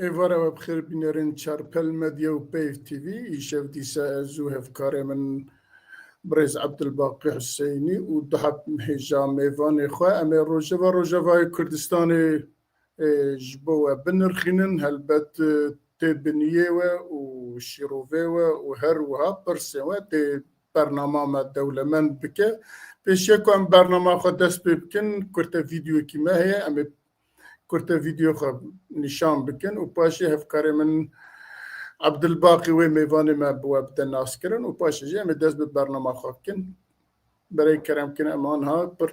ایواره و بخیر بینرین چارپل مدیا و پیف تیوی ایشف دیسا ازو هفکاره من برز عبدالباقی حسینی و دهب هجا میوان خواه امی روژوای کردستان جبو و بنرخینن هلبت تبنیه و شیروه و هر وها برسه و تی برنامه ما دولة من بکه پیشه که ام برنامه خود دست بکن کرده ویدیو که ما هی امی کرده ویدیو خود نشان بکن و پاشه هفکاره من عبدالباقی و میوان ما بواب دناس کرن و پاشه جه امی دست به برنامه خود کن برای کرم کن امان ها پر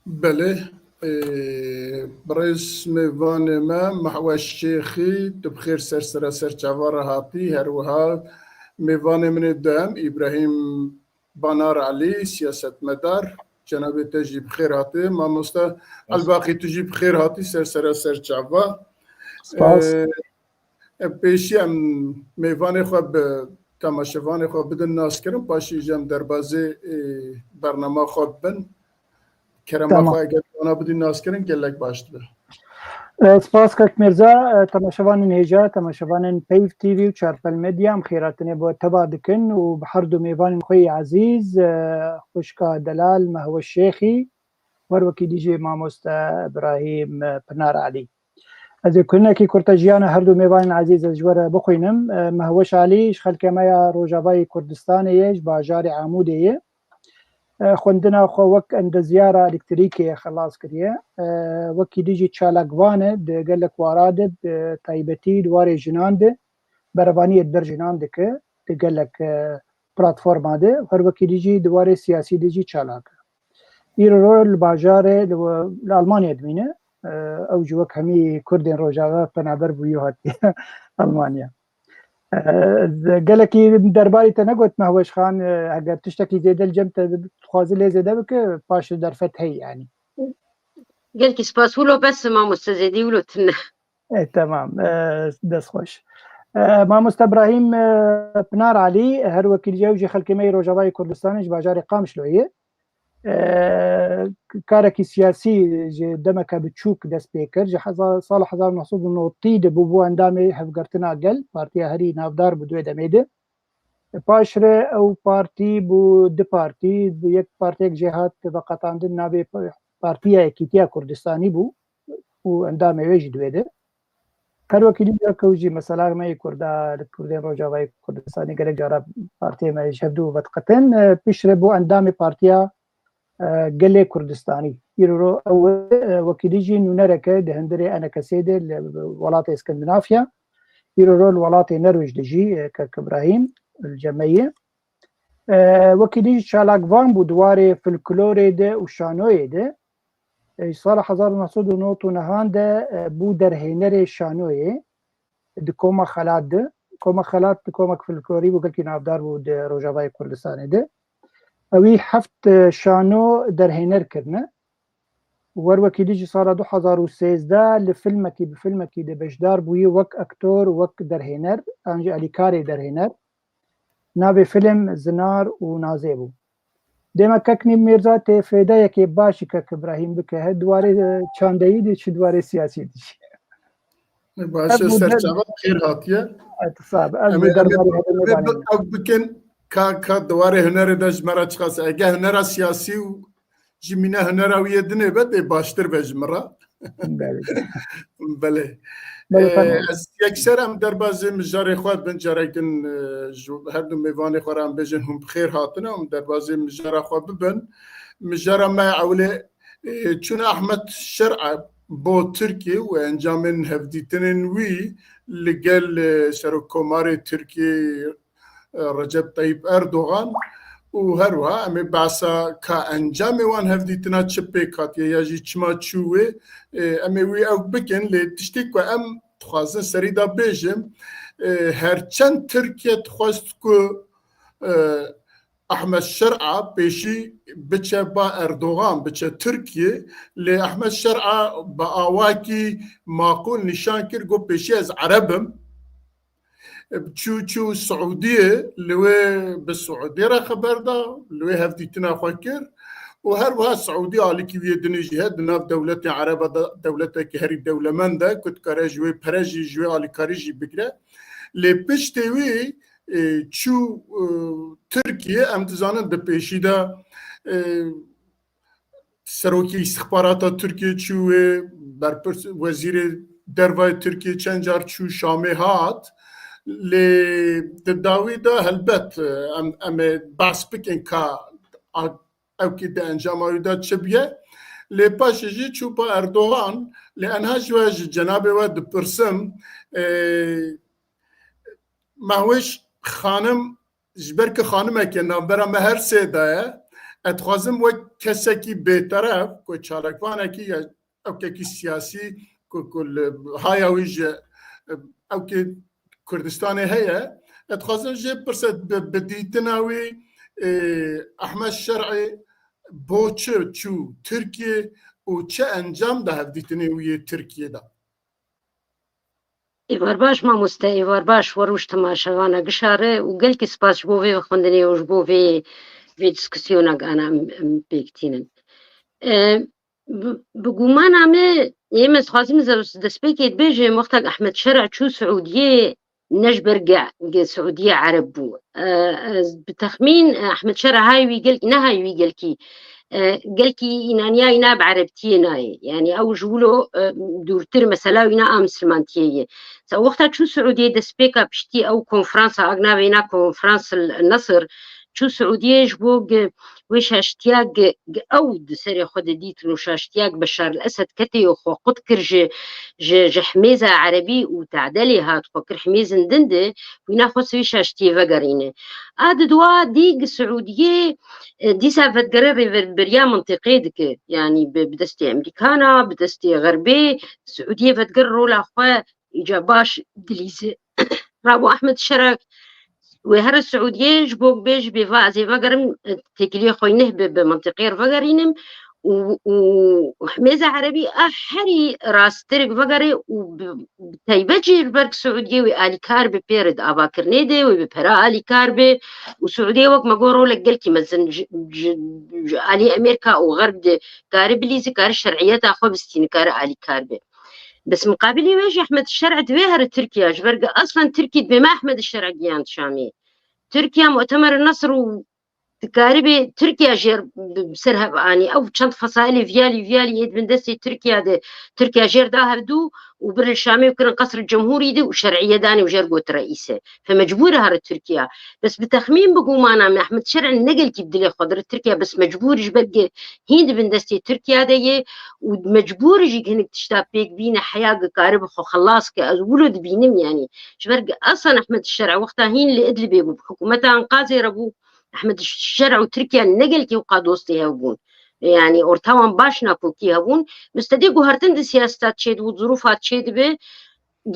بله برئيس ميوان ما محوى الشيخي تبخير سرسرة سرچاوار هاتي هروها ميوان من الدام إبراهيم بانار علي سياسة مدار جناب تجي بخير هاتي ما مستا الباقي تجي بخير هاتي سرسرة سرچاوا سپاس. پیشی ام میوان خواب تماشاوان خواب بدن ناس کرم پاشی جم در بازی برنامه خواب بن کرم تمام. خواه اگر اونا بدین ناس کرن گلک باشد به سپاس کاک مرزا تماشاوان هێژا تەماشاوانن پەیف تیوی و چارپەل مدیا ئەم خێراتنێ بۆ تەبا دکن و بە هەردوو میێوانین خۆی عزیز خوشکا دەلال مەهوە شێخی وەروەکی دیژێ مامۆستا ئیبراهیم پنار علی ئەزێ کورنێکی کورتە ژیانە هەردوو میێوانین عزیز ئەژوەرە بخوێنم مەهوەش علیش خەلکەمەیە ڕۆژاوای کوردستانەیەش باژاری عامودەیە خوندنا خو وەک ئەندەزیارە ئەلکتریکێ خلاص کردیە وەکی دیژی چالاکوانە دەگەلک وارادە تایبەتی دوارێ ژناندە بەرەبانیت بەر ژنان دکە دەگەلک پلاتفۆرمادە هەروەکی دیژی دوارێ سیاسی دیژی چالاکە ئیرۆ لە باژارێ لە ئەڵمانیا دمینە ئەو جووەک هەمی کوردێن ڕۆژاوە پەنابەر بووی هاتی ئەڵمانیا گەلێکی دەرباری تە نەگوت مەهوەش خان ئەگەر تشتێکی زێدە جەم خوازی لێ زێدە بکە پاش دەرفەت هەی ینی قالك سباس ولو بس ما مستزيدي ولو تنه تمام دەست خۆش مامۆستا ئیبراهیم پنار علی هەروەکی جێوجی خەلکەمەی ڕۆژاوای کوردستانیش باژاری قامشلۆیە کارێکی سیاسی دەمەکە بچووک دەست پێ کرد ساڵ 1990 دەبوو بۆ ئەندامی هەفگرتنا گەل پارتیا هەری ناودار بوو دوێ دەمێدە پاشرە ئەو پارتی بوو دو پارتی یەک پارتێک جێهات بە قەتاندن ناوێ پارتیە یەکیتیا کوردستانی بوو و ئەندامەوێژی دوێدە هەروەکی کەوژی مەسەلامەی کووردا کوردێن ڕۆژاوای کوردستانی گەلێک جارە پارتێمەش هەردوو بەدقەتن پیشرە بۆ ئەندامی پارتیا گەلێ کوردستانی ئیرۆ ئەو وەکیلیژی نونەرەکە دەهندرێ ئەنەکەسێدە لە وڵاتی ئسکەندنافیا ئیرۆ وڵاتی نەروێژ دژی کە ئیبراهیم جەمەیە وەکیلیژ چالاکوان بوو دوارێ فلکلۆرێدە و شانۆیێدە ساڵ 1990 بوو دەرهێنەرێ شانۆیە کۆمە خەلاتدە کۆمە خەلات کۆمەک فلکلۆری بوو گەلکی ناودار بوو ڕۆژاوای کوردستانێدە ئەوی هەفت شانۆ دەرهێنەرکردنە وەروەکی دیژی ساڵە 2013 لە فیلمێکی بفیلمێکی دەبەشدار بووی وەک ئەکتۆر وەک دەرهێنەر ئەنج ئەلیکارێ دەرهێنەر ناوێ فیلم زنار و نازێ بوو دێمە کەکنی میرزا تێ فێدایەکێ باشی کە ئیبراهیم بکە هە دوارێ چاندەیی دێکی دوارێ سیاسی دیش باشه سرچاوه خیر هاتیه بکن که دواره هنر داشت مرا چخواست اگه هنر سیاسی و جمینه هنر اویه دنه بده باشتر بجمرا بله از یک سر هم در بازی مجاره خواد بن جارکن هر دو میوان خورم بجن هم بخیر هاتنه هم در بازی مجاره خواد ببن مجاره ما اوله چون احمد شرع بو تركيا وانجام هفديتنن وي لقال سركوماري تركي رجب طيب اردوغان وهروها امي باسا كانجام وان هفديتنا تشبيكات ياجي تشما تشوي امي وي او بكن لتشتيك ام تخازن سريدا بيجم هرچند تركيا تخواست كو احمد شرعه بيشي بچه با اردوغان بچه تركيا لاحمد شرعه باواكي معقول نشان كر جو بيشي از عربم بتشو السعوديه اللي بالسعوديه را خبر دا اللي هفديتنا فكر وهروها السعوديه على كيف يدني جهاد ناف دولة عربة دولة كهري دولة من دا كنت كارجوي برجي جوي على كارجي بكرة لبشتوي چو تركيا ام تزانن د پیشی دا سروکی استخبارات ترکیه چو برپرس وزیر دروای ترکیه چند جار چو شامه هات لداوی دا هلبت ام باس بکن که او که دا انجام آیده چبیه لپاشجی چو با اردوغان لانها جواج جناب ود پرسم ماوش خانم جبرك خانمه که نامبرا مهر سیده اتخوازم و کسی بهتره که چالکوانه که او که سیاسی که هایویج او که کردستان هیا اتخوازم جه پرسد بدیتناوی احمد شرعی بو چو ترکیه و چه انجام ده هفدیتناوی ترکیه ده ایوار باش مامۆستا ئێوار باش وەڕوش تەماشەوانە گشارە و گەلکی سپاس بۆ vê خوێندنێ وش بۆ vê دیسکسیۆنەکانە پێکتینن بگومانە me ئێمە دixwazim destpêkê dibêjim wexta Ehmed Şerع çû Siûdiyê ne ji ber Siûdiyê Ereb bû bi texmîn Ehmed Şerع hay wî gelkî nehay wî gelkî înaniya îna bi Erebtiyê nayê yani ew ji wilo dûrtir mesela îna a mislimantiyê ye wexta çû Siûdiyê destpêka piştî ew konferansa ag navê îna konferans Nesr çû Siûdiyê ji bo wê şaştiya ew di serê xwe de dîtin û şaştiya Beşar el-Esed ketê xwe qut kir ji himêza Erebî û tedelê hat xwe kir himêzin din de wîna xwe wê şaştiyê vegerîne a di dua dîg Siûdiyê dîsa vedgere rêveberiya mintiqê dike yanî bi destê Emerîkana bi destê Xerbê Siûdiyê vedger rola xwe îca baş dilîze rabo Ehmed Şerع wê here Siûdiyê ji bo bêj bêva ez ê vegerim têkiliyê xwe neh bi mintiqê re vegerînim û himêza Erebî a herî rasttirek vegere û taybet jî li ber Siûdiyê wê alîkar be pê re di avakirinê de wê bi pera alîkar be û Siûdiyê wek me got rolek gelkî mezin ji alî Amerîka û Xerb de kare bilîze kare şerعiyeta xwe bistîne kare alîkar be بس مقابلي ويجي احمد الشرع دويهر تركيا جبرق اصلا تركي بما احمد الشرع جيان شامي تركيا مؤتمر النصر وتقاربي تركيا جير بسرها يعني او شنط فصائل فيالي يد من دستي تركيا ده تركيا جير داهر دو وبر الشامي وكان قصر الجمهوري ده وشرعيه داني وجير قوت رئيسه فمجبوره هر تركيا بس بتخمين بقوم انا من احمد الشرع نقل كي بدلي خضر تركيا بس مجبور جبرق هند من دستي تركيا ده ومجبور يجي هناك تشتابيك بينا حياه قارب خو خلاص كولد بينم يعني جبرق اصلا احمد الشرع وقتها هين اللي ادلبي بحكومتها انقاذي ربو احمد الشرع وتركيا نقل كي وقادوستي هبون يعني اورتاوان باش ناكو كي هبون مستديقو هرتن دي سياستات شيد وظروفات شيد به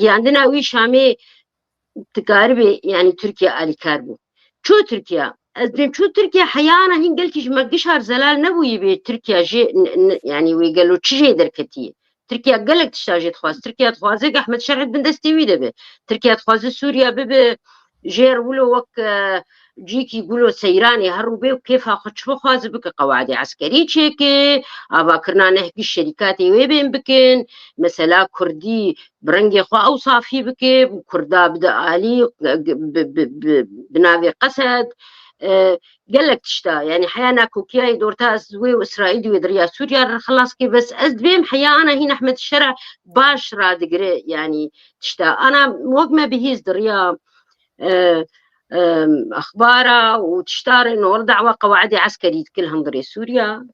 عندنا وي شامي تقاربي يعني تركيا آلي كاربو شو تركيا شو تركيا حيانا هين قلتي مقشهر زلال نبوي بي تركيا جي يعني ويقالوا تشجي دركتي تركيا قالك تشتاجي تخواز تركيا تخوازك احمد شرع بن دستي به تركيا تخواز سوريا بب جير ولو وك جيكي يقولوا سيراني هروبي وكيف اخذ شو خواز بك قواعد عسكري تشيكي ابا كرنا نحكي الشركات وين بكن مثلا كردي برنجي خو اوصافي بكي كردا بدا علي بنافي قسد قال لك تشتا يعني حيانا كوكياي دورتا زوي واسرائيل ودريا سوريا خلاص كي بس ازدبيم حيا انا هنا احمد الشرع باش رادقري يعني تشتا انا وقت ما بهيز دريا اخباره وتشتار انه دعوه قواعد عسكريه كلهم دري سوريا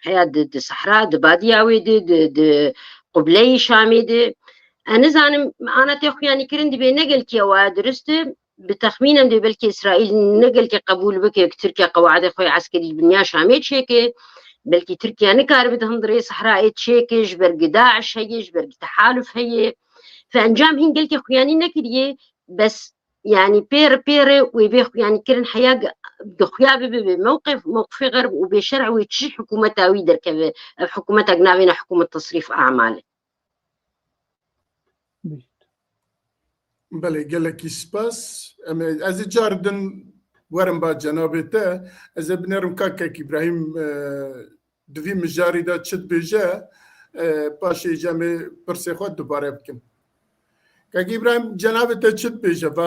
حياة صحراء بادياوي قبلي شامي أنا زانم أنا تأخذ يعني كرند بنقل كي وادرست بتخمينم دي بلكي إسرائيل نقل كي قبول بك تركيا قواعد خوي عسكري البنية شامي تشيكي بلكي تركيا نكار بدهم دري صحراء تشيكي جبر داعش هي جبر تحالف هي فأنجام هين قلت يعني نكريه بس يعني بير ويبيخ يعني كرن حياة بخيابة موقف غرب وبشرع ويتشي حكومة ويدر كذا حكومة أجنبية حكومة تصريف أعمال. بله قال لك سباس از جاردن ورم با جنابته از بنرم كاك ابراهيم دوی مجاری دا چت بجا پاشی جمع پرسه خود دوباره بکن كاك ابراهيم جنابته چت بجا و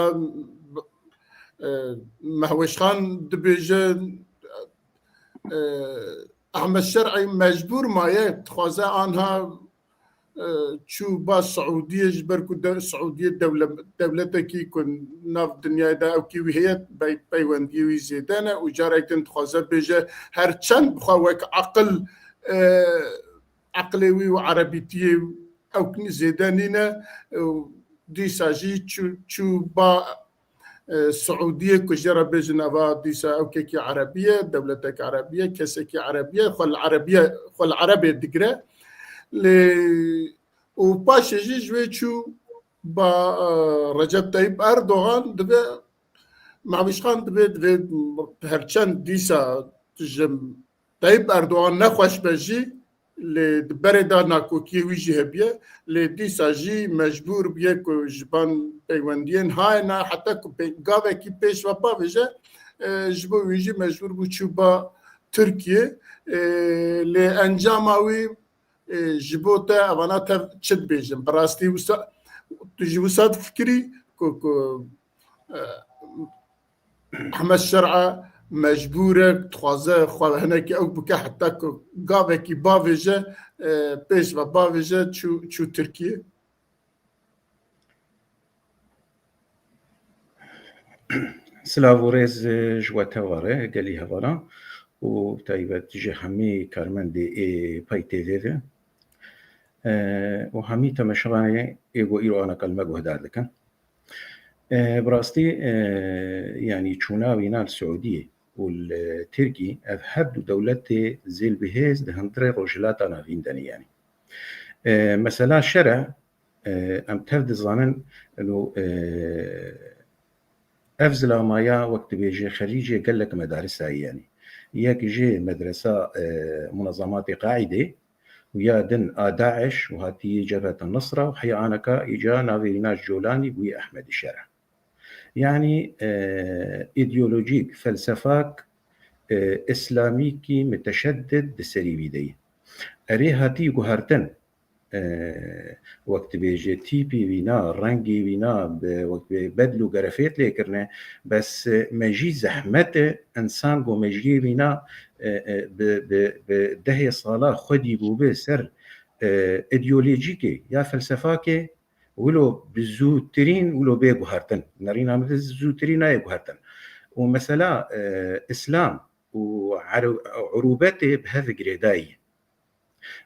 مهوش خان دبجا احمد شرعي مجبور مايه تخوزا آنها شو با سعودية جبر كده سعودية دولتك يكون ناف الدنيا دا أو كي وهي بيوندي ويزيدانا وجاري تنتخذ بيجا هرچند بخواك عقلي وعربيتي أو كني زيدانينا دي ساجي شو با سعودية كجرا بيجا نافا ديسا أو كي عربية دولتك عربية كسكي عربية خل عربية دقرا و پاش جوی چو با رجب طيب اردوغان دبی معوش خان دبی هرچند دیسا تجم طيب اردوغان نخوش بجی لدبر دا ناکوکی ویجی هبیه لدیسا جی مجبور بیه که جبان پیوندین های نه حتی که گاوه کی پیش و با ویجه جبو ویجی مجبور بو چو با ترکیه لانجاماوی جبوتا أنا تشد بيجم براستي تجي وساد فكري كو أحمد شرعة مجبورة تخوازة هناك أو بكا حتى كو قابكي بافيجا بيش بافيجا شو تركيا سلاوريز جواتا واره قالي هوانا وتايبا تجي حمي كارمان دي باي تي وهمي تمشغاني إيجو إيرو أنا كلمة جهدار لكن براستي يعني تشوناوي نال السعودية والتركي أفهد دولتي زيل بهيز دهندري رجلات أنا فين دني يعني مثلا الشرع أم تفد الظنن إنه أفزل مايا وقت بيجي خريجي قال لك مدارسها يعني ياك جي مدرسة منظمات قاعدة ويا دن داعش وهاتي جبهة النصرة وحيا آنكا إجا نافيناش جولاني ويا أحمد الشرع يعني إيديولوجيك فلسفاك إسلاميكي متشدد دسريبيدي أري هاتي قهرتن وقت بيجي تيبي بينا رنجي بينا وقت بدلو قرفيت ليكرنا بس مجي زحمته إنسان قو مجي بينا بدهي صلاة خدي بوبي سر إيديولوجيكي يا فلسفاكي ولو بزوترين ولو بيقو هارتن نارينا مثل زوترين ايقو هارتن ومثلا إسلام وعروباتي بهذا قريداي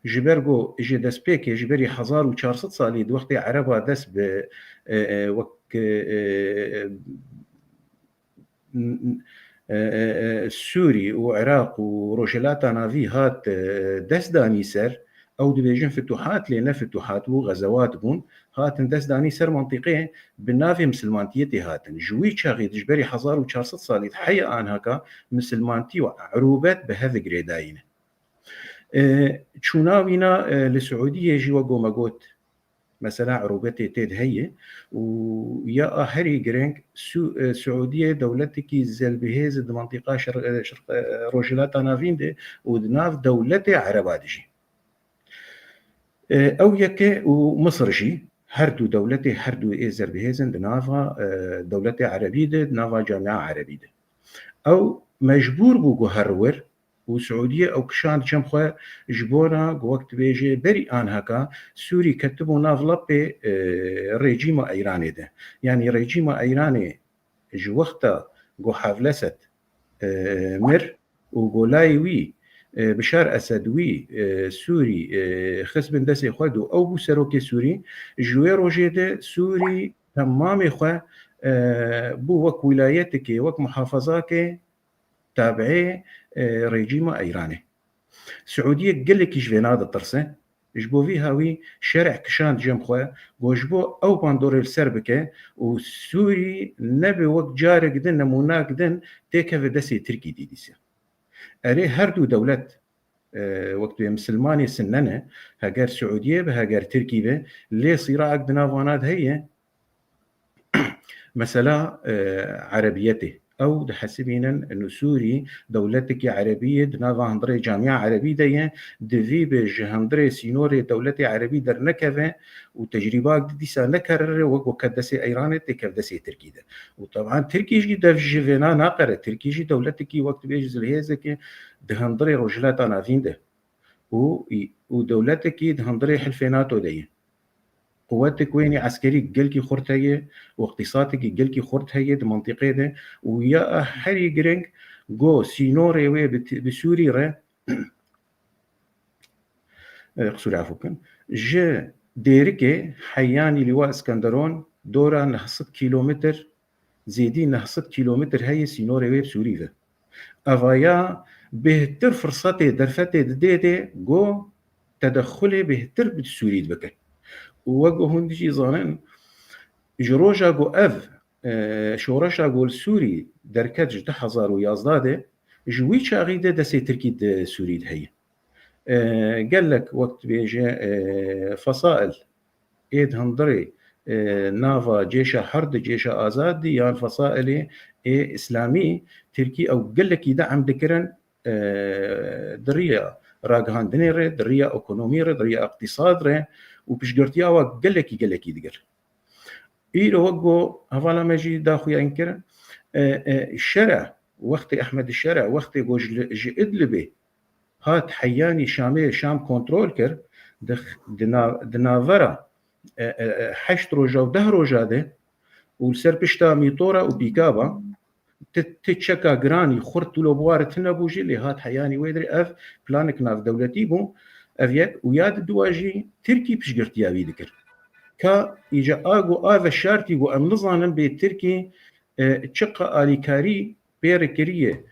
جبرجو اجي داس بيك جبري 1400 صالي وقت عربا داس ب وقت سوري وعراق وروجلاتا نافي هات داس داني سر او دبيجن فتوحات لنا فتوحات وغزوات بون هات داس داني سر منطقين بالنافي مسلمانتيتي هاتن جوي شاغي جبري 1400 صالي حيا ان هكا مسلمانتي وعروبات بهذا قريداين تشوناوينا للسعودية جي وقو مقوت مثلا عروبتي تيد هي ويا هري جرينك سعودية دولتك زل بهيز المنطقة شرق روجلات نافين دي ودناف دولتي عربات جي أو يكي ومصر جي هردو دولتي هردو إيزر بهيزن دنافا دولتي عربية دنافا جامعة عربية أو مجبور بوغو هرور وسعودية أو كشان جمخوا جبورا وقت بيجي بري آن هكا سوري كتبوا نافلابي ريجيم إيراني ده يعني ريجيم إيراني جو وقتا جو حافلست مر وقولايوي بشار اسد وی سوری خصبن دسي خود او بو سروک سوری جوی روجه ده سوری تمام خو بو وک ولایتك وک محافظاك تابعه ريجيم ايراني سعوديه قال لك جفينا هذا الطرسه جبو في هاوي شارع كشان جمخوا وجبو او باندور السربكه وسوري نبي وك جارك دن نموناك دن تيكا في دسي تركي دي ديسي اري هردو دولت وقت مسلماني سننه هاجر سعوديه بهاجر تركي به ليه صراع دنافانات هي مثلا عربيته او دحسبينا انه سوري دولتك عربيه نافا هندري جامعه عربيه دي دفي بجهندري سينوري دولتي عربيه در نكفه وتجربات دي سنكرر وكدسي ايران تكدسي تركي ده وطبعا تركي جي دف جيفينا ناقره تركي جي دولتك وقت بيجز الهيزك دهندري رجلات انا فين ده ودولتك دهندري حلفيناتو دي قواتك ويني عسكري قلكي خورت هي واقتصادك قلكي خورت هي دي منطقه ده ويا حري جرينج جو سينوري وي بسوري را قصور عفوكم جا ديركي حياني لواء اسكندرون دورا نحصد كيلومتر زيدين نحصد كيلومتر هي سينوري وي بسوري ده افايا بهتر فرصتي درفتي ديدي جو تدخلي بهتر بالسوري بكي ووجه هندجي ظنن جروجا جو اف شورشا جو السوري دركج تحضر ويازداده جوي شاغيده دسي تركي سوري هي قال لك وقت بيجي فصائل ايد هندري نافا جيشا حرد جيشا ازاد يعني فصائل اسلامي تركي او قال لك يدعم ذكرا دريه راغهان دنيره دريه ايكونوميه دريه اقتصاد وبشجرتيا وقال لك دقر إيرو وقو هفالا ماجي داخو ينكر الشرع وقت أحمد الشرع وقت جي إدلبي هات حياني شامي شام كنترول كر دنافرا حشت روجا وده روجا ده والسر بشتا ميطورا وبيكابا تتشكا جراني خرط لو بوارت نبوجي اللي هات حياني ويدري اف بلانك ناف دولتي بو افيك وياد دواجي تركي بشجرتيا بيدكر كا يجا اغو اف الشارتي و امنظانا بالتركي تشقا اليكاري بيركريه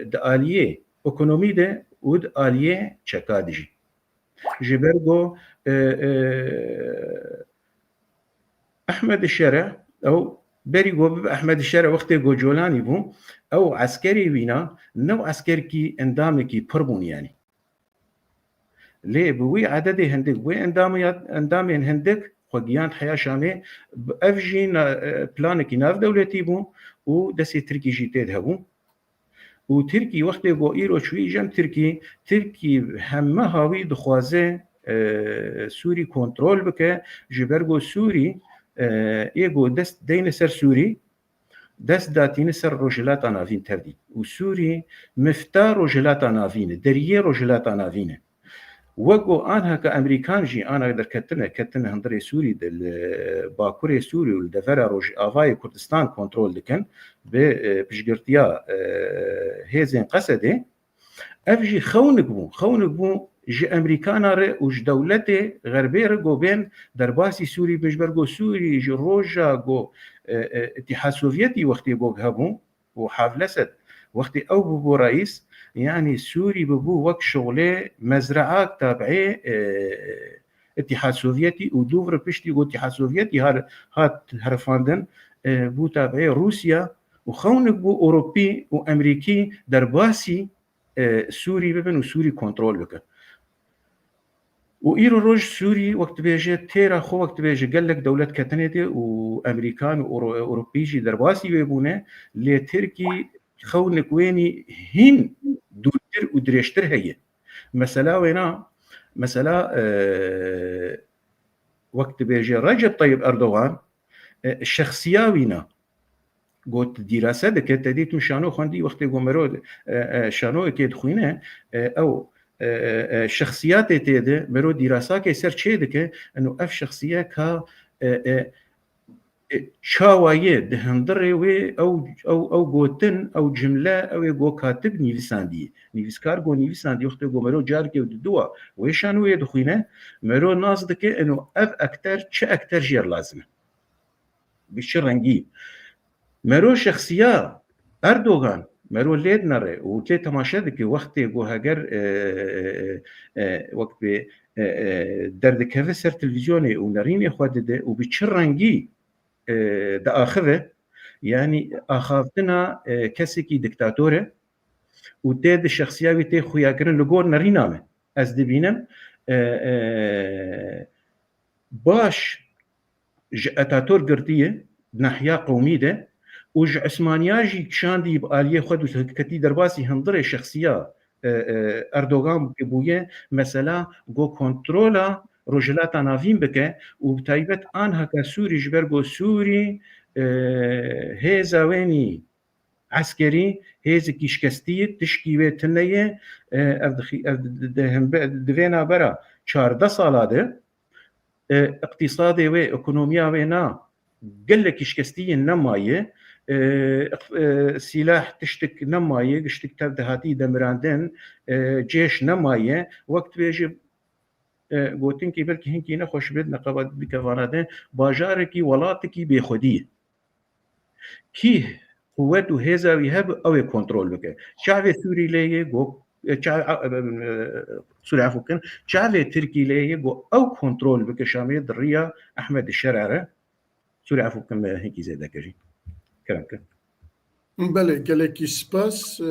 داليه ايكونومي ده ود اليه تشكادجي جبرغو احمد الشارع او بريغو احمد الشارع وقت جو جولاني بو او عسكري وينا نو عسكر كي اندامكي بربون يعني ليه بوي عددي هندك وي اندامي هندك خوجيان حياه شامي بافجين بلانكي ناف دولتي بو ودسي تركي جيتيد هبو وتركي وقت جو ايرو شوي جم تركي همه هاوي دخوازه سوري كنترول بك جبرغو سوري ايغو دست دين سر سوري دست داتين سر رجلات انافين تردي وسوري مفتار رجلات انافين دريه رجلات انافين وقو انا كامريكان جي انا اقدر كتنا هندري سوري باكوري سوري والدفرا روج افاي كردستان كنترول دكن بشجرتيا هيزن قصدي افجي خونك بو جي امريكانا وج دولتي غربيه رجو بين درباسي سوري بجبرجو سوري جي روجا جو اتحاد سوفيتي وقت جو هبو وحافلست وقت او بو رئيس يعني سوري ببو وك شغله مزرعه تابعه اتحاد سوفيتي ودوفر بشتي جو اتحاد سوفيتي هات هرفاندن بو تابعه روسيا وخونك بو اوروبي وامريكي درباسي سوري ببن وسوري كنترول بك وإيرو روج سوري وقت بيجي تيرا خو وقت بيجي قال لك دولة كتنيتي وأمريكان وأوروبيجي درباسي ويبونه لتركي خونك ويني هين دولتر ودريشتر هي مثلا وينا مثلا وقت بيجي رجب طيب أردوغان الشخصية وينا قلت دراسة دكت تديت مشانو خندي وقت قمرود شانو كيد خوينه أو شخصيات تيده مرو دراسة كيسر شيء دك إنه أف شخصية كا چاوایە دهندڕێ وێ ئەو گوتن ئەو جملە ئەوێ گۆ کاتب نیویساندی نیویسکار گۆ نیویساندی وەختێ گۆ مەرۆ جارکێ و دووە وێشان وێ دخوینە مەرۆ ناز دکێ ئەنۆ ئەف ئەکتەر چه ئەکتەر ژێر لازمە بچ ڕەنگی مەرۆ شخصیە ئەردۆغان مەرۆ لێت نەڕێ و تێ تەماشا دکێ وەختێ گۆ هەگەر وەک بێ دەردەکەوە سەر تەلڤیزیۆنێ و نەڕینێ خوا دەدە و بچ ڕەنگی داخله يعني اخافتنا كسكي دكتاتوره وتاد الشخصيه تي خويا كرن لغور نرينامه از دبينم باش اتاتور قرتيه ناحيه قومي ده وج عثمانياجي كشاندي باليه خد كتي درباسي هندره شخصيه اردوغان بويه مثلا جو كنترولا روجلات نافين بك وبتايبت انها كسوري جبرغو سوري هيزا ويني عسكري هيز كيشكستي تشكي وتنيه دفينا برا 14 سالاده اقتصادي وايكونوميا وينا قال لك كيشكستي نمايه سلاح تشتك نمايه قشتك تبدهاتي دمراندن جيش نمايه وقت بيجي گوتن کی بلکه هنکی نخوش بید نقابت بکواناده باجارکی ولاتکی بیخودی کی قوت و هزاوی هب او کنترل بکه چاوی سوری لیه گو سوری عفو کن چاوی ترکی لیه گو او کنترل بکه شامل دریا احمد الشرعره سوری عفو کن هنکی زیده کجی کرم کن بله گلکی سپاس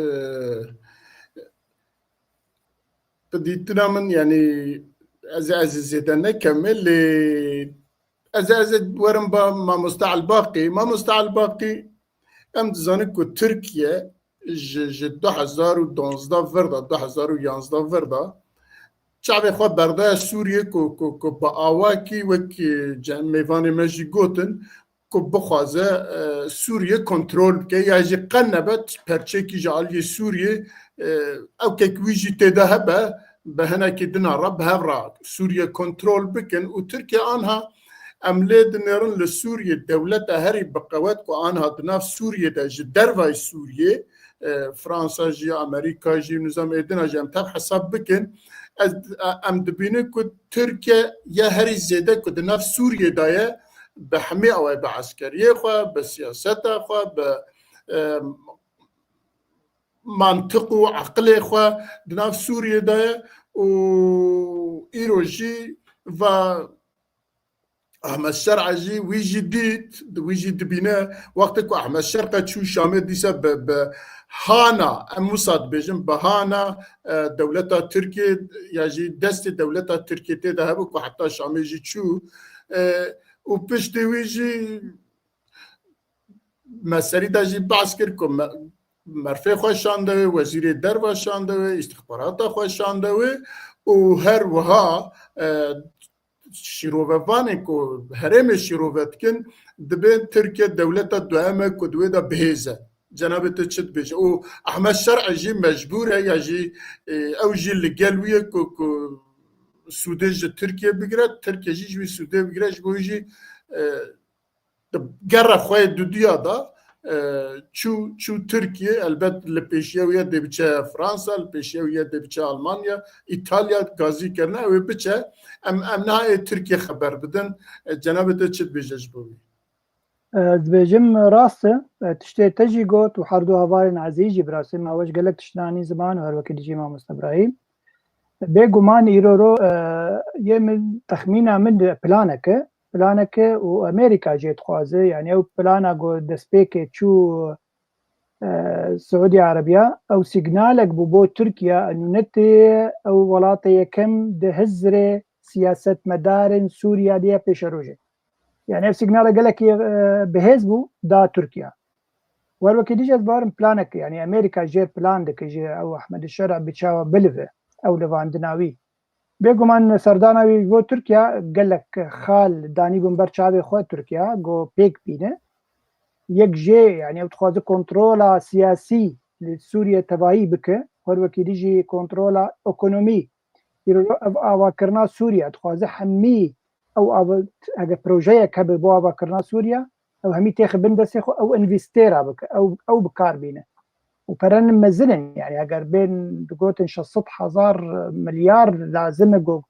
بديتنا من يعني از زيادة نكمل از ورم با ما مستعل باقي ام تزانكو تركيا ج 2012 فردا 2011 فردا شعبي خو بردا سوريا كو با اواكي وك ميفاني ماجي گوتن كو بخوازه سوريا كنترول كي ياجي قنبت پرچكي جعلي سوريا او كويجي تدهبه بهنا كدنا رب هفرا سوريا كنترول بكن وتركيا انها املاد نيرن لسوريا الدولة هري بقوات انها دناف سوريا دا درفاي سوريا فرنسا جي امريكا جي نظام ادنا جي امتاب حساب بكن ام دبينه كو تركيا يا هري زيدا كو دناف سوريا دايا بحمي او بعسكريه خو بسياسته خو منطق وعقل خو دناف سوريا دايا و إيروجي و أحمد الشرع جي ويجي دبينا وقتك أحمد الشرق تشو شامل ديسا بهانا موساد بيجن بهانا دولة تركيا يجي دست دولة تركيا تذهبك وحتى شامل جي تشو وبش ويجي مسألة داجي بعسكركم مرفع خوشان دوه وزیر درواشان دوه استخبارات خوشان دوه و هر وها شیرووانی کو هرم شیرووت کن دبین ترکیه دولت دوامه کو دوه دا بهزه جناب تشت بيش او احمد الشرع جي مجبور يا جي او جي لقالويه کو سودج تركيا بقرا تركيا جي سودج بقرا جو جي قرا خوي دوديا دا شو تركيا البت البيشيويه دي بتشا فرنسا البيشيويه دي بتشا المانيا ايطاليا غازي كرنا وبتشا امنا تركيا خبر بدن جناب تشت بيجش بوي دبجم راسته تشتي تجي قوت وحردو هفارين عزيزي براسي ما وش قالك تشتاني زمان وهر وكي ديجي ما مستبراهيم بيقومان يرورو يمن تخمينا من بلانك وامريكا جيت خوازي يعني او بلانا قو دسبيكي تشو سعودية عربية او سيجنالك بو تركيا انو نتي او ولاتي كم دهزري سياسة مدارن سوريا دي بيشروجي يعني اف سيجنال قال لك بهزبو دا تركيا والوكي ديجي بارم بلانك يعني امريكا جير بلان دك جي او احمد الشرع بتشاو بلفه او لفاندناوي بيقو من سرداناوي بو تركيا قال لك خال داني بنبر شعبي خو تركيا جو بيك بينه يك جي يعني او تخوز كنترولا سياسي لسوريا تبعي بك والوكي ديجي كنترولا ايكونومي اواكرنا سوريا تخوز حمي او اگه پروژه که به بوا کرنا سوریا او همي تاخ بندس يخو او انفستيرا بك او بكار بينه وبرن مزلن يعني اگر بين قوتن 600,000 مليار لازم جو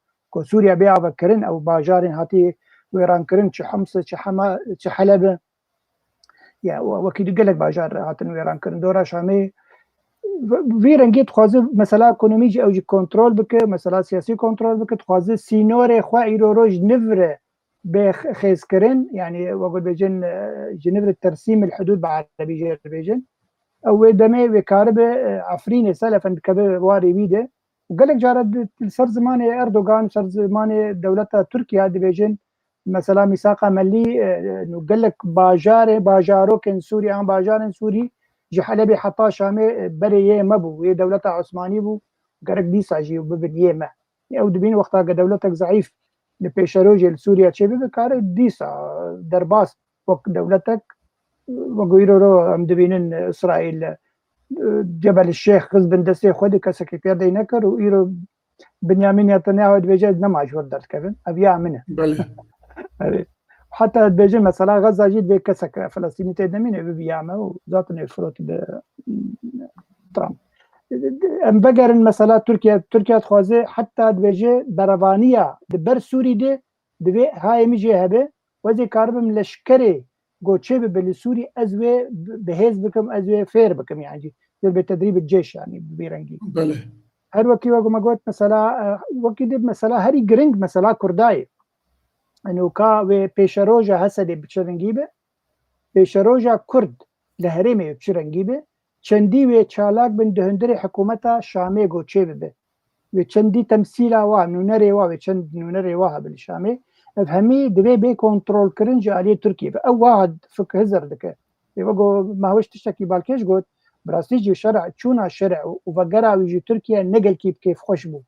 سوريا بيع بكرن او باجارين هاتي ويران كرن چه حمص چه حما چه حلب يا وكيد قال لك باجار هاتن ويران كرن دورا شامي في رنگيت خوازه مثلا ايكونوميجي او جي كنترول بك مثلا سياسي كنترول بك خوازه سينوري خو ايروروج نفره بخيز كرن يعني وقول بيجن جنفر ترسيم الحدود بعربي بيجن او دمي وكارب عفرين سلفا كبه واري بيده وقال لك جارد صار زمان اردوغان صار زمان دولتها تركيا ديفيجن مثلا ميثاق ملي انه قال لك باجارو كان سوري عن باجار سوري جحلبي حطا شامي بري مبو هي دولتها عثماني بو قال لك دي ساجي وببنيمه او دبين وقتها دولتك ضعيف لبيشروج سوريا تشبه بكار ديسا درباس وقت دولتك وقيرو ام دبينن اسرائيل جبل الشيخ غز بن دسي خود كسكي بيردي نكر ويرو بنيامين نتنياهو دبيجد نماش ودرت كيفن ابيع منه بله حتى دبيجي مثلا غزه جيت بكسك فلسطيني تدمين بيعمل وذاتن الفروت ترامب ام بقرن مثلا تركيا تخوازي حتى دبيجي برفانيا دبر سوري دبي هاي ميجي هبه وزي كاربم لشكري قوتشي بالسوري ازوي بهيز بكم ازوي فير بكم يعني بالتدريب الجيش يعني بيرنجي بله هر وكي ما قلت مثلا وكي دب مثلا هري جرينج مثلا كرداي انه كا بيشروجا هسدي بشرنجيبه بيشروجا كرد لهريمي بشرنجيبه چندي و چالاك بن دهندري حكومتا شامي قوتشي به وچندي تمثيلا وا نونري وا وچند نونري وا بالشامي افهمي دبي بي كنترول كرنج عليه تركيا او واحد فك هزر دك يبقى ما هوش تشتكي بالكيش قلت براستيجي شرع تشونا شرع وبقرا ويجي تركيا نقل كيف خوشبو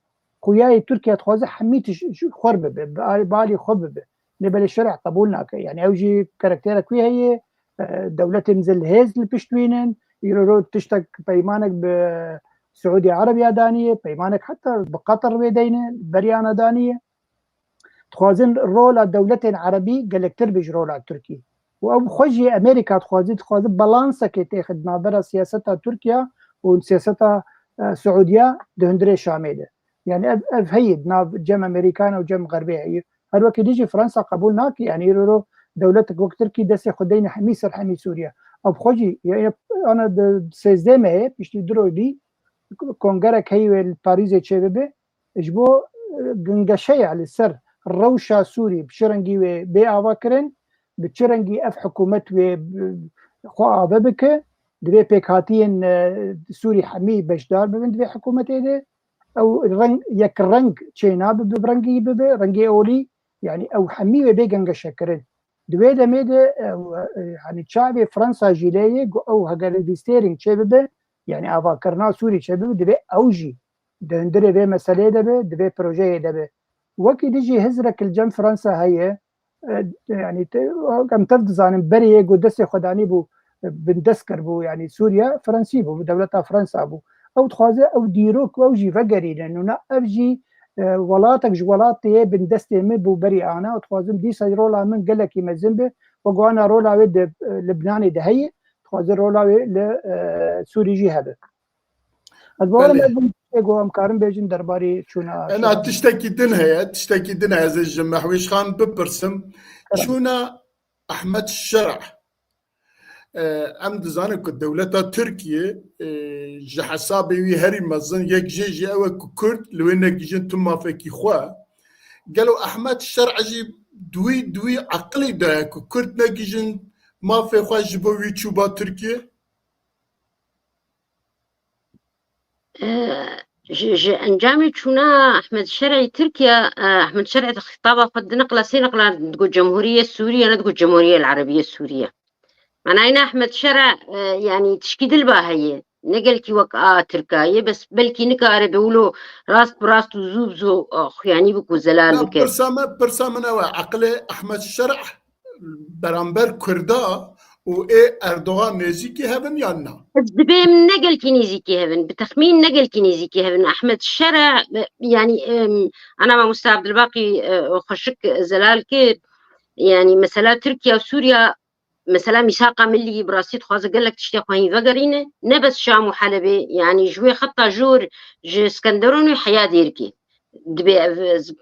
خوياي تركيا تخوز حميت خرب بالي خرب نبل الشرع قبولنا يعني اوجي كاركتيرك فيها هي دولة نزل هيز البشتوينن يرو تشتك بيمانك بسعودي عربية دانية بيمانك حتى بقطر بيدينه بريانة دانية تخوازن رول دولة عربي قالك تربج رول تركي و خوجي امريكا تخوازي بالانسا كي تاخذ نابرا سياستها تركيا وسياستها سعوديه دهندري شامله يعني هيد ناب جم امريكان وجم غربيه هل وقت يجي فرنسا قبولناك يعني يرو دولتك وقت تركي دسي خدينا حميسر حمي سوريا او خوجي يعني انا سيزدم هي بيشتي درو دي كونغرك هي باريس تشبه اجبو جنجشي على السر الروشة سوري بشرنجي وبي آواكرن بشرنجي اف حكومت وخوا ببكه دبي بيكاتين سوري حمي بشدار ببن دبي حكومتي ده او رنج يك رنج تشينا ببرنجي رنجي اولي يعني او حمي وبي جنجشكرن دبي ده ميده يعني تشابي فرنسا جيليه او هقال فيستيرينج تشبه يعني آواكرنا سوري تشبه دبي اوجي دندري بي مسألة دبي بروجيه دبي وكي ديجي هزرك الجم فرنسا هي يعني كم تفضل بري قدس خداني بو بندسكر بو يعني سوريا فرنسي بو دولتها فرنسا بو او تخوازه او ديروك او جي فقري لانه نا افجي ولاتك جولاتي بندستي من بو بري انا وتخوازم دي سيرولا من قالك يمزنبه وقوانا رولا ود لبناني دهي تخوازه رولا لسوري جي هذا البولا اقوام كارم بيجن درباري شونا انا تشتكي دنها زي الجماح ويش خان ببرسم شونا احمد الشرع ام دزانك دولتها تركيا جحسابي وي هري مزن يك جيجي او كرد لو انك جن تما فيكي خوا قالوا احمد الشرع جي دوي عقلي ده كرد نجن ما في خوا جبوي تشوبا تركيا انجامي شونا احمد الشرعي تركيا احمد الشرعي خطابه قد نقله تقول الجمهوريه السوريه تقول الجمهوريه العربيه السوريه معناه هنا احمد الشرع يعني تشكيد الباهيه نقل كي وقع تركايه بس بلكي نكاره بيقولوا راس براس وزوبزو يعني بكو زلال بك برسامه نوع عقله احمد الشرع برامبر كردا و ايه اردوغان نزيكي هبن يانا دبي من نقل كنيزيكي هبن بتخمين نقل كنيزيكي هبن احمد الشرع يعني انا مع مستر عبد الباقي خشك زلال كي يعني مسألة تركيا وسوريا مثلا ميثاقة ملي براسيت خوازة قال لك تشتي خوين فقرينه نبس شام وحلبة يعني جوي خطة جور جو اسكندروني حياة ديركي دبي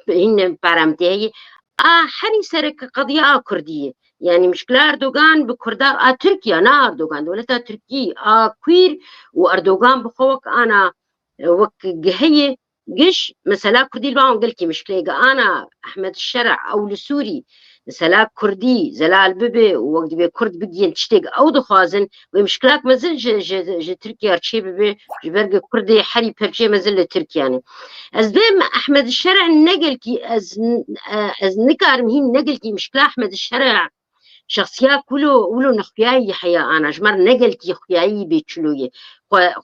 هن بارامتي هي حري سرك قضية كردية يعني مشكلة أردوغان بكردار تركيا نا أردوغان دولتها تركي كوير وأردوغان بخوك أنا وك جهية قش مثلا كردي الباون قلتي مشكلة أنا أحمد الشرع أو لسوري مثلا كردي زلال ببي وقت بي كرد بدين تشتيق أو دخوازن ومشكلات مازل ج تركيا رشي ببي جبرق كردي حري برشي مازل تركيا يعني از بهم احمد الشرع نقل كي از نكار مهين نقل كي مشكلة احمد الشرع شخصيات ولو نخياي حيا انا جمر نقل كي خياي بيتشلويه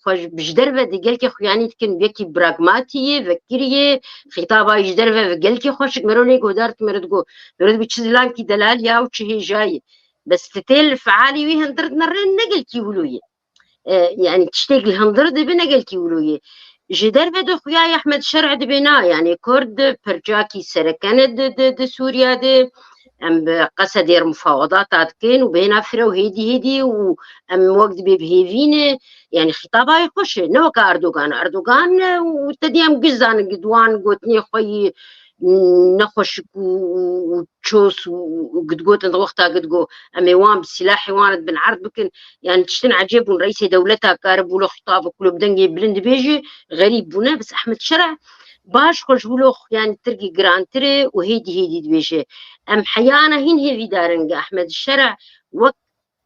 خوش بجدربه دي قال كي خياني تكن بيكي براغماتيه فكريه خطابه يجدربه قال كي خوش مروني قدرت مردقو مرد بتشزلان كي دلال يا وشي جاي بس تتل فعالي ويهن درد نرن نقل كي ولويه يعني تشتاق الهندرد بنقل كي ولويه جدار بدو خويا احمد الشرع دبنا يعني كرد برجاكي سركنت د سوريا د ام قصد دير مفاوضات كان وبين فرو هيدي وام وقت بهيفين يعني خطابه يخش نوكا اردوغان وتديم قزان قدوان قوتني خوي نخش وتشوس وقد قوت انت وقتها قد قو اميوان بالسلاح واند بن عرض بكن يعني تشتن عجيب رئيس دولتها كارب ولو خطاب كله بدنجي بلند بيجي غريب بنا بس احمد شرع باش خوش ولوخ يعني ترقي جرانتري وهيدي بيجي ام حيانا هي في دارنجا احمد الشرع وقت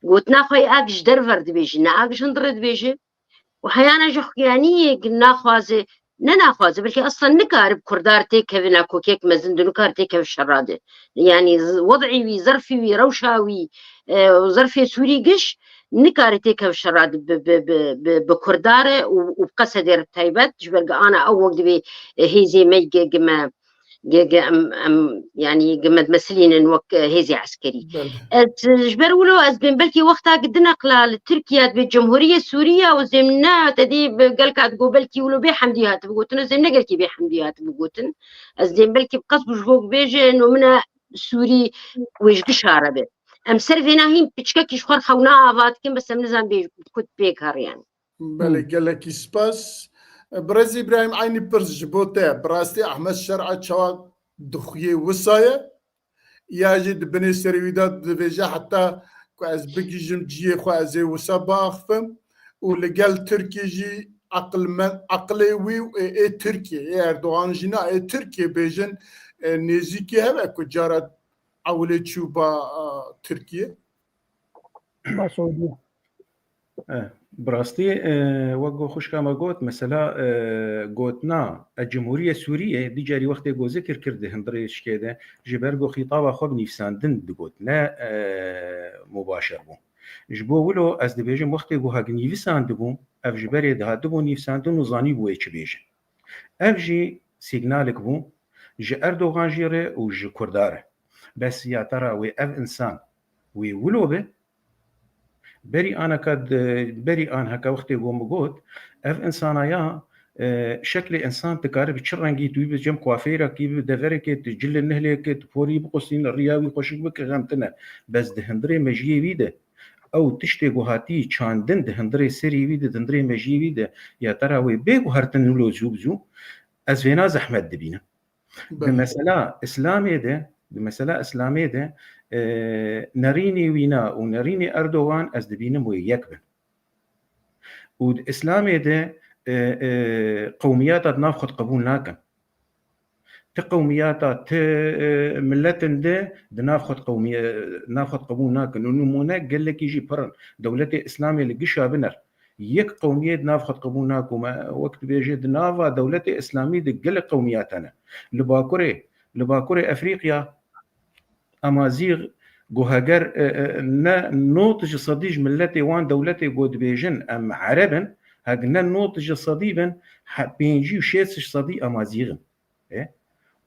قلت ناخوي اكش درفر دبيجي ناكش ندرد بيجي وحيانا جخ يعني قلنا خوازي ناخوازي بلكي اصلا نكارب كردار تيك هفنا كوكيك مزند نكار تيك الشراده يعني وضعي وي ظرفي وي روشاوي وظرفي سوري قش نكار تيك الشراده بكرداره وبقصدر تايبت جبرق انا او وقت بي هيزي ميجي قما يعني قمد مسلين وك هيزي عسكري جبر ولو از بين بلكي وقتها قد نقله لتركيا بالجمهوريه السوريه وزمنا تدي قال كاد جو بلكي ولو بي حمديات بقوتن زمنا قال كي بي حمديات بقوتن از بين بلكي بقصب جوج بيجي انه من سوري ويش قشاره ام سرفينا هي بتشكك شخور خونا افات كم بس من زمان بي كنت بيكار يعني بله قال لك سباس برز ابراهيم عيني برز جبوته براستي احمد شرع تشوا دخيه وصايه يجد بني سريدات دفيجا حتى كواز بقي جمجيه خوازي وصباخ فم ولقال تركي جي عقل من عقلي وي اي تركيا اردوغان جينا اي تركيا بيجن نيزيكي هبا كجارة عولي تشوبا تركيا سعودية براستي وقو خوش كما قوت مثلا قوتنا الجمهورية السورية دي جاري وقت قو ذكر كرده هندريش كده جبرقو خطابة خوب نفسان دند قوت لا مباشر بو جبو ولو از دبيجم وقت قو هاق نفسان دبو اف جبري ده دبو نفسان دن وزاني بو ايش بيجن اف جي سيجنالك بو جي اردوغان جيره وجي كرداره بس يا ترى وي اف انسان وي ولو به بري انا هكا وقتي قوم قوت اف انسانايا شكل انسان تقارب تشرنجي توي جم كوافيرا كي دفرك تجل النهله كتفوري بقصين الرياوي قشك بك غمتنا بس دهندري مجي بيده او تشتي هاتي چاندن دهندري سري بيده دهندري مجي بيده يا ترى وي بيغو هرتن لو زوبزو از فينا زحمت دبينا بمساله اسلامي ده نريني وينا ونريني أردوغان از دبينم ويكبن والإسلامي ده قوميات نافخد قبول ناكن تقوميات ملتن ده نافخد قبول ناكن ونمونا قال لك يجي برن دولتي إسلامي لقشا بنر يك قوميات نافخد قبول ناكم وقت بيجد نافا دولتي إسلامي ده قل قومياتنا لباكوري أفريقيا امازيغ جوهاجر نوتج صديج ملتي وان دولتي قد بيجن ام عربا هاجنا نوتج صديبا بينجي وشيتش صدي امازيغ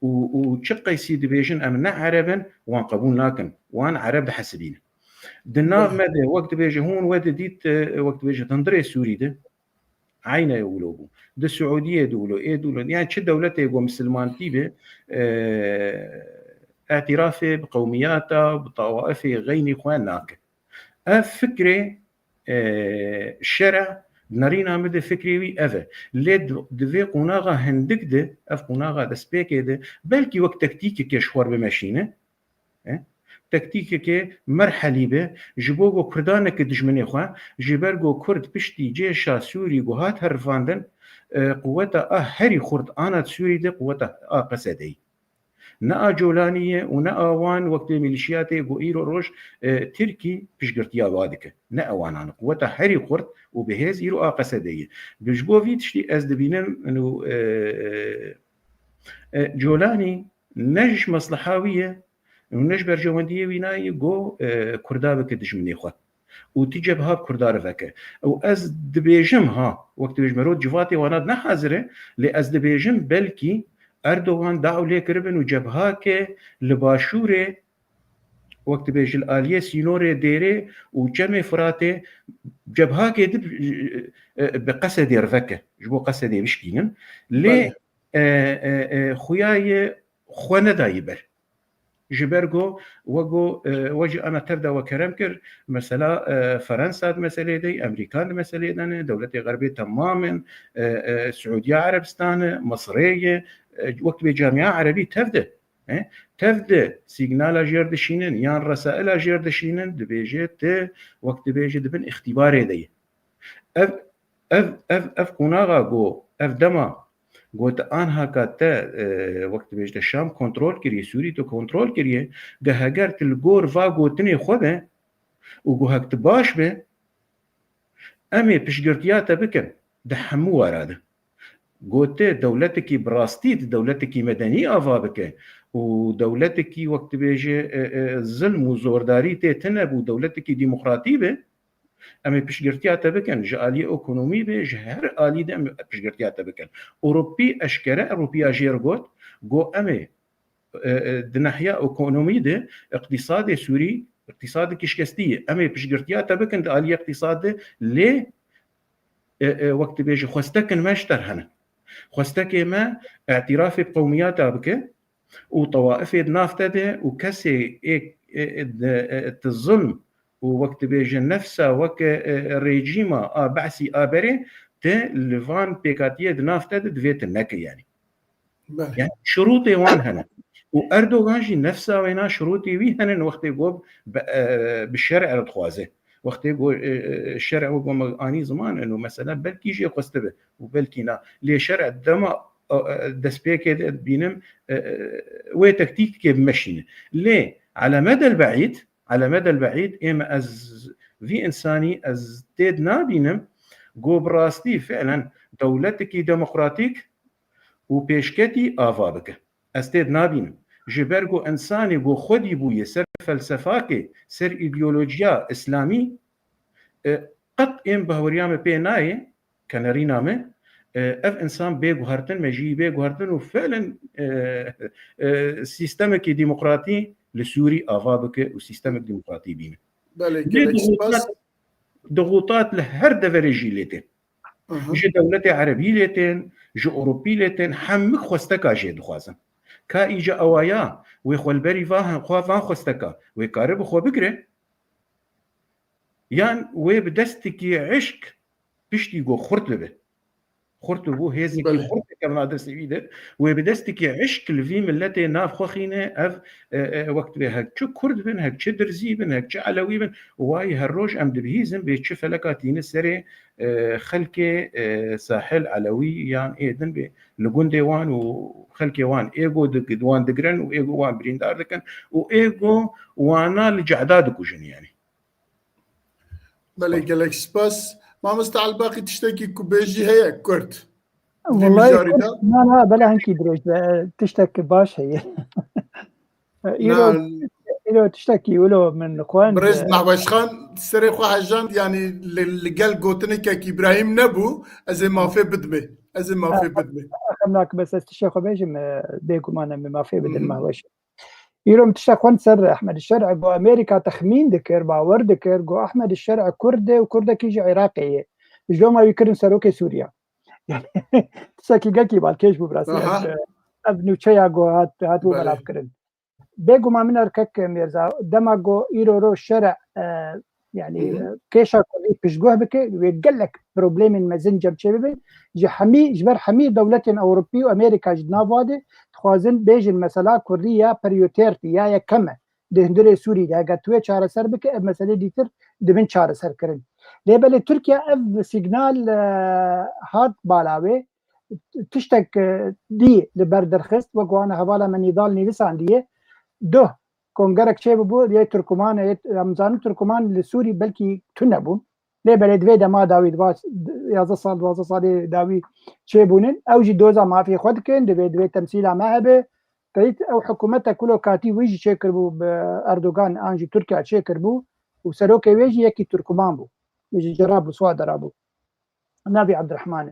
وشقي سيد بيجن ام نا عربا وان قبول لكن وان عرب حسبين دنا مدى وقت بيجي هون وقت ديت وقت بيجي تندري سوري ده عينه يقولوا ده السعوديه دولو يعني شو دولتي يقول مسلمان تيبه اعترافه بقومياته بطوائفه غيني خواناك فكره الشرع نرينا مد فكري وي اف ليد دفي قناغه هندك ده اف قناغه دسبيك ده بلكي وقت تكتيكي كشوار بماشينه تكتيكي كي مرحلي به جبوغو كردانك دجمني خو جبرغو كرد بشتي جيشا سوري غوهات هرفاندن قوته هري خرد انا سوري ده قوته قسدي نا جولانيه ونا اوان وقت ميليشياتي جو ايرو روش تركي بشغرتيا وادك نا اوان انا قوته هري خرد وبهز ايرو قسدي بجبو في تشتي از دبينن انه جولاني نجش مصلحاويه ونجبر جوانديه ويناي جو كردابك دجمني خو وتجيب ها كردار فكه او از دبيجم ها وقت بيجمرود جواتي وانا نحاضره لاز دبيجم بلكي اردوغان دعو لكربن وجبها كه لباشوره وقت بيج الاليه سينوري ديري وجمع فراتي جبها كه بقصد يرفكه جبو قصد بشكينن لي خوياي خوانه دايبر جبرجو وجو وجي انا تبدا وكرمكر مثلا فرنسا مساله دي امريكان مساله دي دوله غربيه تماما سعوديه عربستان مصريه وقت بجامعه عربيه تبدا سيجنال جردشينن يان رسائل جردشينن دبيجت وقت بيجي دبن اختبار دي اف قناغا جو اف دما قلت آنها كاتا وقت بيجت الشام كنترول كريه سوري تو كنترول كريه جهاجرت الجور فاقو تني خوبه وجهك تباش به أمي بشجرتياتا بكن دحمو وراده قلت دولتك براستي دولتك مدنية أفا بكن ودولتك وقت بيجي الظلم وزورداري تنب ودولتك ديمقراطية به أمي بشجرتياتا بكن جالية أوكونومي به جهر آلي ده أمي بشجرتياتا بكن أوروبي أشكره أوروبي أجيرغوت جو أمي دنحيا أوكونومي ده اقتصاد سوري اقتصاد كشكستية أمي بشجرتياتا بكن ده آلية اقتصاد ليه وقت بيجي خوستكن ما اشترهنا خوستكي ما اعتراف بقومياتها بكن وطوائف نافته ده وكسي الظلم ووقت بيجي نفسه وك ريجيما بعسي آبري لفان بيكاتيه نافته دفيت النكي يعني يعني شروطي وان هنا واردوغان جي نفسه وينا شروطي وي هنا وقت يقول بالشرع الخوازه وقت يقول الشرع هو اني زمان انه مثلا بلكي يجي قستبه وبلكي نا لي شرع دما دسبيك بينم وي تكتيك كيف مشينه ليه على مدى البعيد اما از في انساني از تيد نابينم جو براستي فعلا دولتك ديمقراطيك وبيشكتي افابك از تيد نابينم جبرجو انساني جو خدي بويه سر فلسفاكي سر ايديولوجيا اسلامي قط ام بهوريام بيناي كنرينامه اف انسان بيغهرتن مجي بيغهرتن وفعلا سيستمك ديمقراطي لسوري افابك وسيستمك ديمقراطي بين ضغوطات لهر دفرجي لتن جي دولتي عربي لتن جي اوروبي لتن حمك خوستكا جي دخوازن كا ايجا اوايا ويخول بري فاهم خوافان خوستكا ويقارب خو بكره يان وبدستكي عشق بشتي جو خرطبه خرطبو هيزي خرط كما درس يده وبدستكي عشق الفي ملتي ناف خوخينه اف وقت بها شو كرد بن هك درزي بن هك علوي بن واي هالروج ام دبهيزم بيتشف لكاتين السري خلكي ساحل علوي يعني ايدن لغون ديوان وخلكي وان ايجو دوان دغرن وايجو وان بريندار دكن وايجو وانا الجعداد كوجن يعني بلي جالك سباس ما مستعل باقي تشتكي كوبيجي هي كرد والله لا بلا هنكي دروج تشتكي باش هي إلو تشتكي ولو من اخوان برز مع باشخان سري خو حجان يعني اللي قال قوتنك ابراهيم نبو ازي ما في بدمه خمناك بس الشيخ بيجم بيقو ما في بدل ما هوش يروم تشتكون سر احمد الشرع بو امريكا تخمين دكر باور دكر جو احمد الشرع كردي وكرده كيجي عراقي جو ما يكرن سروكي سوريا يعني تسكي جاكي بالكيش ببراسي ابنو تشيا جو هات بو بلاب كرن بيجو ما من اركك ميرزا دماغو ايرو رو شرع يعني كيشا كوري بيشجوه بك ويقول لك بروبليم مزنجة بشبه جي حمي جبر حمي دولة أوروبية وأمريكا جناب واده تخوازن بيج المسألة كورية بريوتيرتي يا كما دهندري سوري دا قطوة شعر سر بك مسألة ديتر دبن شعر سر كرن ليبل تركيا اف سيجنال هاد بالاوي تشتك دي لبردرخست وقوانا هوالا من يضالني لسان دي ده كونغرك شيء ببو يا تركمان يا رمضان تركمان لسوري بلكي تنبون ليبل دويدا ما داوي يا صال 12 صال داوي شيء بونن او جي دوزا ما في خدكن دوي تمثيل ما هبه قيت او حكومتها كله كاتي ويجي شكر بو باردوغان انجي تركيا شكر بو وسروكي ويجي يكي تركمان بو يجي جراب سواد رابو نبي عبد الرحمن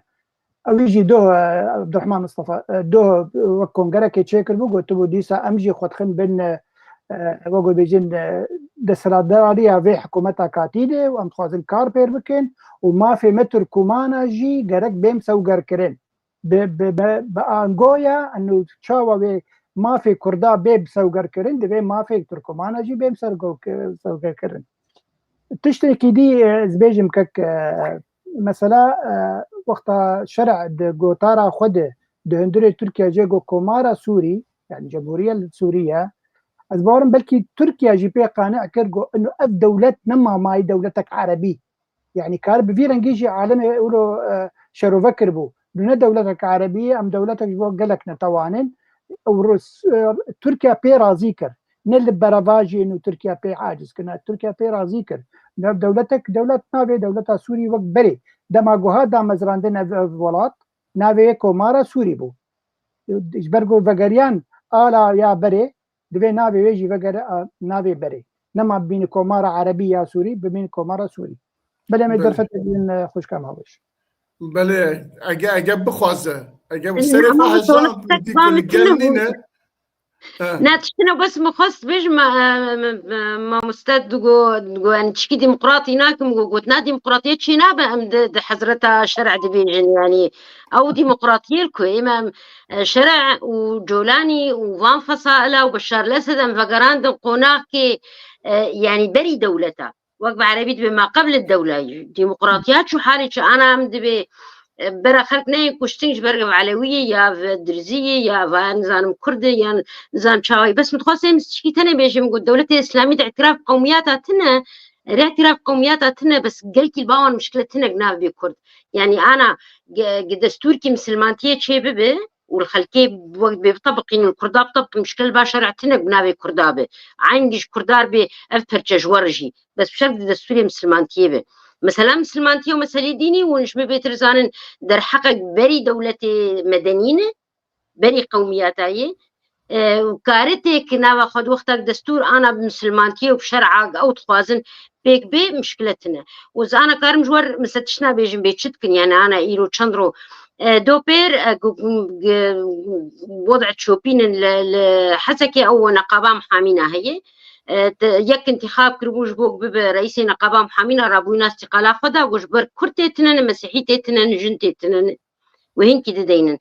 او يجي دوه عبد الرحمن مصطفى دوه وكونغرك شكر بو قلت بو ديسا امجي خدخن بين وقول بيجين دسراداريا في حكومتها كاتيدة وام تخوازن كار بير بكن وما في متر كومانا جي غرق بيم سوغر كرين بانغويا انه تشاوا ما في كردا بيب سوغر كرين دي ما في تركمانا جي بيم سوغر كرين تشتركي دي زبيجم كك مثلا وقت شرع غوتارا خد دهندري تركيا جيغو كومارا سوري يعني جمهورية السورية أزبارم بلكي تركيا جي بي قانع كرجو إنه أف دولة نما ماي دولتك عربي يعني كارب في رنجيجي عالمي يقولوا شرو فكربو دون دولتك عربية أم دولتك جو قالك نتوانن وروس تركيا بي رازيكر نل برافاجي إنه تركيا بي عاجز كنا تركيا بي رازيكر دولتك دولة نافي دولتها سوري وقت بري دما جوها دا مزراندنا في ولات نافي كومارا سوري بو إجبرجو فجريان آلا يا بري دبي نابي ويجي وقر نابي بري نما بين كومارا عربية سوري بين كومارا سوري بلا ما يدرفت بين خوش كام هاوش بله اجاب بخوازه اجاب السرف حاجه بدي كل قالنينا ناتشنا بس مخص بيج ما مستد جو يعني تشكي ديمقراطي ناكم وقتنا ديمقراطية شينا بأم حضرتها شرع دبيجن يعني أو ديمقراطية الكو إمام شرع وجولاني وفان فصائلة وبشار الأسد أم فقران دقوناكي يعني بري دولتها وقب عربيت بما قبل الدولة ديمقراطيات شو حالي شو أنا أم دبي برا خلقنا كشتنج برقب علوية يا درزية يا نظام كردي يا نظام شاوي بس متخصصين شيء تاني بيجي من الدولة الإسلامية اعتراف قومياتها تنا اعتراف قومياتها تنا بس قلتي الباون مشكلة تنا جناب بكرد يعني أنا دستور كي مسلمانتية شيء ببه والخلكي بيطبق إنه الكرداب بطبق مشكلة باشرع تنا جناب كردابه عنديش كردار بأفرج ورجي بس بشرط دستوري مسلمانتية به مثلا مسلمانتي ومسألة ديني ونش بيترزان در حقق بري دولة مدنينة بري قومياتي وكارتك ناوا خد وقتك دستور أنا بمسلمانتي وبشرعك أو تخوازن بيك بي مشكلتنا وإذا أنا كارم جوار مستشنا بيجن بيتشتكن يعني أنا إيرو تشندرو دو بير وضع تشوبين حسكي أو نقابة محامينا هي يك انتخاب كربوش بوك برئيس نقابة محامينا رابوينا استقالة خدا وجبر كرتيتنا مسيحيتنا جنتيتنا وهين كده دينن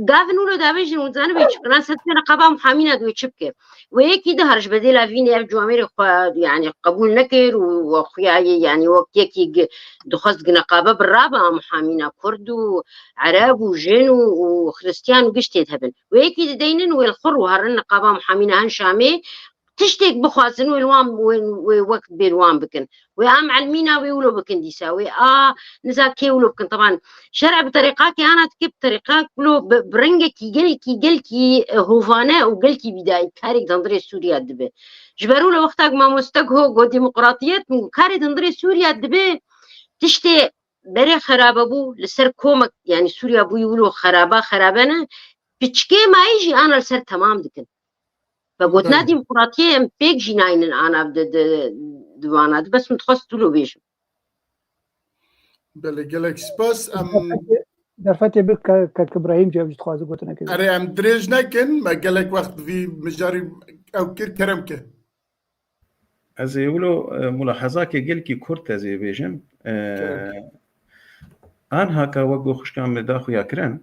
قاعد نقوله ده بيجي وزانه بيشكرنا ستنا نقابة محامينا دوي شبكة وهيك كده هرج بديلا فيني أرجو أمير يعني قبول نكر وأخويا يعني وقت يكي دخلت نقابة بالرابعة محامينا كرد وعرب وجن وخريستيان وقشتيت هبل وهيك كده دينن والخر وهرن نقابة محامينا هنشامي تشتك بخوازن وقت بيروان بكن وام علمينا ويقولوا بكن دي ساوي نزاك يقولوا بكن طبعا شرع بطريقاك انا تكب طريقاك لو برنجك يجلكي هوفانا وقلكي بداية كاري تنظري سوريا دبي جبروا له وقتك ما مستقهو ديمقراطيات كاري تنظري سوريا دبي تشتي بري خرابه بو لسر كومك يعني سوريا بو يقولوا خرابانا بتشكي ما يجي انا لسر تمام دكن فقلنا ديمقراطية بيك جناين أنا دوانات بس متخصص تلو بيش بله جالك سباس درفتي بك كإبراهيم جاب تخازو قلتنا كده أري أم دريج نكن ما جالك وقت في مجاري أو كرمك از يقولوا ملاحظة كي قل كي كورت زي بيجم آن هكا وقو خشكام داخو ياكرن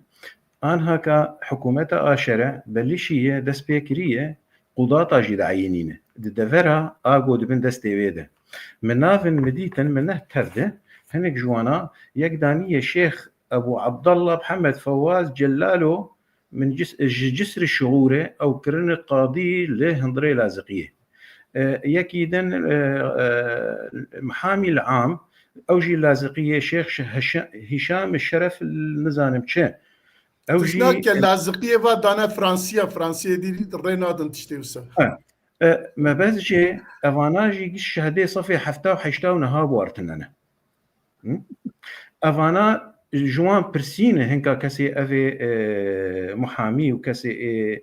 آن هكا حكومة شرع بلشية دست بيكرية قضاة جيد عينينه دفرها آقو دبن دست ويده من نافن مديتن منه تفده هنك جوانا يقدانية شيخ أبو عبد الله محمد فواز جلاله من جسر الشغورة أو كرن قاضي لهندري لازقية يكيدن محامي العام أوجي لازقية شيخ هشام الشرف النزانم تشي أوجي لازقية ودانا فرنسية دي رينادن تشتيوسا ما بس جي أفاناجي قش شهدي صفي حفتا وحشتا ونهاب وارتننا أفانا جوان برسينة هنكا كسي أفي محامي وكسي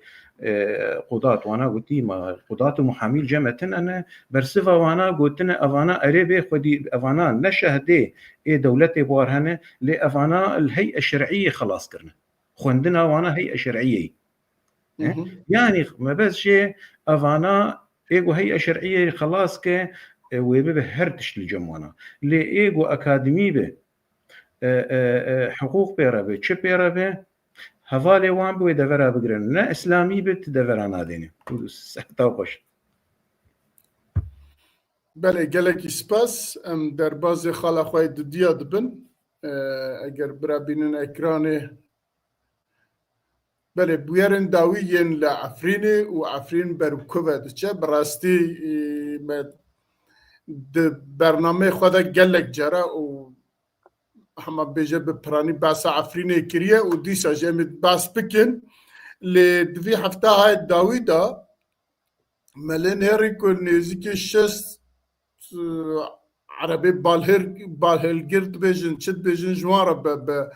قضاة وانا قلتي ما قضاة ومحامي الجامعة أنا برسفا وانا قلتنا أفانا أريبي خدي أفانا نشهدي دولتي بوارهنة لأفانا الهيئة الشرعية خلاص كرنا خوندنا وانا هيئة شرعية يعني ما بس شيء أفانا إيجو هيئة شرعية خلاص كه ويبه هرتش الجموانا لإيجو أكاديمي به حقوق بيرابه چه بيرابه هفالي وان بوي دفرا بگرن نه اسلامي بت دفرا ناديني توقش بله گلك سپاس ام در باز خالا خواه دودیا دبن اگر برا بینن اکرانه بله بویرن داویین لعفرینه و عفرین برکوه دچه براستی برنامه خود گلک جرا و همه بیجه به پرانی باس عفرینه کریه و دیسا جمید باس بکن لدوی هفته های داوی دا ملین هری که نزدیک شست عربی بالهلگرد بیجن چد بیجن جوارا به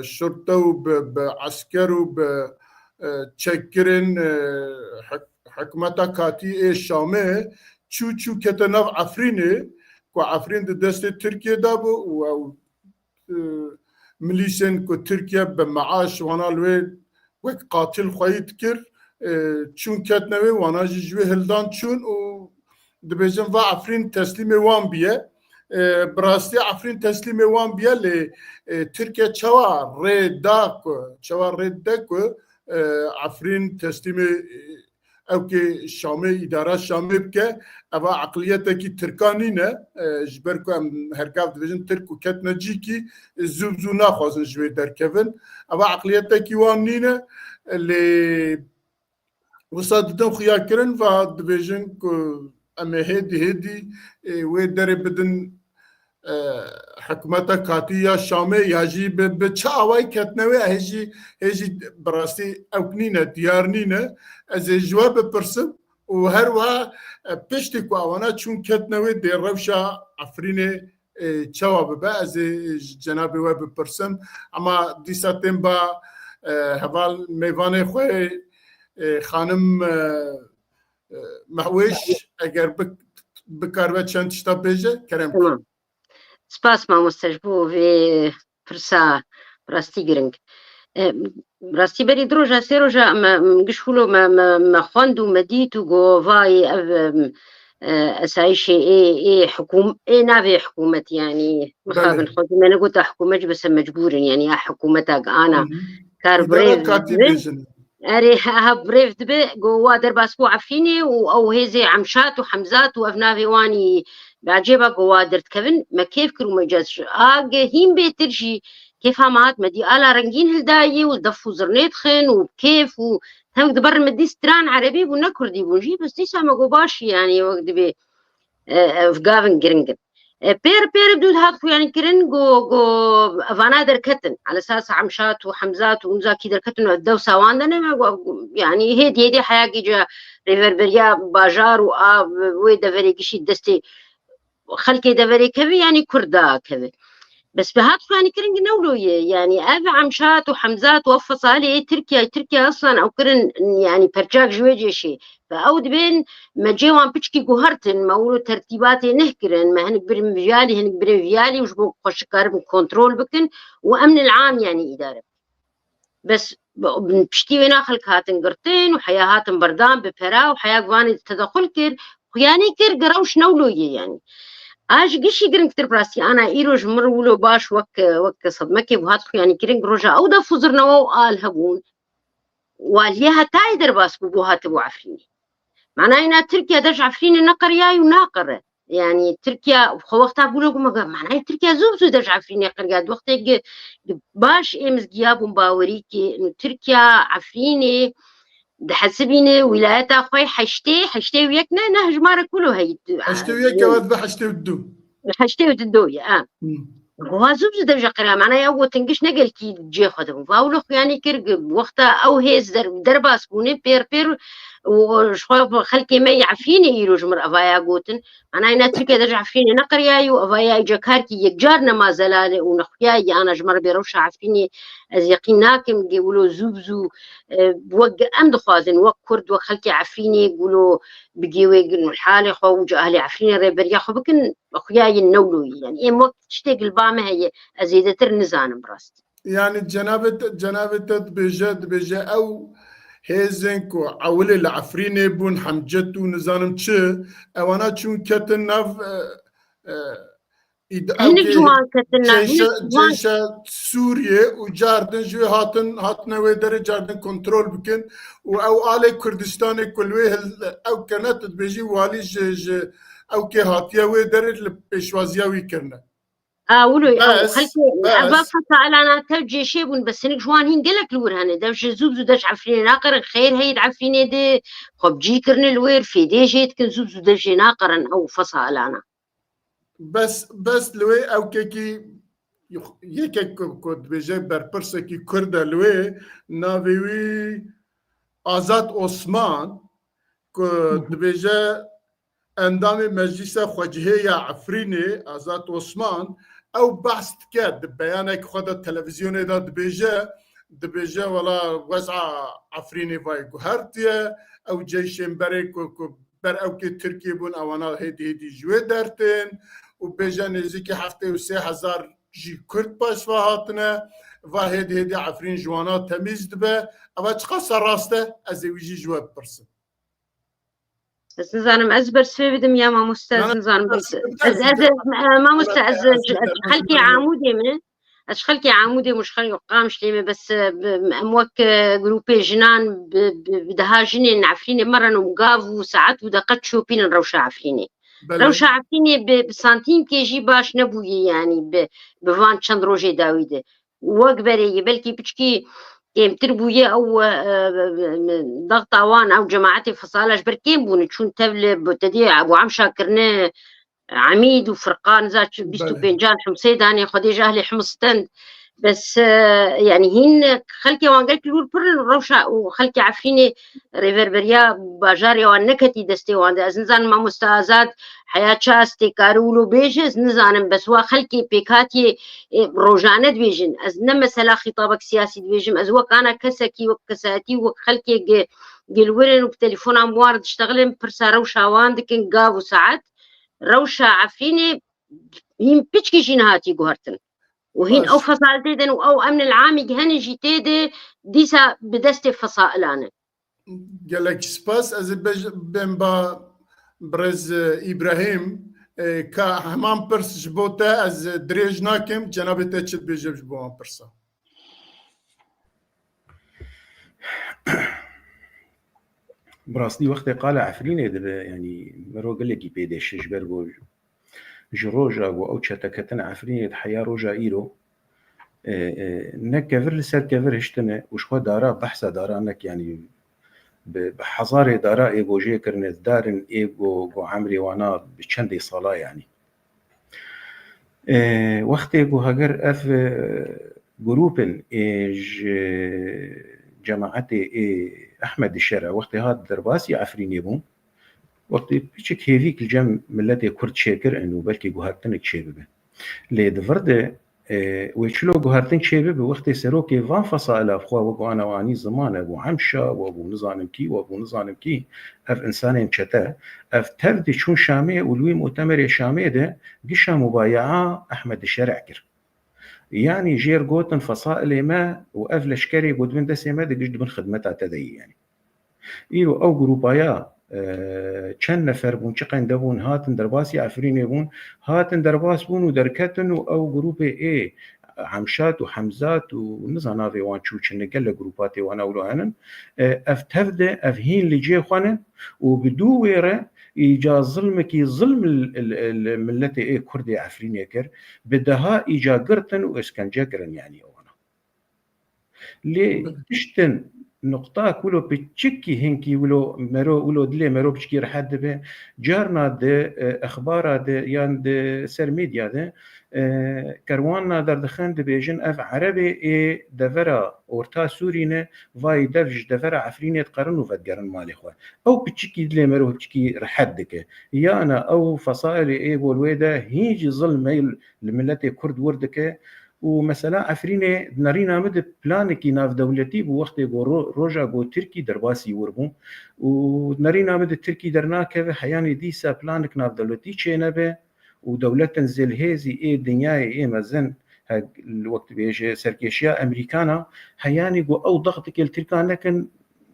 شرطه و به عسکر و به چکرین حکمتا کاتی شامه چو کتناف عفرینه که عفرین دست ترکیه دا بو و ملیسن که ترکیه به معاش وانا لوی وک قاتل خواهید کرد چون کتنوی وانا جوی هلدان چون و دبیجن و عفرین تسلیم وان بیه براستی عفرین تسلیم وان بیه لی ترکیه چوار رید دا که عفرین تسلیم او که شامه اداره شامه بکه او عقلیت کی ترکانی نه جبر که هرکاف دویژن ترک و کت نجی کی زوبزو نخوازن جوی درکفن او عقلیت کی وان نینه لی وصادتن خیا کرن و دویژن که اما هدی و داره بدن حکومتا کاتی یا شامه یا جی به چه آوائی کتنوی هجی براستی اوکنینه دیارنینه از جواب پرسم و هر وها پشتی که آوانا چون کتنوی دی روشا عفرین چواب با از جناب و بپرسم اما دیساتیم با حوال میوان خواه خانم محوش اگر بکار چند شتا بیجه کرم سپاس ما مستجبو في فرصة راستي جرينج راستي بري دروجة سيروجة مقشولو ما خواندو مديتو قوفاي أسايشي إيه حكومة إيه نافي حكومة يعني مخابن خودي ما نقول حكومة بس مجبور يعني حكومتك أنا كاربريف أري ها بريف دبي قوا درباسبو عفيني أو هيزي عمشات وحمزات وأفنافي واني بعجبها قوادرت كفن ما كيف كرو ما جازش هيم بيترجي كيف همات مدي آلا رنجين هالداية والدفو زرنيت خن وكيف وهم دبر مدي ستران عربي بونا كردي بونجي بس دي سامة قوباشي يعني وقت بي فقافن جرنجن بير بدود هاتخو يعني كرن قو أفانا دركتن على أساس عمشات وحمزات ونزاكي دركتن وعدو ساواندن يعني هيدي حياكي جا ريفربريا باجار ويدا فريقشي دستي خلكي دفري كذي يعني كردا كذي بس بهات يعني كرنج نولوية يعني أبي عمشات وحمزات وفصالي تركيا أصلا أو كرن يعني برجاك جويجي شيء فأود بين ما جيوان بيشكي جوهرتن ما ولو ترتيباتي نهكرن ما هنك برم فيالي هنك برم فيالي وش بو خوش كارب كنترول بكن وأمن العام يعني إدارة بس بشتي وينا خلق هاتن قرتين وحياة هاتن بردان ببرا وحياة قواني تدخل كر يعني كر قروش نولوية يعني آج قشي قرن كتر براسي أنا إيروج مرولو باش وك صدمكي وهاتخو يعني كرن روجا أو دا فوزرنا وآل هبون واليها تايدر باس بوهات بو عفريني معناه إنها تركيا دج عفريني نقر ياي وناقر يعني تركيا وقتها بقولوا معناها تركيا زوب دج عفريني قرقاد وقتها باش امس جيابهم باوريكي انه تركيا عفريني حسبيني ولايات خوي حشتي وياكنا نهج مارا كله هي حشتي وياك وذبح حشتي ودو حشتي ودويا وهازوب درجة قرا معناها أول تنقش نقل كي جي خدهم فاولو يعني كرق وقتها أو هيز درباس بوني بير وشخوف خلكي ما يعفيني يروج مر أفايا قوتن معناها نتركي درجة عفيني نقرياي وأفايا جاكاركي يجارنا ما زلالي ونخياي أنا جمر بيروش عفيني از يقيناكم يقولوا زوبزو بوق أمد خوازن وق كرد وخلكي عفيني يقولوا بقيوي قلنا الحالي خو وجا أهلي عفيني ريبر ياخو بكن أخياي النولو يعني إيه وقت تشتاق البامة هي أزيدتر نزان براست يعني جنابة بجا أو هيزنكو عولي العفريني بون حمجتو نزانم تشي أوانا تشون كتن ناف هنك جوان كتن جيشة سوريا وجاردن جو هاتنا ويدر جاردن كنترول بكن أو آلي كردستاني كلوه أو كانت بيجي والي أو كي هاتيا ويدر بيشوازيا ويكرنا ولو خلكي أبا فتا أنا توجي شيء بس هنك جوان هين قلك لور هني داش زوبزو داش عفريني ناقر خير هيد عفريني دي خب جي كرن الوير في دي جيت كن زوبزو داش ناقرن أو فصا أنا بس لوي أو كي يكي كود بيجي بربرسكي كردا لوي نافيوي آزاد عثمان كود بيجي اندامي مجلس خجهية عفريني آزاد عثمان او بحث كاد بيانك خد التلفزيون دا دبيجا ولا وزع عفريني فاي هرتيا او جيشين بري بر او كي تركي بون اوانا هيدي جوي دارتين وبيجا نزيكي حفتي و3000 جي كرد باش فهاتنا هيدي عفرين جوانات تميز دبا اما تقصى راسته ازويجي جواب برسن بس نزانم أزبر سوي بدم يا ما مستاز نزانم بس ما مستاز خلكي عمودي من خلكي عمودي مش خلي قامش لي بس أموك جروبي جنان بدها جنين عفريني مرة نمقاف وساعات ودقت شوبين الروشة عفريني روشة عفريني بسانتيم كيجي باش نبوي يعني بفان شندروجي داويده وقبري بلكي بتشكي كيم تربوية أو ضغط أوان أو جماعتي فصالة بركيم بونتشون تبلي بتدي أبو عم شاكرنا عميد وفرقان ذات بيستو بينجان حمصيداني خديجة أهلي حمصتند بس يعني هين خلكي وانقلت لول برن الروشة وخلكي عفيني ريفربريا باجاري وانكتي دستي وان أزنزان ما مستازات حياة شاستي كارولو بيجز نزانم بس وخلكي بيكاتي روجانة بيجن أزنم مثلا خطابك سياسي بيجم أزوك أنا كسكي وكساتي وخلكي قلورن وبتليفون أموارد اشتغلن برسا روشة واندكن قابو ساعات روشة عفيني هين بيشكي جينهاتي قهرتن وهين أو فصائل أو أمن العام جهني جيتيدي ديسا بدستي فصائلانه قالك سباس از بمبا برز إبراهيم كهمان برس جبوتا از دريج ناكم جنابي تشت بيجب جبوان برسا براسني وقت قال عفريني يعني مرو قال لك يبيد الشجبر قول جروجا او تشتكتنا عفريني حيا روجا ايلو نكفر لسر كفر هشتنا وشخو دارا بحثا دارا انك يعني بحضاري دارا ايغو جي كرنت دارن ايغو عمري وانا بچندي صلاة يعني وقت ايغو هاجر اف جروبن ايج جماعتي احمد الشرع وقت هاد درباسي عفريني بون وقت بيشك هيفيك الجم ملتي كرد شاكر انه بلكي جوهرتنك شباب لي دفرد ويشلو جوهرتنك شباب وقت سروكي فان فصائل اخوا وانا واني زمان ابو عمشه وابو نظامكي وابو نظامكي اف انسان مشتا اف ترد شون شامي ولوي مؤتمر شامي ده قشا مبايعه احمد الشرع كر يعني جير جوتن فصائل ما واف لشكري قد من دسمه دقشد من خدمتها تدي يعني ايرو او جروبايا چند نفر بون چقن دبون هاتن درباسی عفرینی بون هاتن درباس بون و درکتن و او گروپ ای عمشات و حمزات و نزاناوی وان چوچن نگل گروپاتی وان اولو هنن اف تفده اف هین لجي خوانن و بدو ويره إيجا ظلمكي ظلم الملتي كردي عفريني كر بدها إيجا قرتن وإسكنجا قرن يعني أونا لي تشتن نقطة كله بتشكي هنكي ولو دلي مرو بشكي رحد به جارنا ده أخبار ده يعني ده سر ميديا ده كروانا در دخان ده بيجن أف عربي دفرا أورتا سورينا واي دفج دفرا عفرينية قرن وفدقرن مالي خواه أو بتشكي دلي مرو بشكي رحد كه يانا أو فصائل بولويدا هيجي ظلم الملتي كرد وردكه ومثلا عفرينه نارينا مد بلانكي ناف دولتي بوقت روجا جو تركي درباسي وربون ونارينا مد تركي درناكه حياني ديسا بلانك ناف دولتي تشينبه ودولة زل هذه دنياي مزن الوقت بيجي سركيشيا امريكانا حياني جو او ضغطك التركان لكن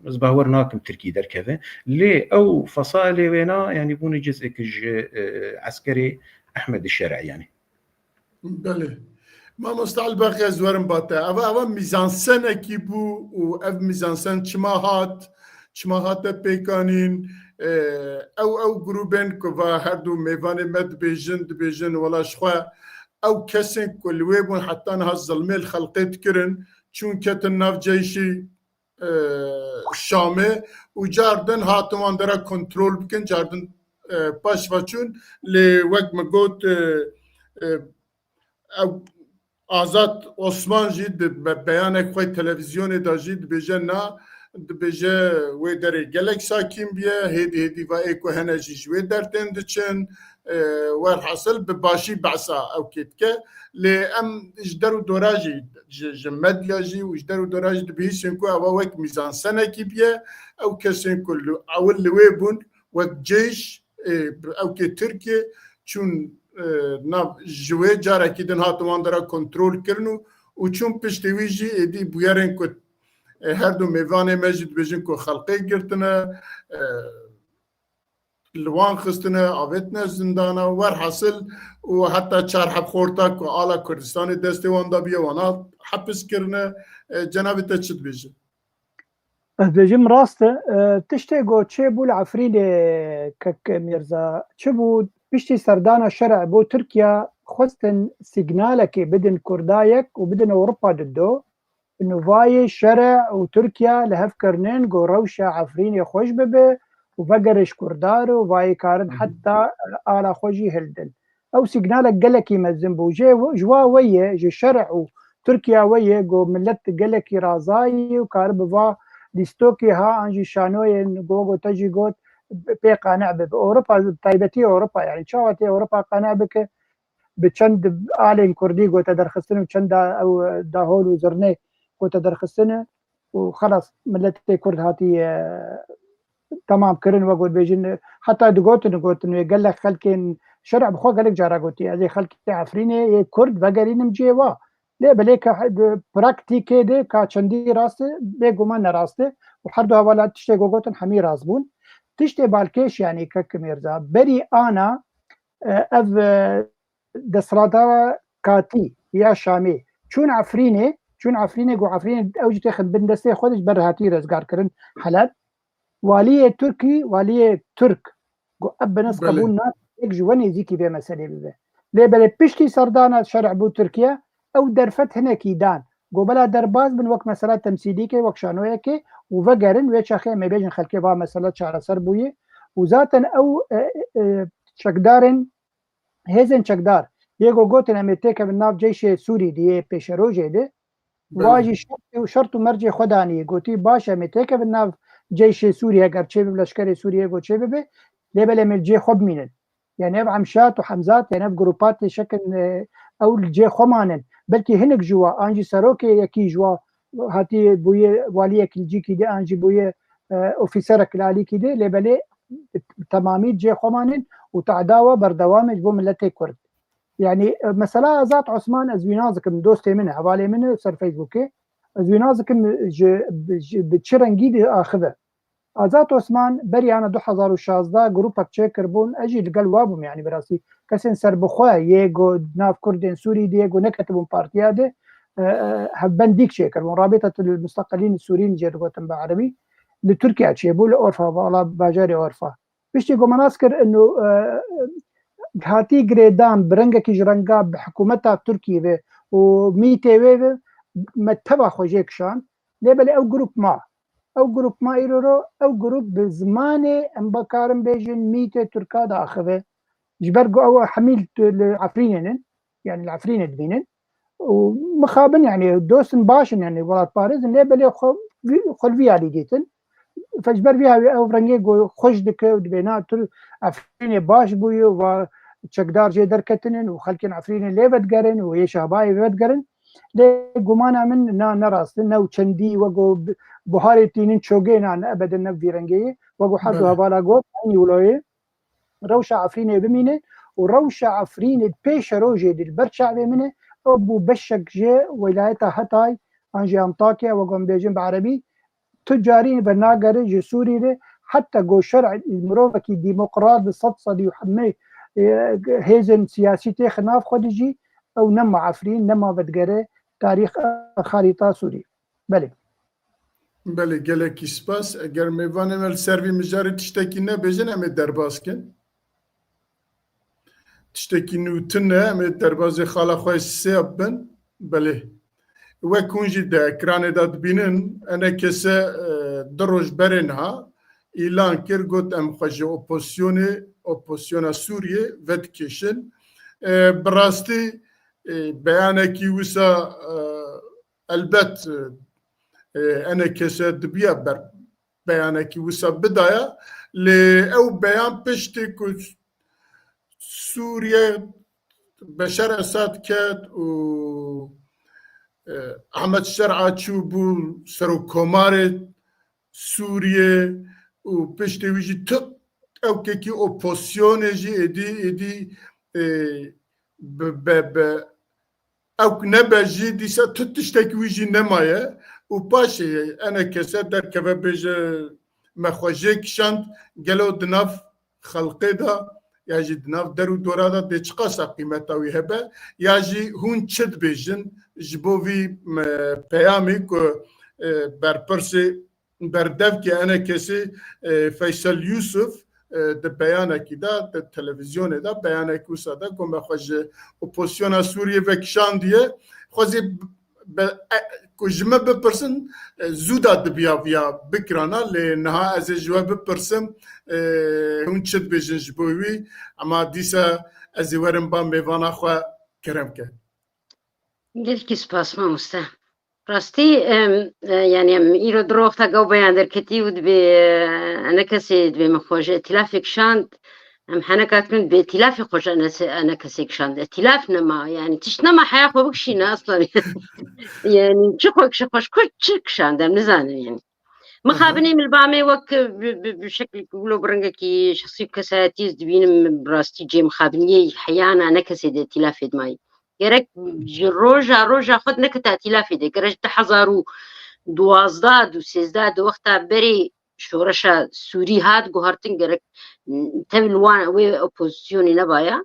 زباورناكم تركي در كذا ليه او فصائل وينا يعني بون جزء عسكري احمد الشرعي يعني بله ما مستعل باقي زورن باتا اوا ميزانسن کی بو و اف ميزانسن چما هات پیکانین او گروبن کو هر دو میوان مد بیژن ولا شخوا او کسن کل ويبون حتى انها الظلمي الخلقيت كرن چون كتن ناف جيشي شامه وجاردن هاتمان درا كنترول بكن جاردن باش وچون لوقت مقود او آزاد عثمان جید بیان خوی تلویزیون دا جید بجه نا بجه وی در گلک ساکیم بیه هیدی و ایکو هنه جیج وی در تند چن والحاصل بباشی بعصا او کت که لی ام اجدرو دوراجی جمد یاجی و اجدرو دوراجی دبیسن کو او وک میزان سنه کی بیه او کسین کلو اول لوی بون وک جیش او که ترکیه چون ناف جوه جاره که دن هاتوان داره کنترول کرنو و چون پشتوی جی ایدی بیارن که هر دو میوان مجید بجن که خلقی گرتنه لوان خستنه آویتنه زندانه ور حاصل و حتی چار حب خورتا که آلا کردستان دسته وانده بیه وانا حبس کرنه جنابی تا چید بجن بجم راسته تشتي جو تشيبو العفريد كك ميرزا تشبو بيشتي سردانا شرع بو تركيا خستن سيجنالك بدن كردايك وبدن اوروبا ضده انه فاي شرع وتركيا لهفكرنين جو روشة عفرين يخوش ببه وفقرش كردار وفاي كارن حتى آلا خوشي هلدن او سيجنالك قالك يمزن بو جوا ويه جي شرع وتركيا ويه جو ملت قالك رازاي وكارب فا ديستوكي ها انجي شانوي جوجو تجي جوت بي قانع باوروبا طيبتي اوروبا يعني شاوتي اوروبا قانع بك بتشند الين كردي جوت درخستن وتشند او داهول وزرني جوت درخستن وخلاص ملتي كرد هاتي تمام كرن وقول بيجن حتى دقوت انه قال لك خلكين شرع بخو قال لك جارا قوتي هذه خلكي عفريني كرد بقرين مجيوا لی بله که پراکتیکه ده که چندی راسته بگمان نراسته و هر دو حوالات تشته گوگوتن همی راست بون تشته بالکش یعنی که میرزا بری آنا اف دسرادا کاتی یا شامی چون عفرینه گو عفرینه اوجی تخد بندسته خودش بر هاتی رزگار کرن حلب والی ترک گو اب نس قبول نات یک جوانی زیکی به مسئله ببه لی بله پشتی سردانا شرع بو ترکیه او درفت هنا كيدان قبلا درباز من وقت مسألة تمثيلية كي وقت شانوية كي وفقرن ويشاخي ما بيجن خلقي فا مسألة شعر سربوية وذاتا او شكدارن هيزن شكدار يقو قوتن امتيكا بالناف جيش سوري دي بيشروجي دي واجي شرط مرجي خداني قوتي باشا امتيكا بالناف جيش سوري اگر چه بلشكري سوري اگو چه ببه ليبل امالجي خب مينن يعني اب عمشات وحمزات يعني اب جروبات شكل او الجي خمانن بلكي هنك جوا انجي سروكي يكي جوا هاتي بويه واليك الجي كي دي انجي بويه اوفيسرك الالي كي دي لبلي تمامي جي خمانن وتعداوه بردوامج بو ملتي كرد يعني مثلا ذات عثمان ازوينازكم دوستي منه حوالي منه سر فيسبوكي ازوينازكم بتشرنجي اخذه ازات عثمان بري انا 2016 جروبك تشيكر بون اجي لقال وابم يعني براسي كسن سر بخوا يجو ناف كردين سوري ديجو نكتبون بارتيا ده هبنديك شيكر من رابطه المستقلين السوريين جربوا تنبع عربي لتركيا تشيبوا لاورفا والله باجاري اورفا بشتي قوم نذكر انه هاتي جريدان برنجك جرنجا بحكومتها تركيا وميتي متبع خوجيكشان لبل او جروب ما ايرو او جروب بزمانه ام بكارم بيجن ميتي تركا داخله جبرقوا او حميل العفرينين يعني العفرين دبينن ومخابن يعني دوسن باشن يعني ولات باريس لبل خلفي علي جيتن فجبر فيها او فرنجي خوش دك دبينا عفرين باش بويو و چکدار جه درکتنن و خلکن عفرین لیفت گرن و یه شهبای لیفت گرن لی گمانا من نه راست نه چندی وگو بحاری تینن چوگه نه ابدا نه ویرنگی وگو حد هوالا گو اینی ولایه روش عفرین بمینه و روش عفرین پیش روجه دل برشعبه منه ابو بشک جه ولایت هتای انجی انطاکیا وگو بیجن بعربی تجارين بناقر جه سوري حتى جو شرع المروفكي ديمقراط بصدصدي وحمي هيزن سياسي خناف خديجي او نما عفرين نما بدقره تاريخ خريطه سوري بله گله کی سپاس اگر میوانه مل سروی مجاری تشتکی نه بجن ام درباز کن تشتکی نوتن ام درباز خاله خواه سیاب بن بله و کنجی ده اکران داد بینن انا کسه دروش برنها اعلان کر گوت ام خواه اپوزیسیون سوریه ود کشن براستی بیانه کی وسا البت انا کسه دبیا بر بیانه کی وسا بدایا لی او بیان پشتی که سوریه بشار اسد کد و احمد شرعه چوبو سرو کمار سوریه و پشتی ویجی تق او که اپوزیسیون جی ادی او نبجی دیسا تشتکی ویجی نمایه و پاشه انا کسا در که بجه مخواجه کشند گلو دناف خلقه دا یا جی دناف درو دورا دا ده چقاسا قیمتاوی هبه یا جی هون چد بیجن جبوی پیامی که برپرسی بردف که انا کسی فیصل یوسف ده بیانه کی دا ده تلویزیون دا بیانه کوسا دا که مخواجه اپوزیسیون سوریه وکشان دیه خوزی کجمه بپرسن زودا دبیا بیا بکرانا لنها از جواب بپرسم اون چت بیجن جبوی اما دیسا از ورم با میوانا خواه کرم که گلکی سپاس ما مسته راستی يعني إيرو دروغ تا بيان دركتي ودبي أنا كسي دبي مخوجة ائتلاف كشاند أم حنا كاتكن بائتلاف خوش أنا كسي كشاند ائتلاف نما يعني تشنما حياة بكشينا أصلا يعني شخوش كل كشاند نزان يعني مخابني من البامي وك بشكل يقولوا برنجة كي شخصي كساتيز دبين براستي جي مخابني حيانا أنا كسي ائتلاف دماي گرک روژا خود نکت ائتلاف ده گرک ده 2012 وقتا بری شورش سوری هات گوهرتن گرک تبل وان وی اپوزیسیونی نبایا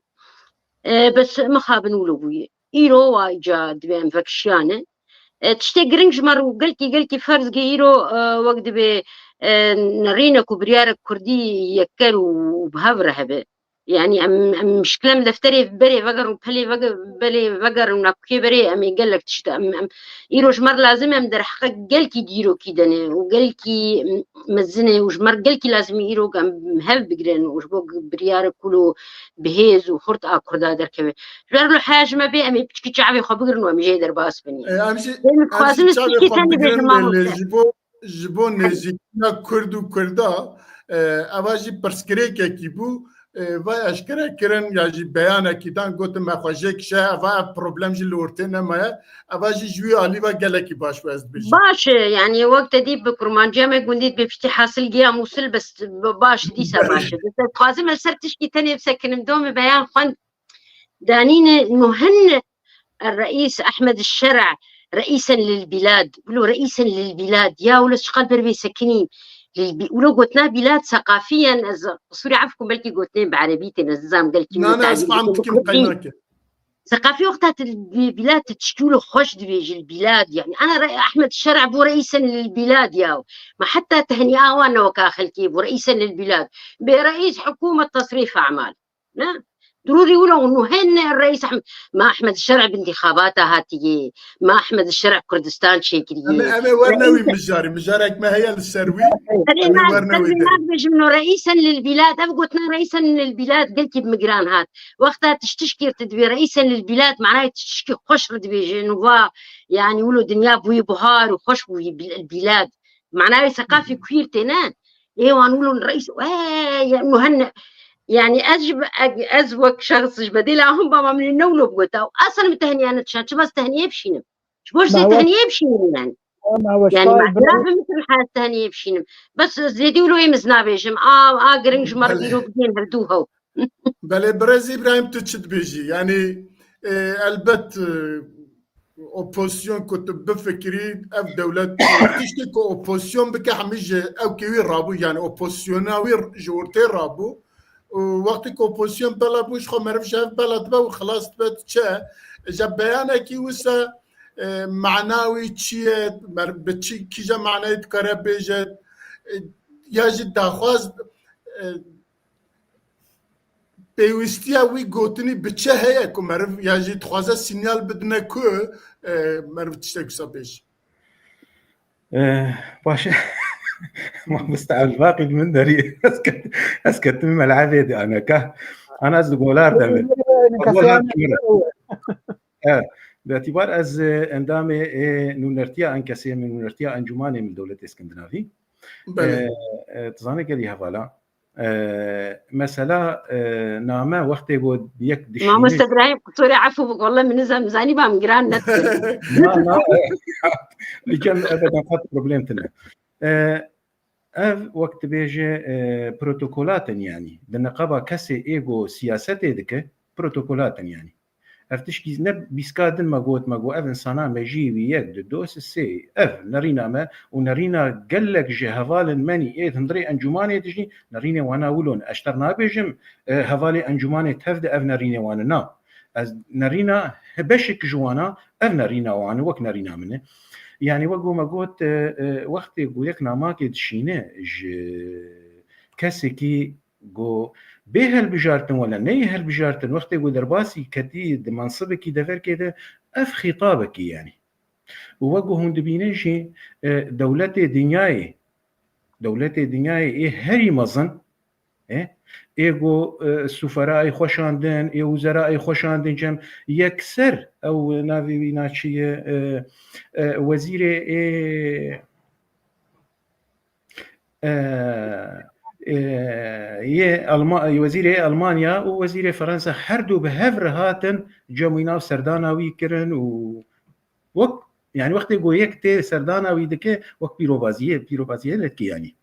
بس مخابن ولو بوی ایرو واجا دبیم فکشیانه تشتي گرنج مرو گلکی فرض گی ایرو وقت به نرينا كبريار كردي يكل وبهبره هبه يعني ام مشكله مدفتري بري فقر بلي فقر ونكي بري ام يقول لك تشتا ام يروج مر لازم ام در حق قال كي ديرو كيدني وقال كي مزني وجمر قال كي لازم يرو ام هب بقرن وجبو بريار كله بهيز وخرط اكردا دركبه جار له حاجه ما بي ام بتشكي شعبي خو بقرن وام جاي در باس بني امشي خوازم تشكي ثاني بجماعه جبو نزيكنا كردو كردا اواجي برسكريكا كيبو وای اشکره کرن یا جی بیانه کیدان گوتم مخواجه کشه و پروبلم جی لورته نمایه اوا جی جوی علی و گلکی باش وزد بشه باشه يعني وقت دي بكرمانجا ما قلت بفتي حاصل جيا موصل بس باش ديسا باشه بس قازم السرتش كي تاني بسكن دومي بيان خن دانين مهن الرئيس احمد الشرع رئيسا للبلاد ولو رئيسا للبلاد يا ولا شقال بربي سكنين ولو قلتنا بلاد ثقافيا سوري عفكم بلكي قلتنا بعربيتي نزام قال كي انا اسمع عم تكلم قيناك ثقافي وقتها البلاد تشكيله خوش دبيج البلاد يعني أنا رأي أحمد الشرع بو رئيسا للبلاد ياو ما حتى تهنئة وانا وكاخل كيف رئيسا للبلاد برئيس حكومة تصريف أعمال لا ضروري يقولوا انه هن الرئيس ما احمد الشرع بانتخاباته هاتي ما احمد الشرع كردستان شكليه انا ورنوي مجارك ما هي السروي انا ورنوي انه رئيسا للبلاد قلت رئيسا للبلاد قلت بمجران هات وقتها تشتكي تدبي رئيسا للبلاد معناه تشتكي خوش ردبي انه يعني يقولوا دنيا بوي بهار وخوش بوي البلاد معناه ثقافي كثير تنان ايوه نقولوا الرئيس انه هن يعني أزوج شخص بديلا هم بابا من النولو بقولتها أصلا متهنية أنا تشان شو بس تهنية بشينم شو بس تهنية بشينم يعني مع مثل حال تهنية بشينم بس زيدي ولو يمزنا بيجم قرنج مربيرو بدين هردوها بله برز إبراهيم تشد بيجي يعني البت اوبوزيون كنت بفكري اف دولة تشتكي اوبوزيون بك حمج او كوي رابو يعني اوبوزيوناوي جورتي رابو وقتی که اپوزیسیون بلد بوش خو مرف شاف بلد با و خلاص بد چه جب بیانه کی وسا معناوی چیه به چی کیجا معنای کاره بیجد یا جد داخواز پیوستیا وی گوتنی به چه هیه که مرف یا جد خوازه سینیال بدنه که مرف تشتک سبیش باشه ما مستعمل باقي من دري اسكت من ملعبي دي انا از دولار دمر باعتبار از اندام نونرتيا ان كسي من نونرتيا انجماني من دولة اسكندنافي تظني قال لي هفالا مثلا نامه وقت بود بيك دشي ما مستدراي قصوري عفو والله من نزام زاني بام جران نت ما كان ابدا فات بروبليم تنا وقت بيجي بروتوكولات يعني بالنقابة كسي ايجو سياسات ديك بروتوكولات يعني افتشكي نب بيسكادن ماغو اف انسانا ماجي وياك دوس السي اف نرينا ما ونرينا قال لك جي هفال ماني ايه هندري انجماني تجي نرينا وانا ولون اشترنا بيجم هفالي انجماني تفد اف نرينا وانا نا از نرينا بشك جوانا اف نرينا وانا وك نرينا منه يعني وقو ما قلت وقت يقولك ناماك دشينه كسكي جو بهل بجارتن ولا نيهل بجارتن وقت يقول درباسي كتي منصبك دفر كده اف خطابك يعني ووقو هند بينجي دولة دنياي ايه هري مظن ايجو السفراء خوشاندن اي وزراء خوشاندن جم يكسر او نافي ناتشي وزير وزير المانيا ووزير فرنسا حردوا بهفر هاتن جمينا سرداناوي كرن وقت يعني وقت يقول يكتي سرداناوي دكه وقت بيروبازيه لكي يعني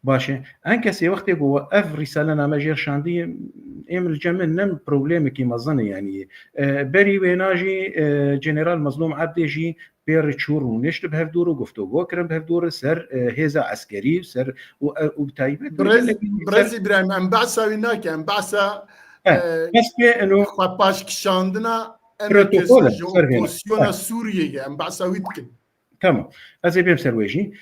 باشه انكسي وقت يقول اف رساله نامجير شاندي ام الجمل نم بروبليم كي مظن يعني بري ويناجي جنرال مظلوم عبدجي بير تشور ونشت بهفدور وقفتو وكرم بهفدور سر هيزا عسكري سر وبتايبت برز ابراهيم ام بعثا ويناك ام بعثا بس انه باش كشاندنا بروتوكول بوزيسيون سوريا ام بعثا ويتكن تمام ازي بيم سرويجي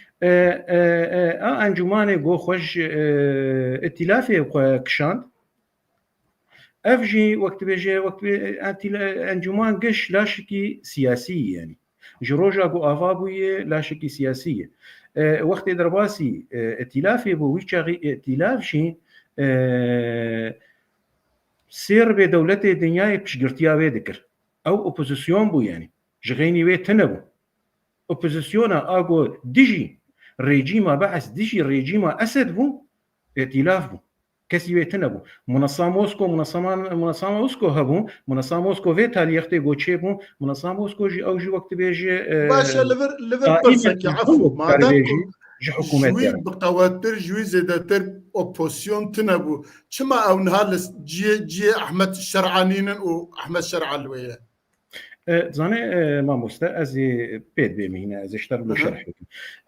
انجماني جو خوش ائتلافي كشاند افجي وقت بيجي وقت انجمان قش لا شكي سياسي يعني جروجا جو افابوي لا شكي سياسيه وقت درباسي ائتلافي بو ويشاغي ائتلاف شي سير بدولتي دنياي بشغرتيا بذكر او اوبوزيسيون بو يعني جغيني وي تنبو اوبوزيسيونا اغو ديجي ريجيما بعث ديجي ريجيما اسد بو ائتلاف بو كسي ويتنبو منظمه موسكو هبو منظمه موسكو فيتالي يختي غوتشي بو منظمه موسكو جي او جي وقت بيجي باشا ليفر برسك عفو ما دامكم جوي بقواتر جوي زيداتر اوبوزيسيون تنبو شما او نهار جي احمد الشرعانين واحمد شرعلويه زاني ما مستا ازي بيت بيمينا ازي اشتر له شرح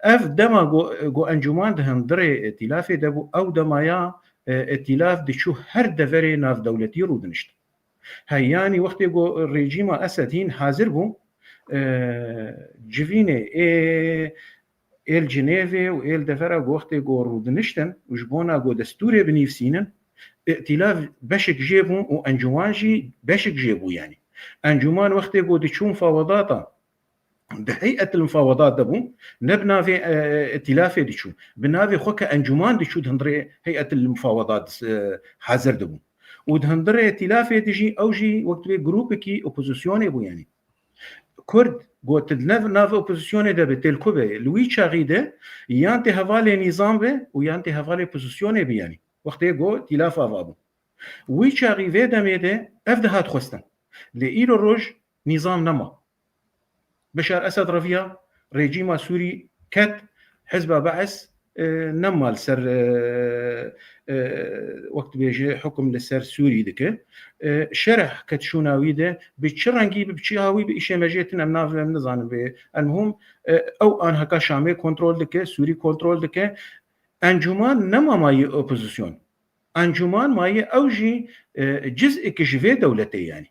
اف دما جو انجمان دهن دري ائتلافي دبو او دما يا ائتلاف دي شو هر دفري ناف دولتي رودنشت هياني وقت يقو الرجيم أسد هين حاضر بو جفيني إيل جنيفي وإيل دفرة وقت يقو رودنشتن وجبونا قو دستوري بنيفسينن ائتلاف بشك جيبو وأنجوان جي بشك جيبو يعني أنجومان وقت يقو ديشون فاوضاتا بهيئة المفاوضات دبو نبنا في ائتلاف ديشو بنافي خوكا أنجومان ديشو دهندري هيئة المفاوضات حاضر دبو ودهندري ائتلاف ديجي أو جي وقت بي جروبكي أوبوزيسيوني بو يعني كرد قلت ناف اوبوزيسيون ده بتلكوبه لوي شاغيده يانتي هفالي نظام به ويانتي هفالي اوبوزيسيون به يعني وقت يقو تلاف افابو وي شاغيده دميده افدهات خوستن لايلو روج نظام نما بشار اسد رفيا ريجيما سوري كت حزب بعث نمال سر وقت بيجي حكم لسر سوري دكه شرح كتشوناوي ده بتشرنجي بتشيهاوي بإشي مجيتنا مناف نظام به المهم او ان هكا شامي كنترول دكه سوري كنترول دكه انجمان نما ماي اوبوزيسيون انجمان ماي اوجي جزء كشفي دولتي يعني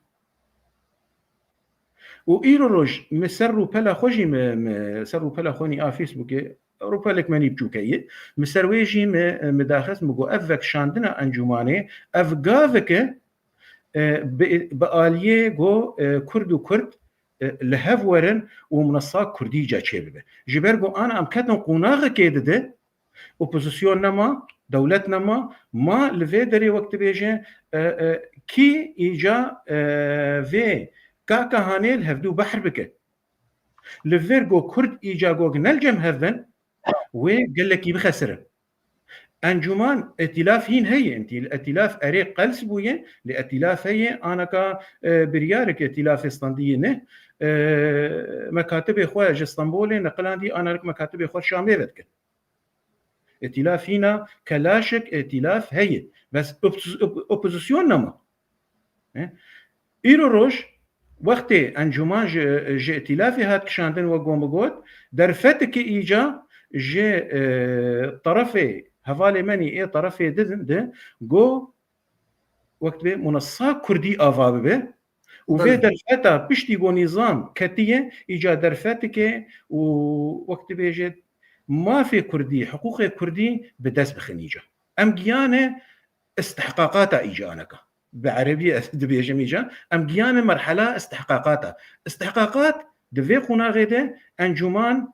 وإيرو روج مسروا بلا خوجي مسروا بلا خوني فيسبوك أوروبا لك ماني بجوكي مسرويجي مداخس مجو أفك شاندنا أنجماني أفقافك بآلية جو كرد وكرد لهف ورن ومنصات كردي جا شبه جبرجو أنا أمكتن قناغ كده ده أوبوزيسيون نما دولتنا ما لفيدري وقت بيجي كي إيجا في كاكا هانيل هفدو بحر بك لفيرجو كرد إيجاغو نلجم هفن وقال لك بخسره انجمان ائتلاف هين هي انت الائتلاف اريق قلس بويه لائتلاف هي انا كا بريارك ائتلاف اسطنبوليه نه مكاتب اخويا اسطنبول نقلاندي انا لك مكاتب اخويا شامي بدك ائتلاف هنا كلاشك ائتلاف هي بس اوبوزيسيون نما ايرو روش وقت انجمان جي ائتلافي هات كشاندن وقوم بقول درفتك ايجا جي طرفي هفالي مني ايه طرفي ددن ده جو وقت به منصة كردي آفاب به وفي درفتا بشتي جو نظام كتية ايجا درفتك ووقت به جد ما في كردي حقوق كردي بدس بخنيجة ام جيانة استحقاقاتها ايجانك بعربية دبي جميجة ام جيانة مرحلة استحقاقات دفي قنا غيده انجمان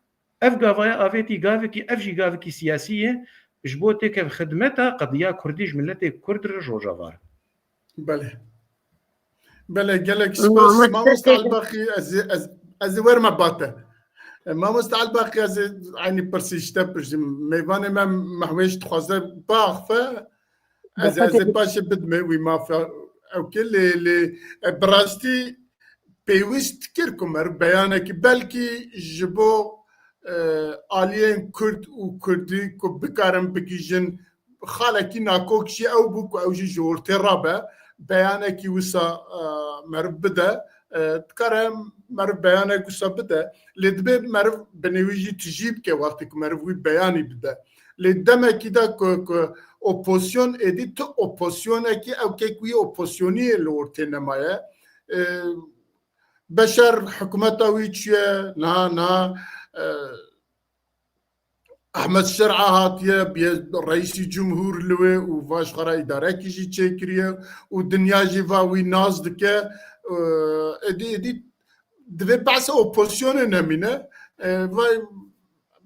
افغافايا افيتي غافكي افجي غافكي سياسيه جبوتك بخدمتها قضيه كرديج ملتي كرد رجوجافار بله قالك سباس ما مستعل باقي از ور ما باته ما مستعل باقي از يعني برسيشته بج ميوان ما محويش تخوازه باخ ف از باش بدمي وي ما او كل براستي بيوست كيركم بيانك بلكي جبو آلیان کرد و کردی که بکارم بگیجن خالکی ناکوکشی او بو او جی جورتی رابه بیانه کی وسا مرب بده تکارم مرب بیانه وسا بده لدبه مرب بنویجی تجیب که وقتی که مرب وی بیانی بده لدمه کی دا که اپوزیسیون ادی تو اپوزیسیونه کی او که کوی اپوزیسیونی لورتی نمایه بشر حکومتا وی چیه نه احمد شرعه هاتيه رئيس جمهور لوي وفاش خرا اداره كيجي تشيكريه ودنيا جيفا وي ناز دكه ادي دفي باس اوبوزيسيون نمينه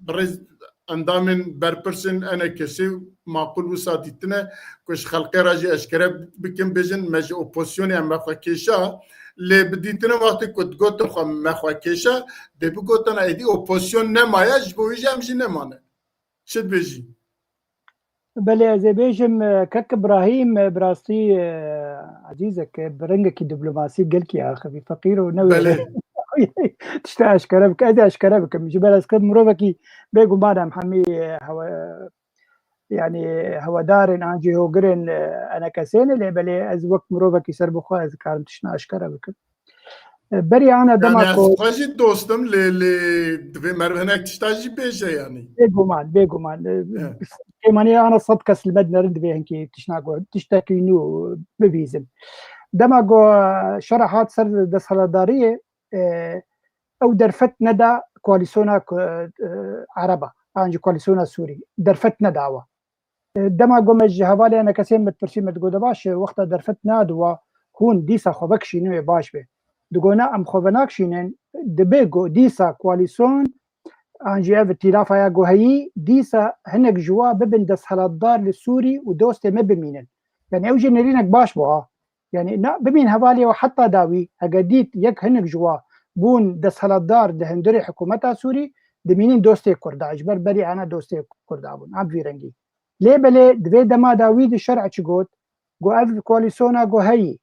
بريز اندامن بربرسن انا كسي معقول وساتيتنا كش خلقي راجي اشكره بكم بيجن ماجي اوبوزيسيون اما خكيشا اللي بديتنا وقت كنت قلت خم ما خكيشا دبي قلت انا ادي اوبوزيسيون نماياج بويجي امشي نمانه شد بيجي بله از بيجم كك ابراهيم براستي عزيزك برنجك الدبلوماسي قالك يا اخي فقير ونوي تشتا اشكرك ادي اشكرك مش بس كم مروبكي بيقو مانا محمي يعني هو دارن انجي هو قرن انا كسين اللي بلي از وقت مروبكي سربخو از كارم تشنا اشكرك بري انا دماكو يعني خاجي دوستم اللي دفي مرهناك تشتاجي بيجا يعني بيقومان كماني انا صدقس المدنة رد بيهنكي تشناقو تشتاكينو ببيزم دما جو شرحات سر دسهلداريه او درفت ندا كواليسيونا عربه انج كواليسيونا سوري درفت نداوه دما جو مج حواله انا كسيم مترشي متقود باش وقت درفت نادوا هون ديسا خوبكشي نو باش به دغونا ام خوبناكشينن دبيغو ديسا كواليسيون انجي اف تلافا جو هي ديسا هنك جوا ببن دسهلدار للسوري ودوست ما بمينن يعني او جنرينك باش بوا يعني نا بمين هوالي وحتى داوي هجديت يك هنك جوا بون دسهلدار دهندري حكومتها سوري دمينين دوستي كردا اجبر بري انا دوستي كردا بون ام فيرنجي ليه بلي دوي دما داويد الشرع تشغوت جو اف كواليسيونا جو هي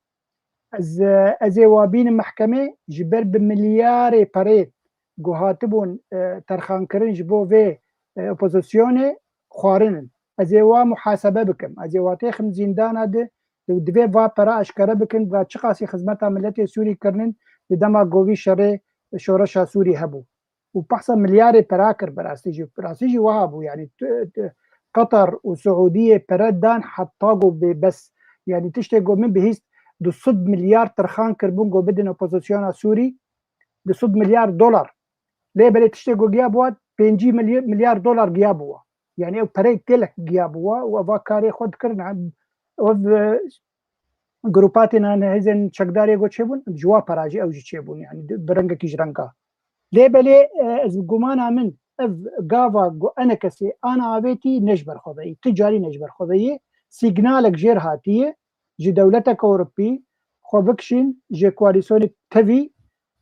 از وابين محكمه جبر بمليار بريت جو هاتبون ترخان كرن جبو في اوبوزيسيون خوارن از وا محاسبه بكم از واتخم زندان ده دوی و پرا اشکره بکن و چقاسی خدمت ملت سوری کرنن دما گوی شر شورش سوری هبو و بحث مليار پرا کر براستی وهابو يعني قطر وسعوديه پردان حتى جو بس يعني تشتغو من بهيست دو 100 مليار ترخان كربون جو بدن اوبوزيسيون سوري دو 100 مليار دولار ليه بلي تشتغو جابوا 5 مليار دولار جابوا يعني او بري كلك جابوا وفاكاري خود كرن و جروباتنا هزن چکداری گو چبون جوا پراجی او چبون يعني برنگ کیج رنگا ليبلي از گمان من اف گاوا گو انا کسی انا اویتی نجبر خدایی تجاری نجبر خدایی سیگنالک جیر هاتیه جی دولتک اوروبی خوبکشین جی کواليسيون تفي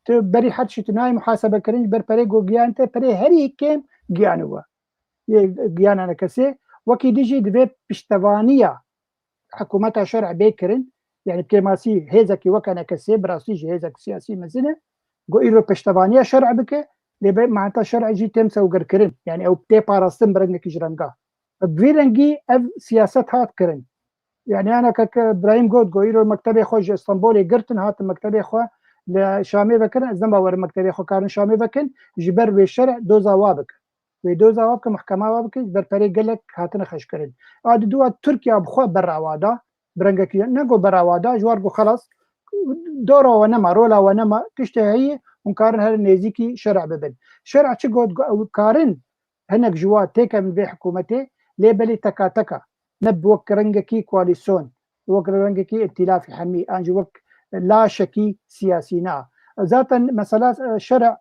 تبري حد شتناي محاسبه کرنج بر پري گو گیان ته پري هري کم گیانوا گیان انا کسی وكي ديجي دبي پشتوانيه حكومتها شرع بيكرن يعني بكيماسي هيزكي وكان كسي براسيج هيزك سياسي مثلا جو إيرو بشتبانية شرع بك لبي معناتها شرع جي تمسا وقر يعني أو بتي باراستن برنك جرنقا بفيرنجي أف سياسات هات كرن يعني أنا كك إبراهيم جود جو إيرو مكتبي خوج اسطنبولي قرتن هات مكتبي خو لشامي بكرن زنبا ور مكتبي خو كارن شامي بكن جبر بالشرع دوزا وابك ويدوزا وابك محكمة وابك بربري قالك هاتنا خش كرن عاد دوا تركيا بخو براوادا برنجك نقول براوادا جوارجو خلاص دوره ونما رولا ونما تشتهي ونكارن هذا نيزيكي شرع ببن شرع تشقود كارن هناك جوا تيكا من بي حكومتي ليبلي تكا تكا نب وك رنجكي كواليسيون وك رنجكي ائتلاف حمي انجي وك لا شكي سياسينا ذاتا مثلا شرع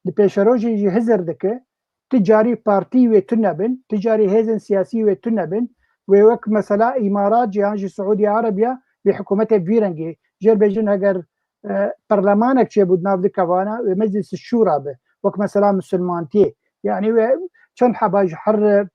لبيشروجي هزر دك تجاري بارتي وتنبن تجاري هيزن سياسي وتنبن ووك مثلا امارات جهانجي سعودي عربيا بحكومته فيرنجي جر بيجن اگر برلمانك چه بود ناف دكوانا مجلس الشورى به وك مثلا مسلمانتي يعني چون حباج حر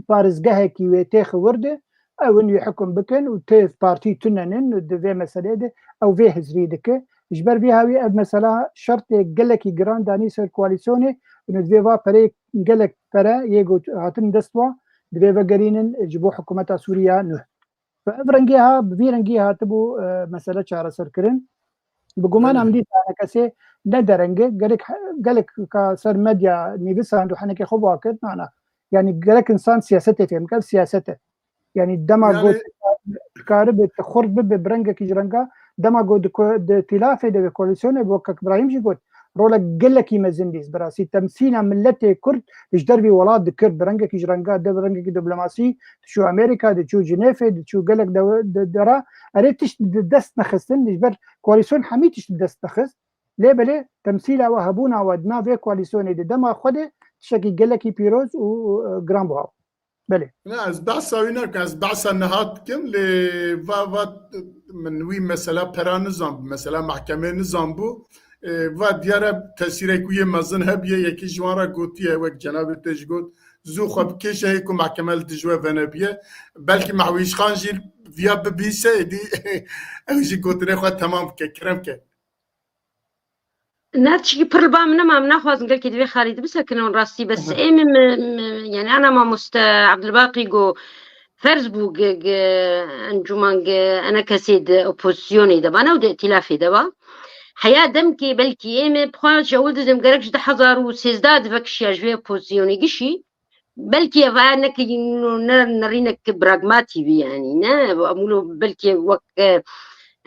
بارزگهكي وتاخ ورده او انه يحكم بكن وتيف بارتي تننن دفي مسألة او في هزريدك جبر بيها مثلا شرط قلكي جران داني سر كواليسيوني انه دفي بري قلك برا يجو هاتن دستوا دفي قرينن جبو حكومة سوريا نه فافرنجيها بفيرنجيها تبو مسألة شعر سركرن بقومان عمدي انا كسي ندرنجي قالك كسر ميديا نيفسا عنده حنك خبوا كده انا يعني قالك انسان سياسته فهم كيف سياسته يعني دما يعني كارب تخرج ببرنجا كيجرنجا دما قد تلافه ده كواليسيون بوك ابراهيم جي قلت رولا قلك يمزنديس براسي تمثيل ملتي كرد يجدر في ولاد كرد برنجا كيجرنجا ده برنجا دبلوماسي تشو امريكا تشو جنيف تشو قالك درا اريتش دست نخستن يجبر كواليسيون حميتش دست نخست ليه بلي تمثيل وهبونا ودنا في كواليسيون دما خده شكي قالك بيروز وجرام بوها بله لا از بحثا وينك از بحثا نهات كم لفا من وين مثلا برا نظام مثلا محكمة نظام بو و دیاره تاثیر کوی مزن هبیه یکی جوارا گوتیه وک جناب تج گوت زو خب کشه هیکو محکمه تجوه ونبیه بلکه معویش خان جیل ویا ببیسه دی اوشی گوتنه خواهد تمام که کرم که ناتشي برلبام نما مناخذ نقول كي دبي خالد بس كنا راسي بس يعني انا ما مست عبد الباقي جو فيرسبوك انجمان انا كسيد اوبوزيوني دابا انا ودي ائتلافي دابا حياه دمكي بلكي ايم بخوا جولد دم قالك جد حزار وسيزداد فكشي اجوي اوبوزيوني قشي بلكي فانك نرينك براغماتي يعني نا امولو بلكي وك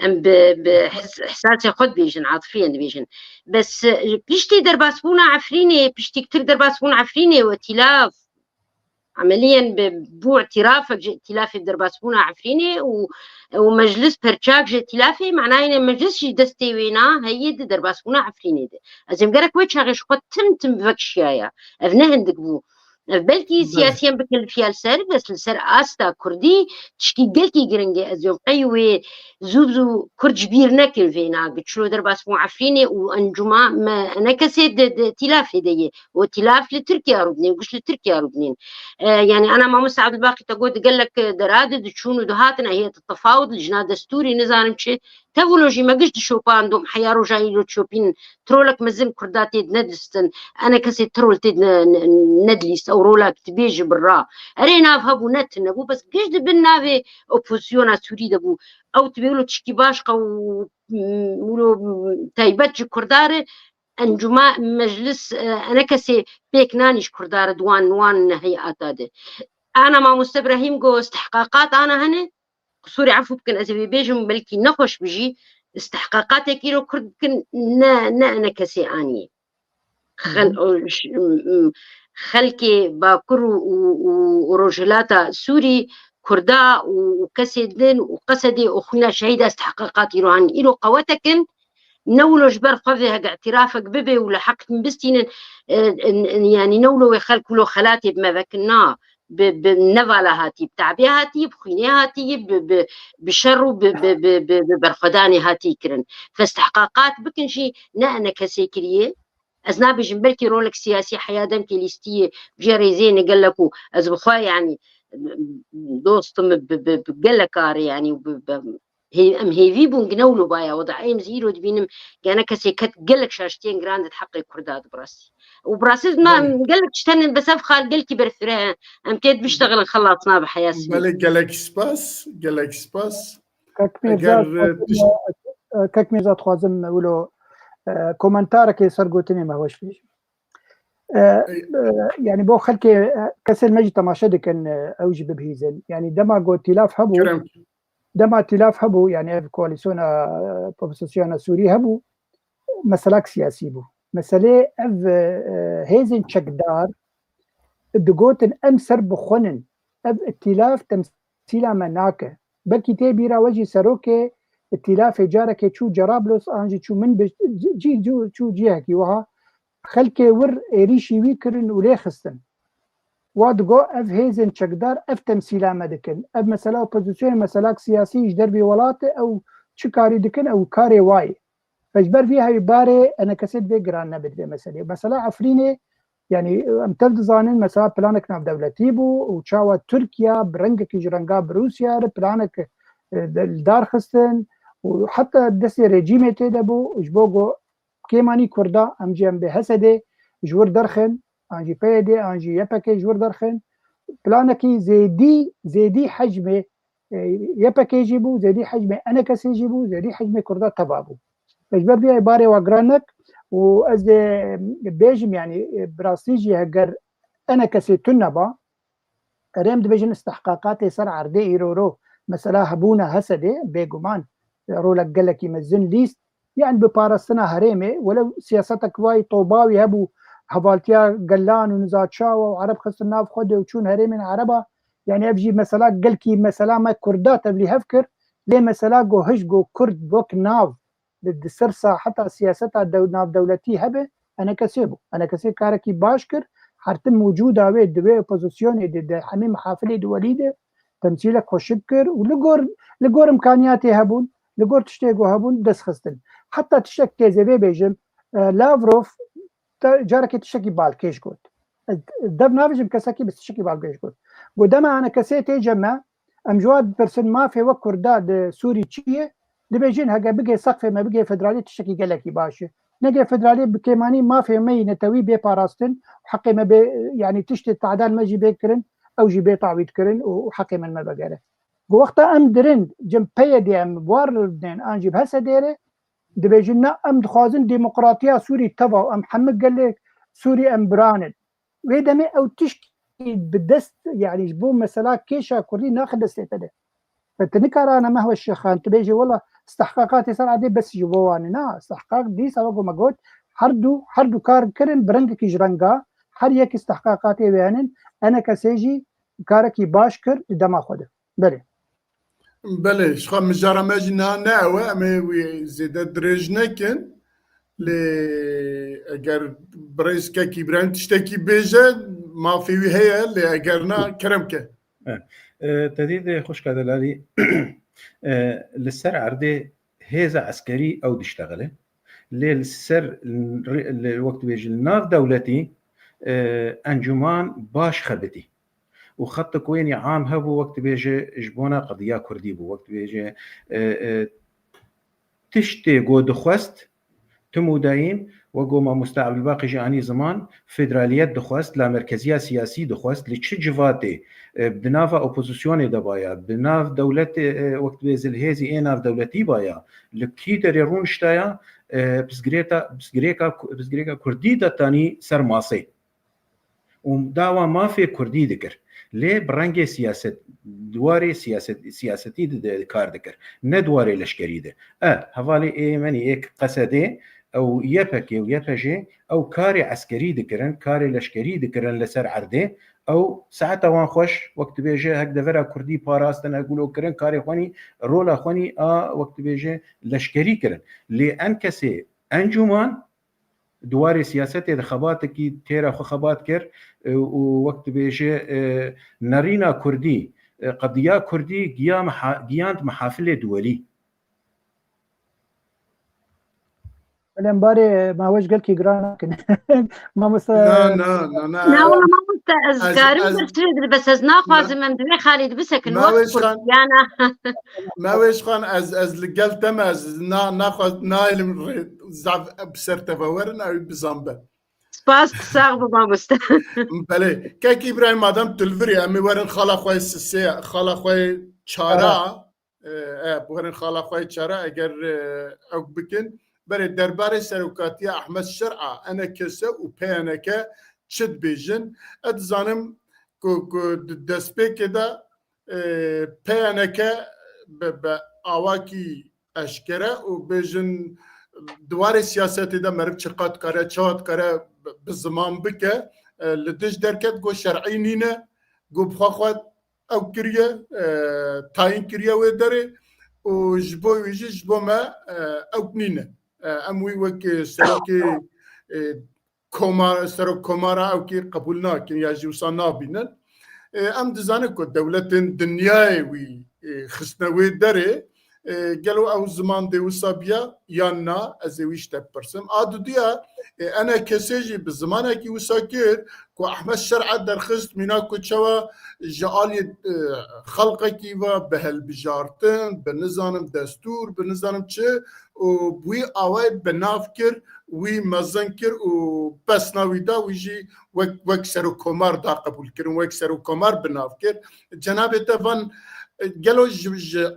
ام بإحساسي خد بيجن عاطفيا بيجن بس بيشتي درباسبونا عفريني بيشتي كتير درباسبونا عفريني وائتلاف عمليا ببو اعترافك ائتلافي بدرباسبونا عفريني ومجلس برشاك ائتلافي معناه ان مجلس دستي وينا هي درباسبونا عفريني دي ازم قالك ويتش غيش خد تم بفكشيايا افنه عندك بو بلكي سياسيا بكل فيها السر بس السر استا كردي تشكي قلتي جرنجي ازيو قيوي زوزو كرد جبير نكل فينا قتشلو درباس مو عفريني وانجما ما انا كسيد ائتلاف هديه وائتلاف لتركيا ربنين وقش لتركيا ربنين يعني انا مع مسعد الباقي تقول قال لك درادد تشونو دهاتنا هي التفاوض لجنة دستوري نظام شيء تفولوجي ما قشت شوبان دوم حيارو جاي لو تشوبين ترولك مزم كرداتي ندستن انا كسي ترول تيد ندليس او رولك تبيج برا ارينا فهبو نت نبو بس قشت بالنافي اوبوزيونا سوري دبو او تبيولو تشكي باشقه ولو تايبتج كردار انجما مجلس انا كسي بيك نانيش كردار دوان هيئات هذه انا مع مستبراهيم جو استحقاقات انا هنا سوري عفوا بكن ازبي بيجم بلكي نخش بجي استحقاقات كيلو كرد كن انا كسي اني خلكي باكر ورجلاتا سوري كردا وكسدن وقسدي اخونا شهيده استحقاقات يروحن إلو قوتكن نولو جبر قفها اعترافك ببي ولا حق بستين يعني نولو يخلق له خلاتي بما ذكرناه بالنفالة هاتي بتعبي هاتي بخيني هاتي بشر ببرخداني هاتي كرن فاستحقاقات بكن شي نأنا كسيكريه أزنابي جنبلكي رولك سياسي حياة دمكي ليستيه بجاري زيني قال لكو أزبخوا يعني دوستم بقلكار يعني هي ام هي فيبون جنولو بايا وضع ايم زيرو دبينم كان كسي كت قالك شاشتين جراند حقي كرداد براسي وبراسي ما قالك شتن بس افخال قالك برثرها ام كيد بيشتغل خلاصنا بحياة بالك جالك سباس كاك ميرزا تخوازم ولو كومنتارك سرقوتني ما هوش فيه يعني بو خلكي كسر مجي تماشدك ان اوجي ببهيزن يعني دما قو اتلاف هبو دما اتلاف هبو يعني في كواليسيون بوبوزيسيون سوري هبو مسلاك سياسي بو مسألة اف هيزن تشكدار دقوتن امسر بخونن اف اتلاف تمثيلا مناكه بلكي تيبيرا وجي سروكي اتلاف جارك شو جرابلس انجي شو من جي شو جيهكي وها خلكي ور ريشي ويكرن ولي خستن وادقو اف هيزن تشكدار اف تمثيلا مدكن اف مسألة اوبوزيسيون مسألة سياسي يجدر بولاته او تشكاري دكن او كاري واي فجبر فيها يباري انا كسيت بيجران نبت بمسألة مسألة عفريني يعني امتد زانين مسألة بلانك ناف دولتي بو وشاوة تركيا برنجك يجرنقا بروسيا بلانك الدار خستن وحتى دسي ريجيمي تيدبو جبوغو كيماني كردا امجي ام بحسده جور درخن انجي بيدي انجي يبكي جور درخن بلانكي زيدي حجمه يبكي جيبو زيدي حجمه انا كسي جيبو زيدي حجمه كردا تبابو فجبر بيها عبارة وقرانك وأز بيجم يعني براستيجي هجر أنا كسي تنبا ريم دبيجن استحقاقاتي صار عردي إيرورو مثلا هبونا هسدي بيقومان رولك قالك يمزن ليست يعني ببارستنا هريمي ولو سياستك واي طوباوي هبو هبالتيا قلان ونزات شاوة وعرب خصنا ناف خده وشون هريمي عربا يعني أبجي مثلا قلكي مثلا ما كردات اللي هفكر ليه مثلا جو هش جو كرد بوك ناف السرسة حتى سياستها ناف دولتي هبه أنا كسيب كاركي باشكر حرتم موجودة دبي اوبوزيسيوني دي حميم حافلي دوليده تمثيلك خوشبكر ولقور امكانياتي هبون لقور تشتيقو هبون دس خستن حتى تشتك كيزيبي بيجم لافروف جاركي تشتكي بالكيش قوت الدب نافجم كساكي بس تشتكي بالكيش قوت ودما أنا كسيتي جمع أمجواد برسن ما في وكر داد سوري تشيه دبيجين هجا بقي سقف ما بقي فدرالي تشتكي قالكي باشا نجي فدرالي بكيماني ما في مي نتوي بي باراستن وحقي ما بي يعني تشتي تعدال ما جي بيكرن او جي بي تعويد كرن وحقي من ما بقاله وقتها ام درن جمبيه دي ام بوار لبنان انجي بهسه ديره دبيجنا ام دخازن ديمقراطيه سوري تبع ام محمد قال لك سوري ام براند ويدمي او تشكي بالدست يعني جبون مسألة كيشا كوري ناخد استيتده فتنكر انا ما هو الشيخان تبيجي والله استحقاقات سر عادي بس جواننا استحقاق دي سواء ما قلت هردو كار كرن برنگ کی جرنگا هر یک استحقاقاتی بیانن انا کسیجی کارکی باش کرد دما خوده بله بله شخص مجرد ماجی نه و اما زیده درج نکن ل اگر برایس کی برند تشتکی بیجه ما فیوی هیا ل اگر نه کرم که تدید خوش کدلالی لسر عرده هذا عسكري او تشتغله للسر الوقت بيجي الناف دولتي انجمان باش خبتي وخط كويني عام هبو وقت بيجي جبونا قضيه كردي بو وقت بيجي تشتي جو دخوست تمو دايم وقوما مستعب الباقي جاني زمان فيدراليات دخوست لا مركزيه سياسي دخوست لتش جفاتي بنافا اوبوزيسيوني دبايا بناف دولت وقت بيزل هيزي ايناف دولتي بايا لكي دريرون شتايا بسغريكا كردي دتاني سرماسي وداوا ما في كردي ذكر ليه برنجي سياسه دواري سياستي كار ذكر ندواري لشكري ده هفالي اي مني ايك قصدي او يبكي ويبجي او كاري عسكري ذكرن كاري لشكري ذكرن لسر عرده او ساعتها وان خوش وقت بيجي هكذا فرا كردي باراستن اقولوا كرن كاري خواني رولا خواني وقت بيجي لشكري كرن لان كسي انجمان دواري سياسات خباتكي تيرا خبات كر ووقت بيجي نارينا كردي قضيه كردي قياند محافل دولي الانباري ما وش قال كي جرانا ما مس لا والله ما مستعز كاري بس از ناخذ من دوي خالد بسك الوقت يعني ما ويش خان از لقال تم از ناخذ نايل زعف بسر تفورنا او بزامبه سباس صاغ ما مست بله كي ابراهيم مادام تلفري امي ورن خاله خوي سسي خاله خوي چارا ورن خاله خوي چارا اگر او بكن برای درباره سروکاتی احمد شرعه انا کسه و پیانکه چد بیجن ادزانم که دسپی که دا پیانکه به آواکی اشکره و بیجن دوار سیاستی دا مرب چقات کاره چهات کاره بزمان بکه لدش درکت گو شرعی نینه گو بخواهد او کریه تاین کریه و داره و جبو ویجی جبو ما او نینه اموي وك سرك كومار سرك كومارا او كي قبولنا كي ياجي وصلنا بينا ام دزانك الدولة الدنيا وي خصناوي داري قالوا او زمان دي وصابيا يانا ازويش تبرسم ادوديا انا كسيجي بالزمان كي وساكر كو احمد شرع درخست مناكو تشوا جالي خلقك بهالبجارتن بنظام دستور بنظام تشي وبوي اوای بنافکر وی مزنکر و بس ناویدا ویجی وک سرو کمار دا قبول کرن وک سرو کمار بنافکر جناب تفان گلو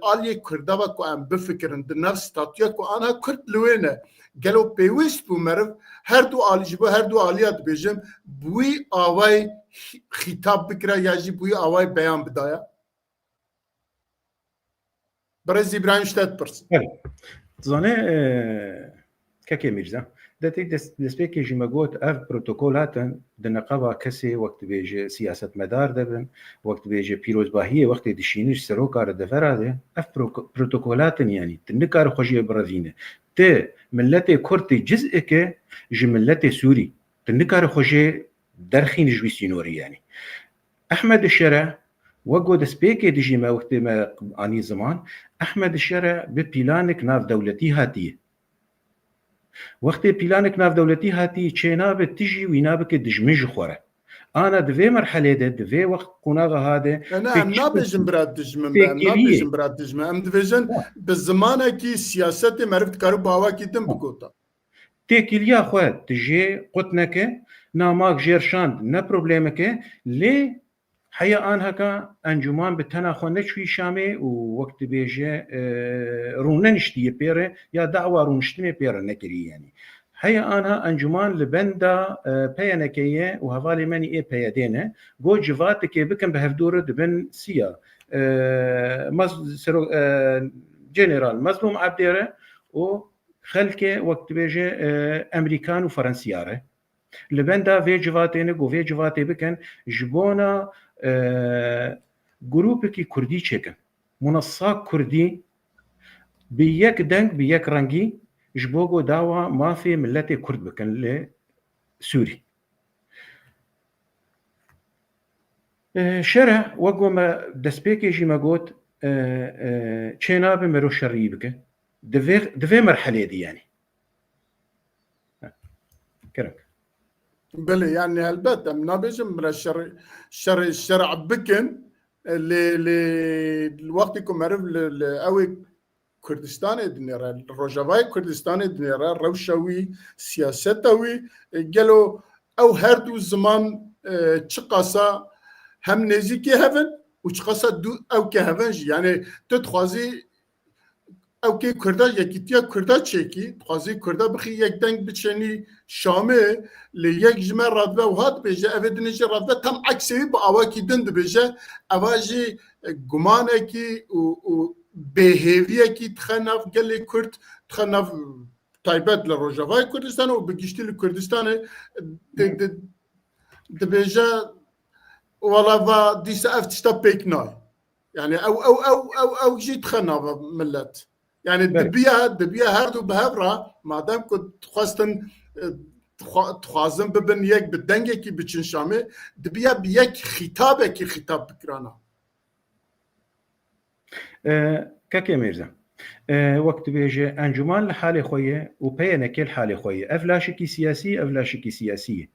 آلی کرده و که ام بفکرن در نفس تاتیا که آنها کرد لوینه گلو پیوست بو مرف هر دو آلی جبو هر دو آلیات بیجم بوی آوای خطاب بکره یا جی بوی آوای بیان بدایا برای ابراهیم شتاد پرس زانه كاكي ميرزا داتي دسبيكي جي ماغوت اف بروتوكولاتن دنقابا كسي وقت بيجي سياسة مدار دبن وقت بيجي بيروز باهية وقت دشينيش سروكار دفرا ده اف بروتوكولاتن يعني تنكار خوشي برازينه تي ملتي كورتي جزءك جي ملتي سوري تنكار خوشي درخين جوي سينوري يعني احمد الشرع وقو دسبيكي دجي ما وقت ما اني زمان احمد الشرع ببلانك ناف دولتي هاتيه وقت بلانك ناف دولتي هاتي تشينا بتجي وينابك دجمج خوره انا دفي مرحله دفي وقت قناغه هذا انا نابجم براد دجمن نابجم براد دجمن ام دفيجن بالزمانه كي سياسه مرفت كارو باوا كيتم بكوتا تيكيليا خو تجي قطنك ناماك جيرشاند نا بروبليمك لي حيا ان هكا انجمان بتنا خو نشوي شامي ووقت بيجي روننشتي بيره يا دعوه رونشتمي بيره نكري يعني حيا انها انجمان لبندا بيانكيه وهفالي ماني اي بيادينه جو جفاتك بكم بهفدور دبن سيا ما سرو جنرال مظلوم عبديره وخلكه وقت بيجي امريكان وفرنسياره لبندا في جواتين جو في جواتي بكن جبونا جروبكي كردي تشيكن منصات كردي بيك دنگ بيك رنگي جبوغو داوا ما في ملتي كرد بكن لسوري شرع وقو ما دسبيكي جي ما قوت تشينا بمرو شرعي بك دفي مرحلة دي يعني كرك بلي يعني البته من بيجم من الشرع بكن لوقتكم عرف اوي كردستان دنيرا الروجافاي كردستان دنيرا روشوي سياستوي قالوا او هردو زمان تشقاسا هم نزيكي هفن وتشقاسا دو او كهفنج يعني تتخوازي او كي كردا يكيتيا كردا تشيكي تخوازي كردا بخي يك دنگ بتشني شامي ليك جمع رادفا وهات بيجا افدنجي رادفا تم عكسي باواكي دند بيجا اواجي قمانكي و بهيفيكي تخنف قال لي كرد تخنف تايبات لروجافاي كردستان وبقيشتي لكردستان دبيجا والله فا ديسا افتشتا بيكناي يعني او جي تخنف ملت يعني دبيا هردو بهبرا ما دام كنت خواستن تخوازن ببن يك بدنگكي بچن شامي دبيا بيك خطابكي خطاب بكرانا كاكي ميرزا وقت بيجي انجمان لحالي خويه وبينا كل حالي خويه افلاشكي سياسي افلاشكي سياسيه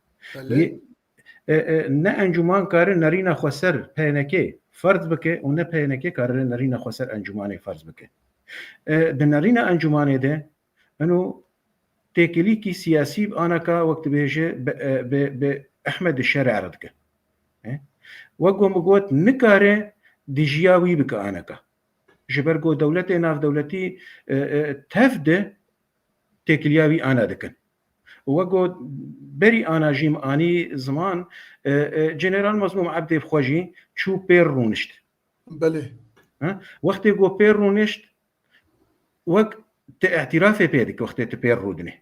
نا انجمان كار نرينا خسر بينكي فرض بك ونا بينكي كار نرينا خسر انجماني فرض بك دنرينا انجماني ده انه تكليكي سياسي انا كا وقت بيجي باحمد الشارع ردك وقو مقوت نكاره ديجياوي بك انا كا جبرگو دولتي ناف دولتي تفده تكلياوي انا دكن وقو بري انا جيم اني زمان جنرال مظلوم عبد بخوجي شو بير رونشت بله وقت جو بير رونشت وقت اعتراف بيدك وقت بير رودنه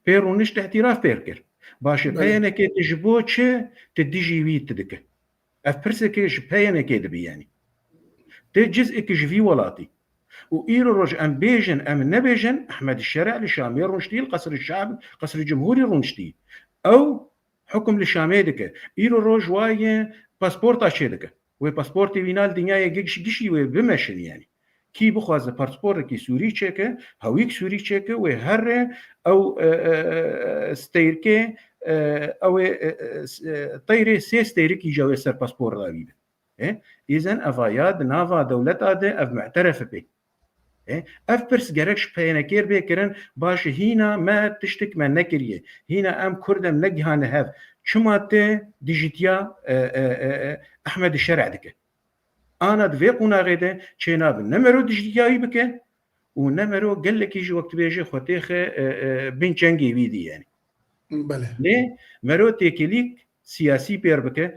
بير رونشت اعتراف بيركر باش بينك تجبو تش تديجي وي تدك افرسك بينك دبي يعني جزء كجفي ولاتي وإيرو رج أم بيجن أم نبيجن أحمد الشارع لشامي رونشتي القصر الشعب قصر الجمهوري رونشتي أو حكم لشاميدك إيرو رج واي باسبورت أشيدك وباسبورتي بينال دنيا جيشي وبمشن يعني كي بخواز باسبورت كي سوري تشيك هويك سوري تشيك وهر أو ستيركي أو طيري سي ستيركي جاوي سر باسبور غالي إذن أفاياد نافا دولت آده أف معترف به أف برس جركش بينكير بكرن باش هنا ما تشتك من نكريه هنا أم كردم نجهان هاف شما ت ديجيتيا أحمد الشرع دك أنا دفيقنا غدا شيناب نمرو ديجيتياي بك ونمرو قال لك يجي وقت بيجي خوتيخ بين جنگي بيدي يعني بله ليه مرو تكليك سياسي بير بك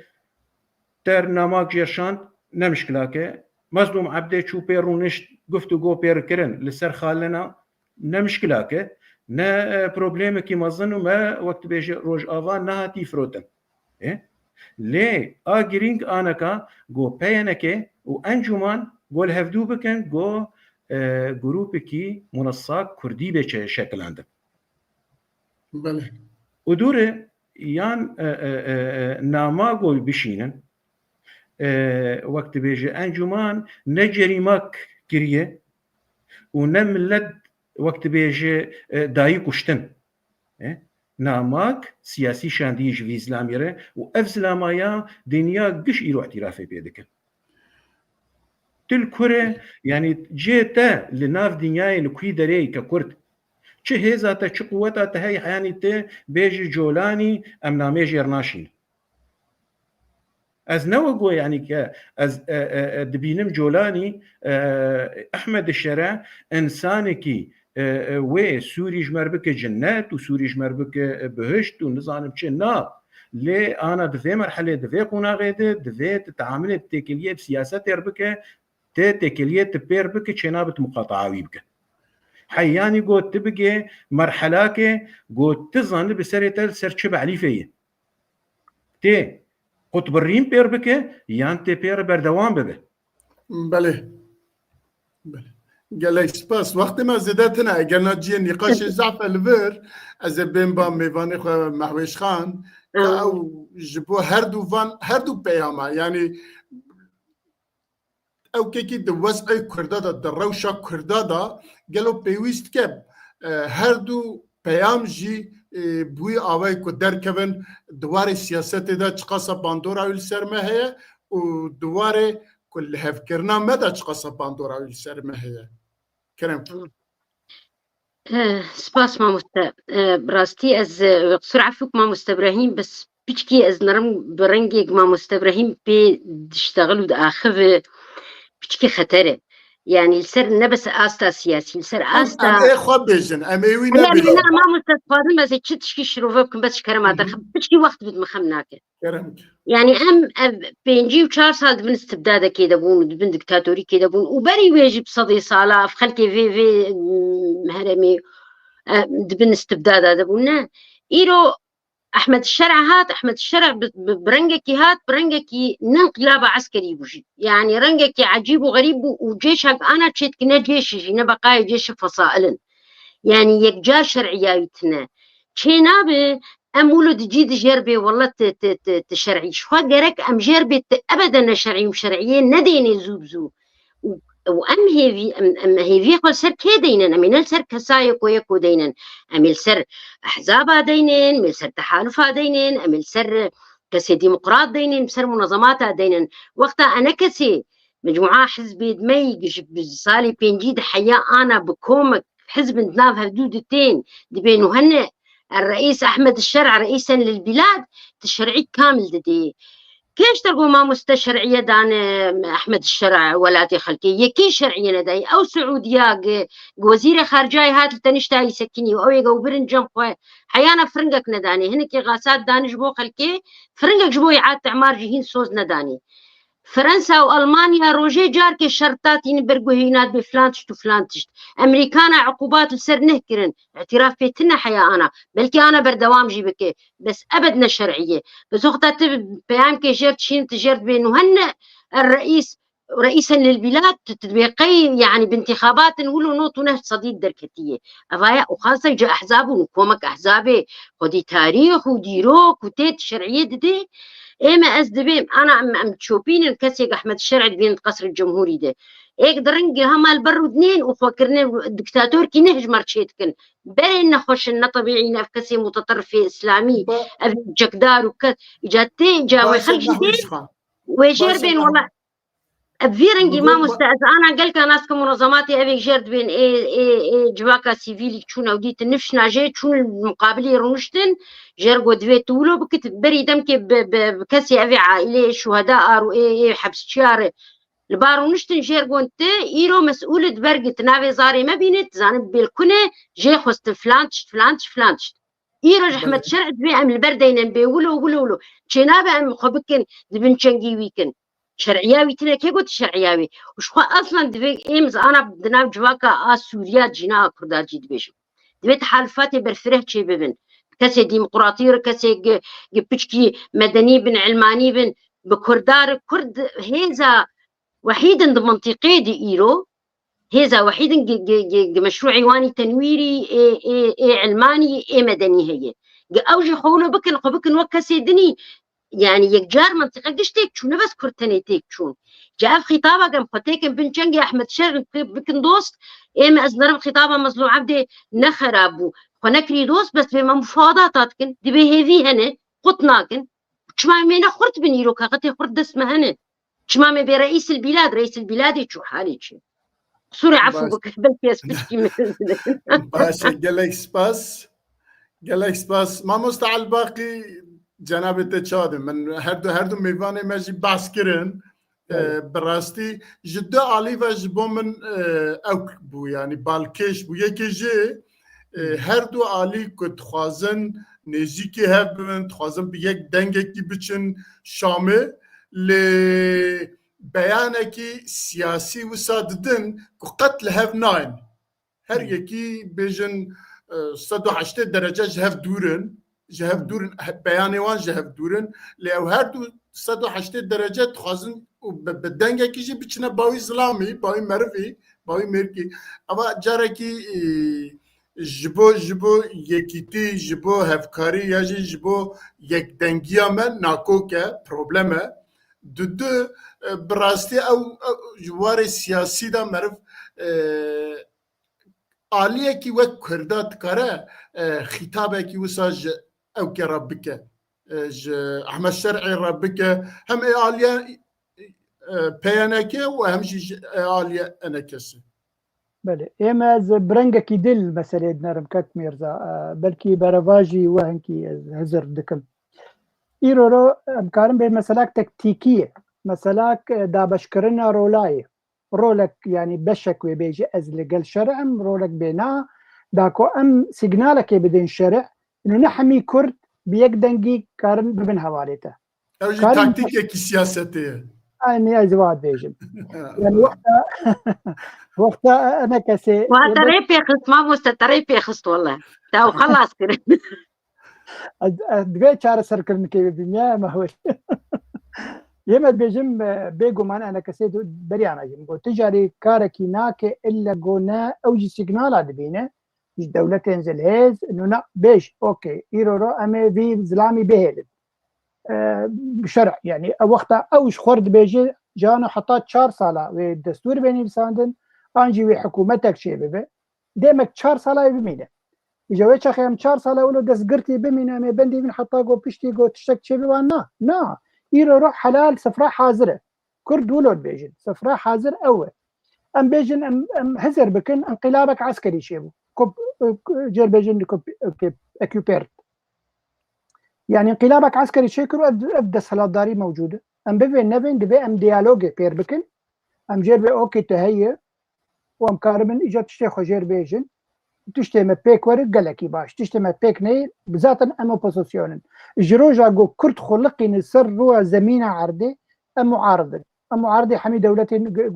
تر نماك جرشان نمشكلاك مظلوم عبده شو بيرونش قفتو جو بير كرن لسر خالنا نمشكلاك نا بروبليم كي مظنو ما وقت بيجي روج آوان نهاتي فروتن ليه آجرينج آنكا جو بيانكي وأنجمان قول هفدو بكن جو جروبكي منصات كردي بيش شكل عندك بله ودوره يان ناماغو بشينن وقت بيجي انجمان نجري ماك كريه ونملد وقت بيجي داي كشتن ناماك سياسي شانديج في اسلاميره وافزلامايا دنيا قش يرو اعترافي بيدك تلكره يعني جيتا لناف دنياي لكوي دري ككرد چه هزاتا چه قوتا تهي يعني ته بيجي جولاني ام ناميجي رناشين از نوغو يعني ك از دبينم جولاني احمد الشرع انسانكي و سوري جمربك جنات وسوري جمربك بهشت ونظام بشنا لي انا دفي مرحله دفي قنا غيده دفي تتعامل بتكليه بسياسات يربك تكليت بير بك شنابة مقاطعة ويبقى حياني قوت تبقى مرحلاك قوت تظن بسريتال سرشب علي فيه تي قطبرين بير بك يانتي بير بردوان ببه بله قال لك سباس وقت ما زدتنا قالنا تجي نقاش زعف الفير از بين بام ميفاني محويش خان او جبو هردو بياما يعني او كيكي دوز اي كردادا دروشا كردادا قالوا بيويست كب هردو بيام جي بوي آوائی کو درکبن دوار سیاست دا چقاسا باندورا ویل سرمه هیا و دوار کل هفکرنا مدا چقاسا باندورا ویل سرمه هیا کرم سپاس ماموستا براستي از قصور عفوك ماموستا إبراهيم بس بيشكي از نرم برنجيك ماموستا إبراهيم بيشتغلوا دا آخف بيشكي خطره يعني السر نبس آستا سياسي السر آستا ام اي خواب بيجن ام اي وينا يعني بيجن أنا ما مستفادين بس تشتشكي شروفكم بس كرمات بيشكي وقت بد مخمناك كرمك يعني بينجي وشار سال دبن استبداد كده بون دبن دكتاتوري كده بون وبري واجب صدي صالة في خلكي في مهرمي دبن استبداد هذا بونا إيرو أحمد الشرع هات أحمد الشرع برنجكي هات برنجكي انقلاب عسكري بوجي يعني رنجكي عجيب وغريب وجيش أنا تشيت كنا جيش بقايا جيش فصائل يعني يكجار شرعياتنا شينابه ام ولد جيد جربي والله تشرعي شو جرك ام جربي ابدا شرعي وشرعيين نديني زوبزو وام هيفي قل سر كيدينن امين سر كسايق ويكو دينن اميل سر احزاب دينن اميل سر تحالف دينن اميل سر كسي ديمقراط دينن سر منظمات دينن وقتها انا كسي مجموعه حزبي دمي بصالي بينجيد حياه انا بكومك حزب ناف هدودتين دبين وهن الرئيس أحمد الشرع رئيسا للبلاد تشرعي كامل دي كيش تلقوا ما مستشرعية دان أحمد الشرع ولا خلقي يكي شرعية نداي أو سعودية وزير خارجاي هات التنشتا يسكني أو يقو برن جنب حيانا فرنقك نداني هنكي غاسات دانش بو خلقي فرنقك جبو يعاد تعمار جهين سوز نداني فرنسا وألمانيا روجي جارك الشرطات ينبرقوا هينات بفلانتشت وفلانتشت أمريكانا عقوبات السر نهكرن اعتراف بيتنا حياة أنا بلكي أنا بردوام جيبك بس أبدنا شرعية بس وقتها بيام كي جرت شين تجرت بينه هن الرئيس رئيسا للبلاد تتبقي يعني بانتخابات نقولوا نوت ونهج صديق دركتية أفايا وخاصة جاء أحزاب ونكومك أحزابي خدي تاريخ وديروك وتيت شرعية دي إما أزدبيم أنا عم تشوفين الكسيق أحمد الشرع بين قصر الجمهوري ده إيك درنجي هما البر ودنين وفكرنا الدكتاتور كي نهج مرشيتكن بري نخش إنه طبيعي نفكسي متطرف إسلامي أبي جكدار وكذا جاتي جاوي خلق دين ويجير بين والله أبفيرنجي ما مستعد أنا قلت ناس كمنظماتي أبي جرد بين إيه جواكا سيفيلي تشون أو ديت النفس ناجي تشون المقابلي رونشتن جرقو دوي تولو بكت بري دمكي بكسي أبي عائلة شهداء أو إيه حبس شيار البارونشتن جرقو أنت إيرو مسؤولة برقة نافي زاري ما بينت زانب بالكنة جي خوست فلانتش إيرو أحمد شرع دوي أم البردين بيولو شنابة أم خبكن دبن شنجي ويكن شرعياوي تنا كي قلت شرعياوي وش اصلا دبي ايمز انا بدنا جواكا سوريا جنا كردات جي دبيش دبي تحالفاتي برفره شي ببن كسي ديمقراطيه كسي بيشكي مدني بن علماني بن بكردار كرد هيزا وحيدا منطقي دي ايرو هيزا وحيدا مشروع عواني تنويري اي علماني اي مدني هي اوجي خولو بكن وكسي دني يعني يكجار منطقة قشتك شو بس كرتنيتك شو جاء في خطابة قام فتيك بن جنجي أحمد شرق بكن دوست إما أزنرم خطابة مظلوم عبدي نخرابو ونكري دوست بس بما مفاوضاتاتكن دي بهذي هنا قطناكن شما مينا خرط بنيرو كاقتي خرط دس مهنة شما برئيس البلاد رئيس البلاد شو حالي شو سوري عفو بك بلكي يسبشكي باشا قالك سباس ما مستعل باقي جناب تشاد من هردو میوان مجی بحث کرن براستی جدا علی و جبو من اوک بو یعنی بالکش بو یکی جه هردو علی کد خوازن نزیکی هف بمن خوازن به یک دنگه کی بچن شامه ل بيانك سياسي وصاددن قتل هاف ناين هر يكي بيجن 108 درجة جهف دورن بياني وان جهف دورن لأو هردو 108 درجة تخازن وبدنجا كيجي بيشنا باوي إسلامي باوي مرفي باوي ميركي أما جاركي جبو یکیتی جبو هفکاری یا جبو یک دنگیا من ناکوکه پروبلمه دو براستی او جوار سیاسی دا مرف آلیه کی وک کردات کاره خطابه کی وساج او که ربکه احمد شرعی ربکه هم آلیه پیانکه و همشی آلیه انکسه بله اما از برنگکی دل مسئله نرم کت میرزا بلکی برواجی وهنکی هزر دکم ایرو رو امکارم به مسئله تکتیکیه مسئله دابشکرن رولای رولك يعني بشك وبيجي از لقل شرع رولك بينا داكو ام سيجنالك بدين شرع انه نحمي كرد بيك دنجي كارن ببن هواليته اوجي تاكتيك كي سياستيه اني ازواد بيجم يعني وقتها انا كسي وهالطريقة يخص ما مستطريق يخص والله تاو خلاص كده دقيت شعر سركل مكي بالدنيا ما هو يمد بيجم بيجو معنا انا كسيد بريانا جم تجاري كاركي ناك الا قونا اوجي سيجنال عدبينه مش دولة تنزل هيز انه نا بيش اوكي ايرو امي في زلامي بهيل بشرع يعني وقتها اوش خرد بيجي جانا حطات 4 ساله والدستور بيني بساندن انجي وحكومتك شي ببه ديمك 4 ساله بمينه جوي خيام 4 ساله ولو دسقرتي بمينه مي بندي من حطا جو بيشتي جو تشتك شي بوانا نا إيرو روح حلال سفرة حاضرة كرد ولود بيجن سفرة حاضر أول أم بيجن أم هزر بكن انقلابك عسكري شيبو كوب جير بيجن كوب أكيوبيرت يعني انقلابك عسكري شكرو أبدا سلطداري موجودة أم بيفي نفين دبي أم ديالوجي بير بكن أم جير بي أوكي تهيئ وأم كارمن إجا تشتيخو جير بيجن تشتي ما بيك ورق قالكي باش تشتي ما بيك نيل بذاتا ام اوبوزيسيون جروجا جو كرت خلقي نسر روح زمينه عرضي ام معارضه حمي دولتي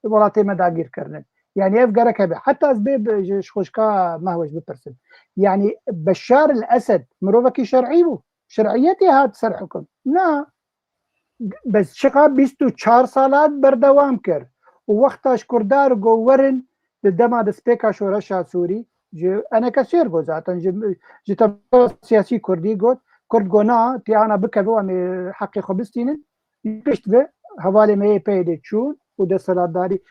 ولاتي مداغير كرنن يعني افقرك هبه حتى اسباب شخوشكا ما هوش ببرسن يعني بشار الاسد مروفكي شرعيبو شرعيتي هاد سر حكم لا بس شقاب بيستو 4 سالات بردوام كر ووقتاش كردار جو ورن لدما دسبيكا شورشا سوري انا كثير جوزات جيت سياسي كردي قلت كرد قنا تي انا بكبو ام حقي خبستين بيشت به حوالي ما يبيد تشون ودسلات داري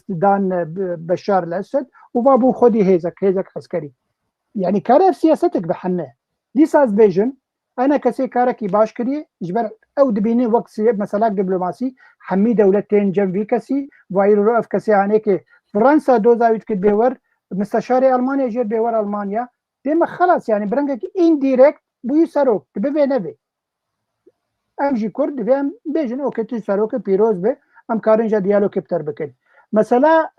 دان بشار الاسد وبابو خدي هيزك عسكري يعني كارف سياستك بحنه دي ساز فيجن انا كسي كاركي باش كدي جبر او دبيني وقت سيب مثلا دبلوماسي حمي دولتين جنبي كسي وايرو رف كسي عنيك فرنسا دوزاويت كد بيور مستشاري المانيا جير بيور المانيا ديما خلاص يعني برنجك انديركت بو سروك ببي نبي امجي كرد بهم بيجن اوكي تسروك بيروز به ام كارنجا ديالو كبتر بكن مثلا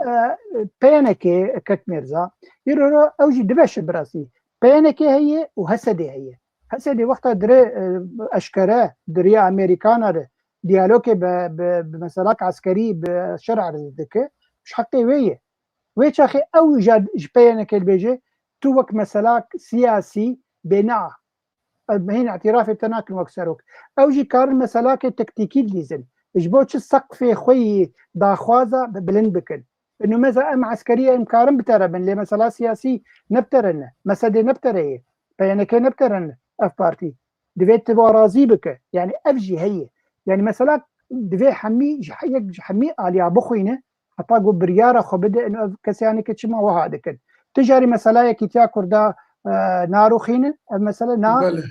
بينكي كتميرزا يرو اوجي دبش براسي بينكي هي وهسدي هي هسدي وقتها دري اشكره دريا امريكانا ديالوكي بمسالك عسكري بشرع رزدك مش حقي ويش اخي اوجد بينك البيجي توك مسالك سياسي بناء هنا اعتراف بتناكل وكسروك اوجي كار مسالك تكتيكي ليزن جبوتش السقف خوي داخوازا بلند بكن انه مثلا ام عسكريه امكارن بتربن لي مساله سياسي نبترن مسدي نبتريه بينك نبترن اف بارتي دفيت بارازي بك يعني افجي هي يعني مسالك دفي حمي عليا بخوينه حتى قو بريارة خو بده انه كسياني كتشما وهذا كد تجاري مسألة كيتيا كردا نارو خينة مثلا نا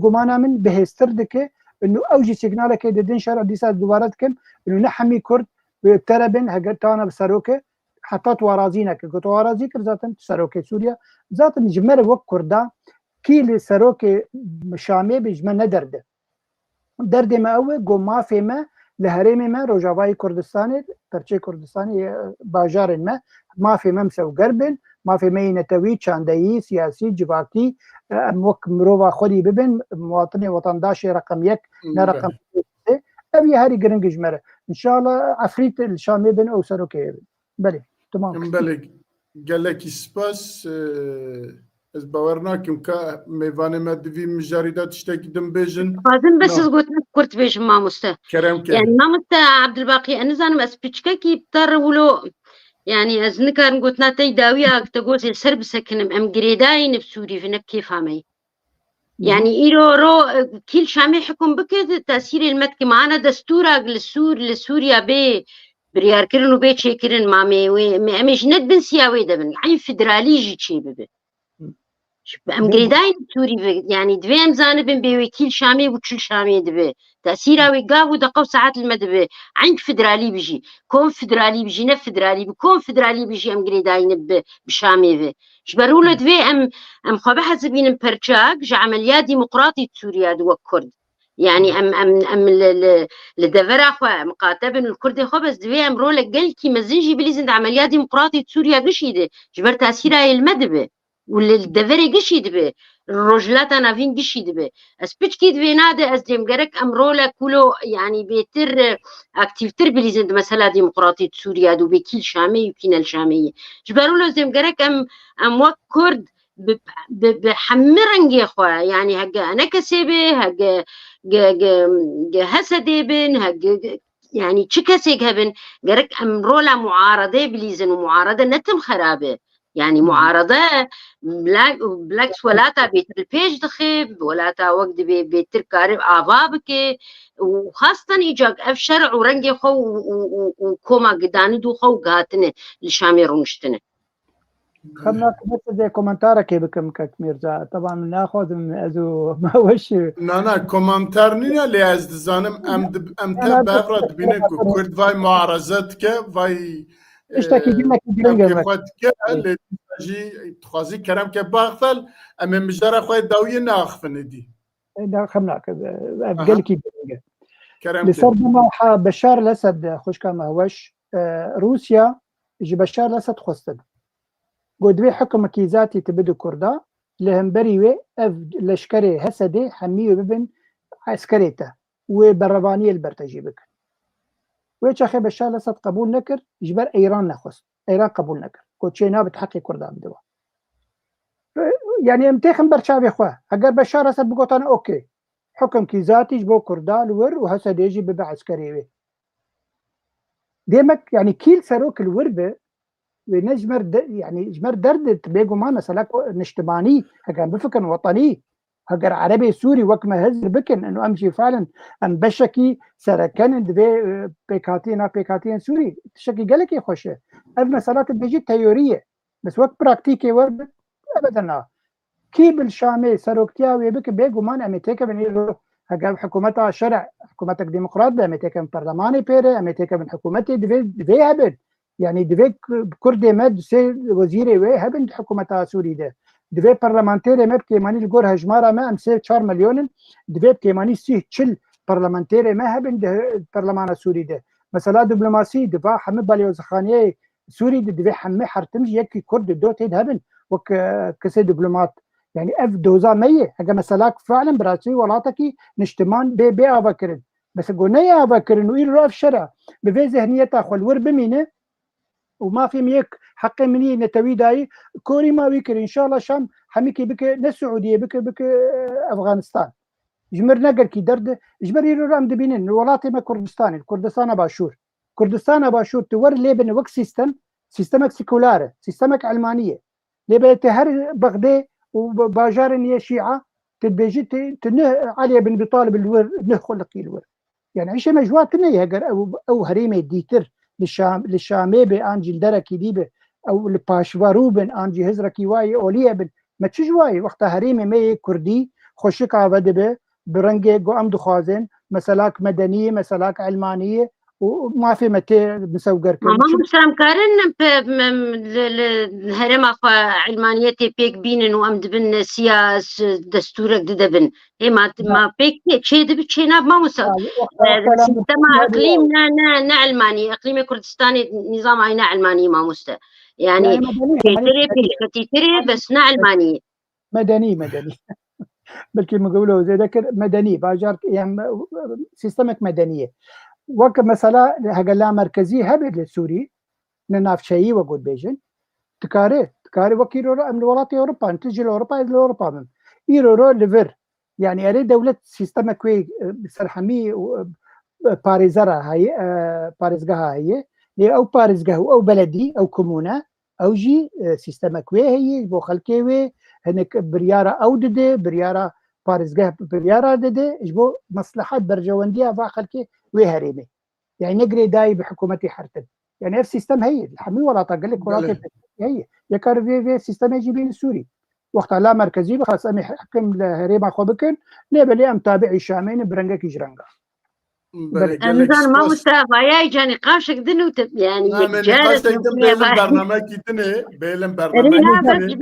قمانا من بهستر دك انه اوجي سيجنالا كي دين شرع ديسات دوارتكم انه نحمي كرد بتربن هجتانا بسروكه حتى توارازينك كتوارازيك ذاتن سروكه سوريا ذاتن جمر وق كردا كي سروكه شامي بجمع ندرد درد ما اوه قو ما فيما لهريم ما روجاواي كردستاني ترچه كردستاني باجار ما في ممسا وقربن ما في مي نتوي چاندهي سياسي جواكي موك مروفا خودي ببن مواطني وطنداشي رقم 1 نه رقم 2 ابي هاري گرنگ جمره ان شاء الله عفريت الشامي بن او سروكي بلي تمام بلي قال لك سباس از باورناكم كا ميفاني ما دفي مجاردات تشتكي دم بيجن لازم بس قلت كرت بيش ما مسته كرم يعني ما مسته عبد الباقي انا زانم اسبيتشكا كي بتر ولو يعني از نكار قلت ناتي داوية تقول السرب سكنم ام جريداي نفسوري في كيف همي يعني إيرو رو كل شامي حكم بك تأثير المتك معنا دستورة لسوريا بي بريار كرن وبي تشي كرن مامي مش ند بن سياوي دبن عين فدرالي جي تشي ببي ام جريداين سوري يعني دبي ام زانبن بي وكيل شامي وكل شامي دبي تأثيرها ويقاب ودقوا ساعات المدبي عين فدرالي بيجي كون فدرالي بيجي نف فدرالي بكون فدرالي بيجي ام جريداين بشامي بي جبرولو دبي ام خو بحسبين برشاك جا عمليات ديمقراطية سوريا دو كرد يعني ام لدفرا خو مقاتبن الكرد خو بس دبي ام رولك قال كي مزنجي بليزند عمليات ديمقراطية سوريا قشيده جبر تأثيرها المدبي والدفري قشي دبي الرجلات انا فين قشي دبي اسبيتش كي دبي نادي ازديم قرك امرولا كله يعني بيتر اكتيفتر بليزند مسألة ديمقراطية سوريا دو بكيل شامي وكينا الشامية جبرولو ازديم قرك ام وك كرد بحمرنجي خوا يعني هجا انا كسبه هجا هسدي بن هجا يعني تشكسيك هبن قرك امرولا معارضة بليزن ومعارضة نتم خرابه يعني معارضة بلاكس ولا تا بيتر البيج دخيب ولا تا وقت بيتر كارب عبابك وخاصة يجاك اف شرع ورنجي خو وكوما قداني دو خو قاتنه لشامي رونشتنه خلنا بس زي كومنتارك بكم كميرزا طبعا ناخذ من ازو ما وش نا كومنتار نينا اللي از دزانم ام تبرد بينكو كرد فاي معارضتك فاي اشتكي لك خودك اللي تجي تخازي كلام كباغفل اما مجدر اخوي داويه ناخفن دي خلنا قال كي كلام لسربما بشار الاسد خوش كما هوش روسيا يجي بشار الاسد خستد قدوي حكم كيزاتي تبدو كردا لهم بريوي اف لشكري هسدي حميه ببن عسكريته وبربانيه البرتجي بك ويش اخي بشار الاسد قبول نكر جبر ايران نخست ايران قبول نكر كوتشينا بتحقي كردا بدوا يعني امتخن برشاوي خواه اگر بشار الاسد بقوتان اوكي حكم كيزاتي جبو كردا الور وهسدي يجي ببع عسكري ديمك يعني كيل سروك الوربه ونجمر يعني جمر درد بيجو معنا سلاك نشتباني هكذا بفكر وطني هكذا عربي سوري وكما هزر بكن انه امشي فعلا ام بشكي سركن دبي بيكاتين سوري تشكي قالك يا خوش اف مسالات بيجي تيوريه بس وقت براكتيكي ورد ابدا كي بالشامي سروكتياوي بك بيجو معنا امتيكا بن هكذا حكومتها شرع حكومتك ديمقراط امتيكا من برلماني بيري امتيكا من حكومتي دبي هبل يعني دبي كردي مد سي وزيري وي هبن حكومتها سوري ده دبي برلمانتيري مد كيماني الجور هجمارة ما امسي 4 مليون دبي كيماني سي تشل برلمانتيري ما هبن برلمان سوري ده مثلا دبلوماسي دفاع حمي باليوزخانيه سوري دبي حمي حرتمج يكي كرد دوت هبن وك كسي دبلومات يعني اف دوزا مية هجا مسلاك فعلا براسي ولاتكي نشتمان بي افكرن بس قلنا افكرن ويل راف شرع بفي ذهنيتها خلور بمينه وما في ميك حق مني نتوي داي كوري ما بيكر ان شاء الله شام حميكي بك السعوديه بك افغانستان جمر نقر كي درد جمر يرام دبينن الولايات ما كردستان باشور تور ليبن وك سيستمك سيكولار سيستمك علمانيه ليبن تهر بغداد وباجار نيه شيعه تبيجي تنه علي بن طالب الور نخلق الور يعني عيشه مجوات نيه او هريمه ديتر للشامي بانجي دركي ديبه او الباشوارو بن انجي هزركي واي اوليه بن ما تشجواي وقت هريمه مي كردي خوشك عبدبه برنجه قو ام دخازن مسلاك مدنيه مسلاك علمانيه وما في متى مسوقر ماما مسلم كارن الهرم اخو علمانيتي بيك بين وامد بن سياس دستورك دبن هي ما بيك شيء دبتشينا ما مسوي سيستم اقليم نا علماني اقليم كردستاني نظام عينا علماني ما مسته يعني كتيري بس نا علماني مدني بلكي مقوله زي ذكر مدني باجار يعني سيستمك مدنيه وك مثلا هقلا مركزي هبد للسوري نناف شيء وقود بيجن تكاري وكيرو من الولايات أوروبا تجي لأوروبا إلى أوروبا من يرو ليفر يعني أريد دولة سيستم كوي بسرحمي باريزرا هاي باريزجها هي لي أو باريزجها أو بلدي أو كومونا أو جي سيستم كوي هي بو خلكي هناك بريارة أو دده بريارة باريزجها بريارة دده إجبو مصلحات برجواندية با خلكي وهريمه يعني نقري داي بحكومتي حرتن يعني اف سيستم هي الحمي ولا طاق لك ولا هي يكار في سيستم يجي بين السوري وقت لا مركزي خلاص امي حكم لهريما خو بكن ليبلي ام تابع الشامين برنجك يجرنجا نظام ما مستوى يا جاني قاشك دنو يعني نقاش تقدم بيلم برنامج كتنه بيلم برنامج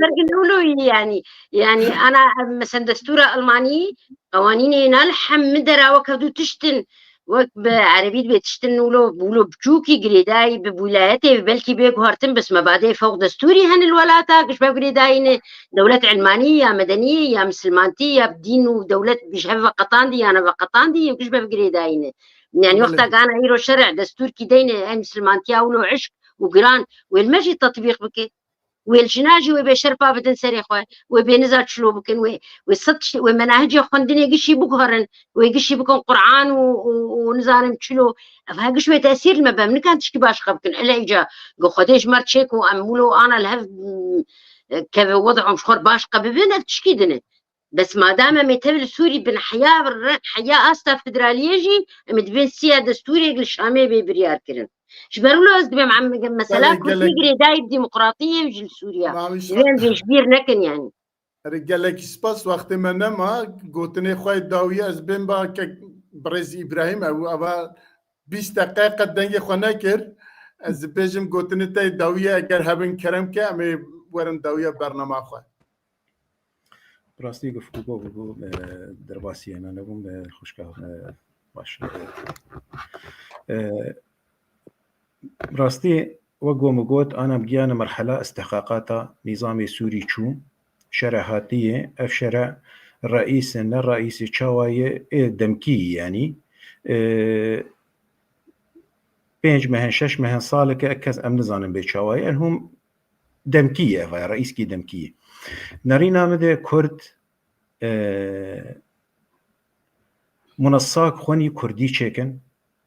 يعني انا مثلا دستور الماني قوانيني نلحم مدرا وكدو تشتن وك بعربيت بتشتن ولو بجوكي قريداي بولايتي بلكي بيك هارتن بس ما بعدين فوق دستوري هن الولاتا كش بقريداي دولة علمانية يا مدنية يا مسلمانتي يا بدين ودولة بيشحف قطاندي انا بقطاندي كش بقريداي يعني وقتها انا ايرو شرع دستور كي دينا مسلمانتي ولو عشق وقران والمجي تطبيق بك والجناجي وبشرفا بدن سري خوي وبنزات شلو بكن وصدق ومناهج خندني قشي بكهرن ويقشي بكن قرآن ونزارم شلو فها شويه تاثير المبا من كانت تشكي باش خبكن الا اجا قو خديش مرت شيك وامولو انا الهف كيف وضعهم شخور باش قببنا تشكي دنا بس ما دام ميتبل السوري بن حياة استا فدراليه جي مدبين سيا دستوري الشامي ببريار كرن جبروا له أصدق مع مثلا كتيجري دايب ديمقراطية وجل سوريا وين بيشبير نكن يعني رجالك سباس وقت ما نما قلتني خوي داوية أزبين با بريز إبراهيم أو 20 دقيقة دنيا خناكر أزبيجم قلتني تاي داوية أجر هبن كرم كأمي ورن داوية برنامج خوي براستی گفتگو بگو درباسی انا نبوم خوشگاه باش براستی وقو مقود انا بقيانا مرحلة استحقاقات نظام سوري شو شرعاتية اف شرع الرئيس الرئيس تشاواية دمكي يعني 5 مهن 6 مهن صالك اكز ام نظام بتشاواية هم دمكية رئيس كي دمكية نرينا مده كرد منصاك خوني كردي چكن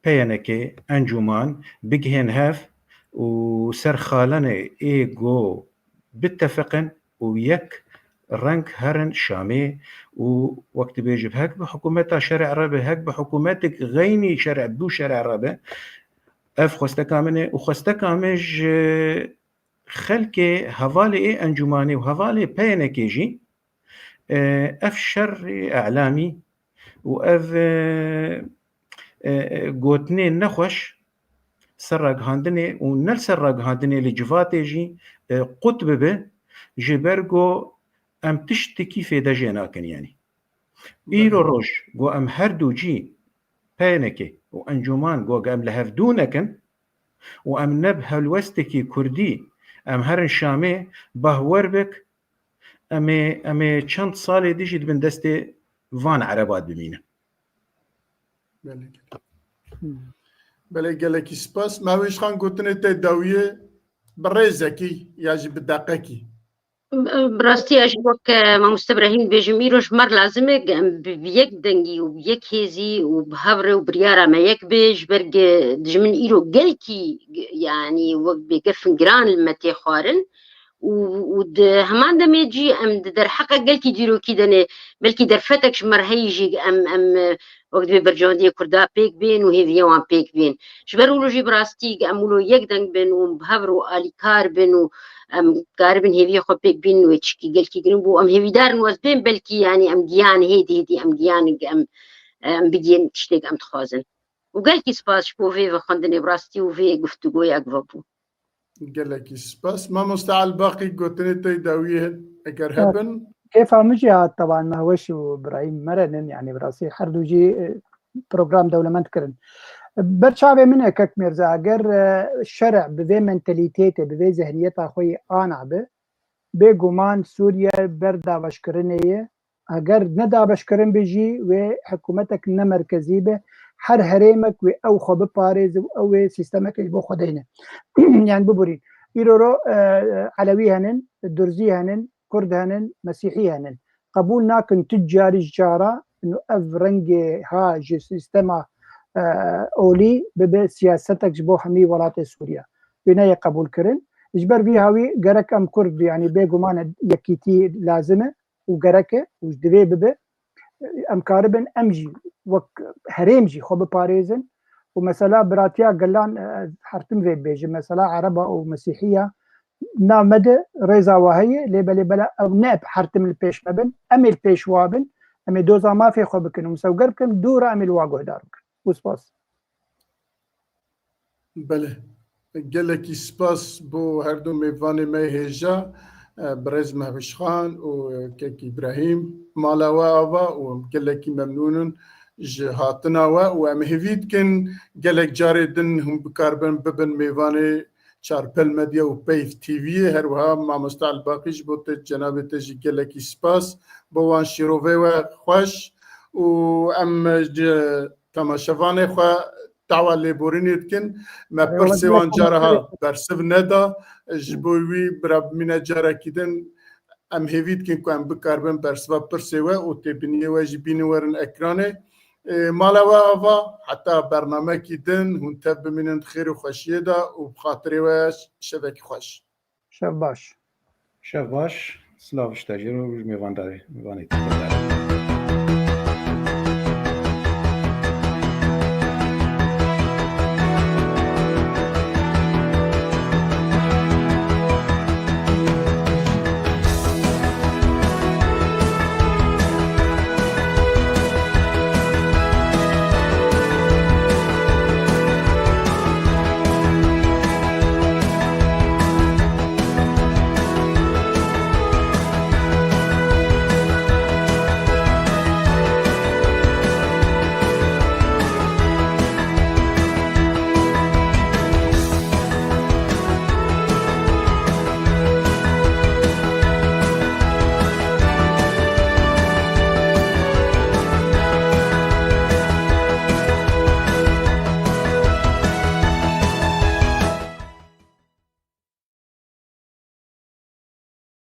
بيانكي انجومان بجهن هاف وسر خالنا ايغو باتفقن ويك رنك هرن شامي ووقت بيجب هك بحكومتها شرع رابع هك بحكومتك غيني شرع بو شرع رابع اف خستكامنه وخستكامج خلكي هفالي ايه انجماني وهفالي بيانكي جي اف شر اعلامي واف قوتني نخوش سرق هاندني ونل سرق هاندني لجفاتي جي قطب به جبرغو ام تشتكي في دجيناكن يعني ايرو روش قو ام هردو جي بينكي وانجمان قو ام لهفدونكن وام نبه الوستكي كردي ام هرن شامي بهور بك امي چند سالي ديجيت بن دستي فان عربات بمينه بله گلکی سپاس ماویش خان گوتنه تا داویه برزکی یاجی بدقیقی براستي أشبك ما مستبرهين بيجميروش مر لازمه بيك دنجي وبيك هيزي وبهبر وبريارة ما يكبج برج دجمن إيرو جلكي يعني وبيقفن جران المتي خارن ود همان دم يجي أم در حقا جلكي ديرو كده بلكي در فتكش مر هيجي أم وقت ببرجاندي كردا بيك بين وهذي وان بيك بين شبرولو جي براستي أمولو يقدن بين وبهبر وآلي كار بين ام قاربن هيفي خو بيك بين ويتشكي قالكي جنبو ام هيفي دارن وزبين بلكي يعني ام ديان هيدي ام ديان ام بدين تشتيق ام تخازن وقالكي سباس شبو في خندني براستي وفي قفتقو يقفبو قالكي سباس ما مستعل باقي قوتني تاي داويه اگر هبن كيف مجهات طبعا ما هوش ابراهيم مرن يعني براسي حردوجي بروجرام دولة ما تكرن برشابه منه كك مرزا اگر الشرع بذي منتاليتيته بذي ذهنيته اخوي انا بگومان سوريا بردا بشكرنيه اگر ندا بشكرن بيجي وحكومتك نمركزي به هر هرمك و او خو بپارێز و ئەو سیستەمەکەی بۆ خۆدەینە یان ببورین ئیرۆ علەوی هەنن دورزی هەنن کورد هەنن مەسیحی هەنن قبول ناکن تجاریش جارە ئەف ڕەنگێ ها ji سیستەما ئۆلی ببێ سیاستێک بۆ هەمی وڵاتی سووریا وێنەیە قبولکردن ji ber vî hawî gerek em Kurd yanî bêguman yekîtî lazim e û gerek e û divê bibe em karibin em jî wek herêm jî xwe biparêzin û mesela biratiya gelan hertim vê bêjim mesela Ereba û Mesîhiya nav me de rêza we heye lêbelê ew ne hertim li pêş me bin em ê li pêş wa bin em ê doza mafê xwe bikin û musewger bikin dûra em ê li wa guhdar bikin û spas بله gelekî spas بۆ herdû mêvanê me hêja Birêz Mehbûşxan û Kek İbrahîm mala we ava û gelekî memnûnin ji hatina we û em hêvî dikin gelek carê din hûn bikarbin bibin mêvanê Çarpel Medya û Peyv TV'yê her wiha Mamoste Elbaqî ji bo te cenabê te jî gelekî spas bo wan şîrovê we xweş û em ji temaşevanê xwe دعوة لێبورینê dikin me pirsê wan caraha bersiv neda ji bo wî birabimîne carekî din em hêvî dikin ku em bikarbin bersiva pirsê we û têbiniyê we jî bînin werin ekranê mala we ava heta bernamekî din hûn tev bimînin xêr û xweşiyê de û bi xatirê we şevekî xweş şev baş شەو باش سلااو شتەژێر و میێوانێت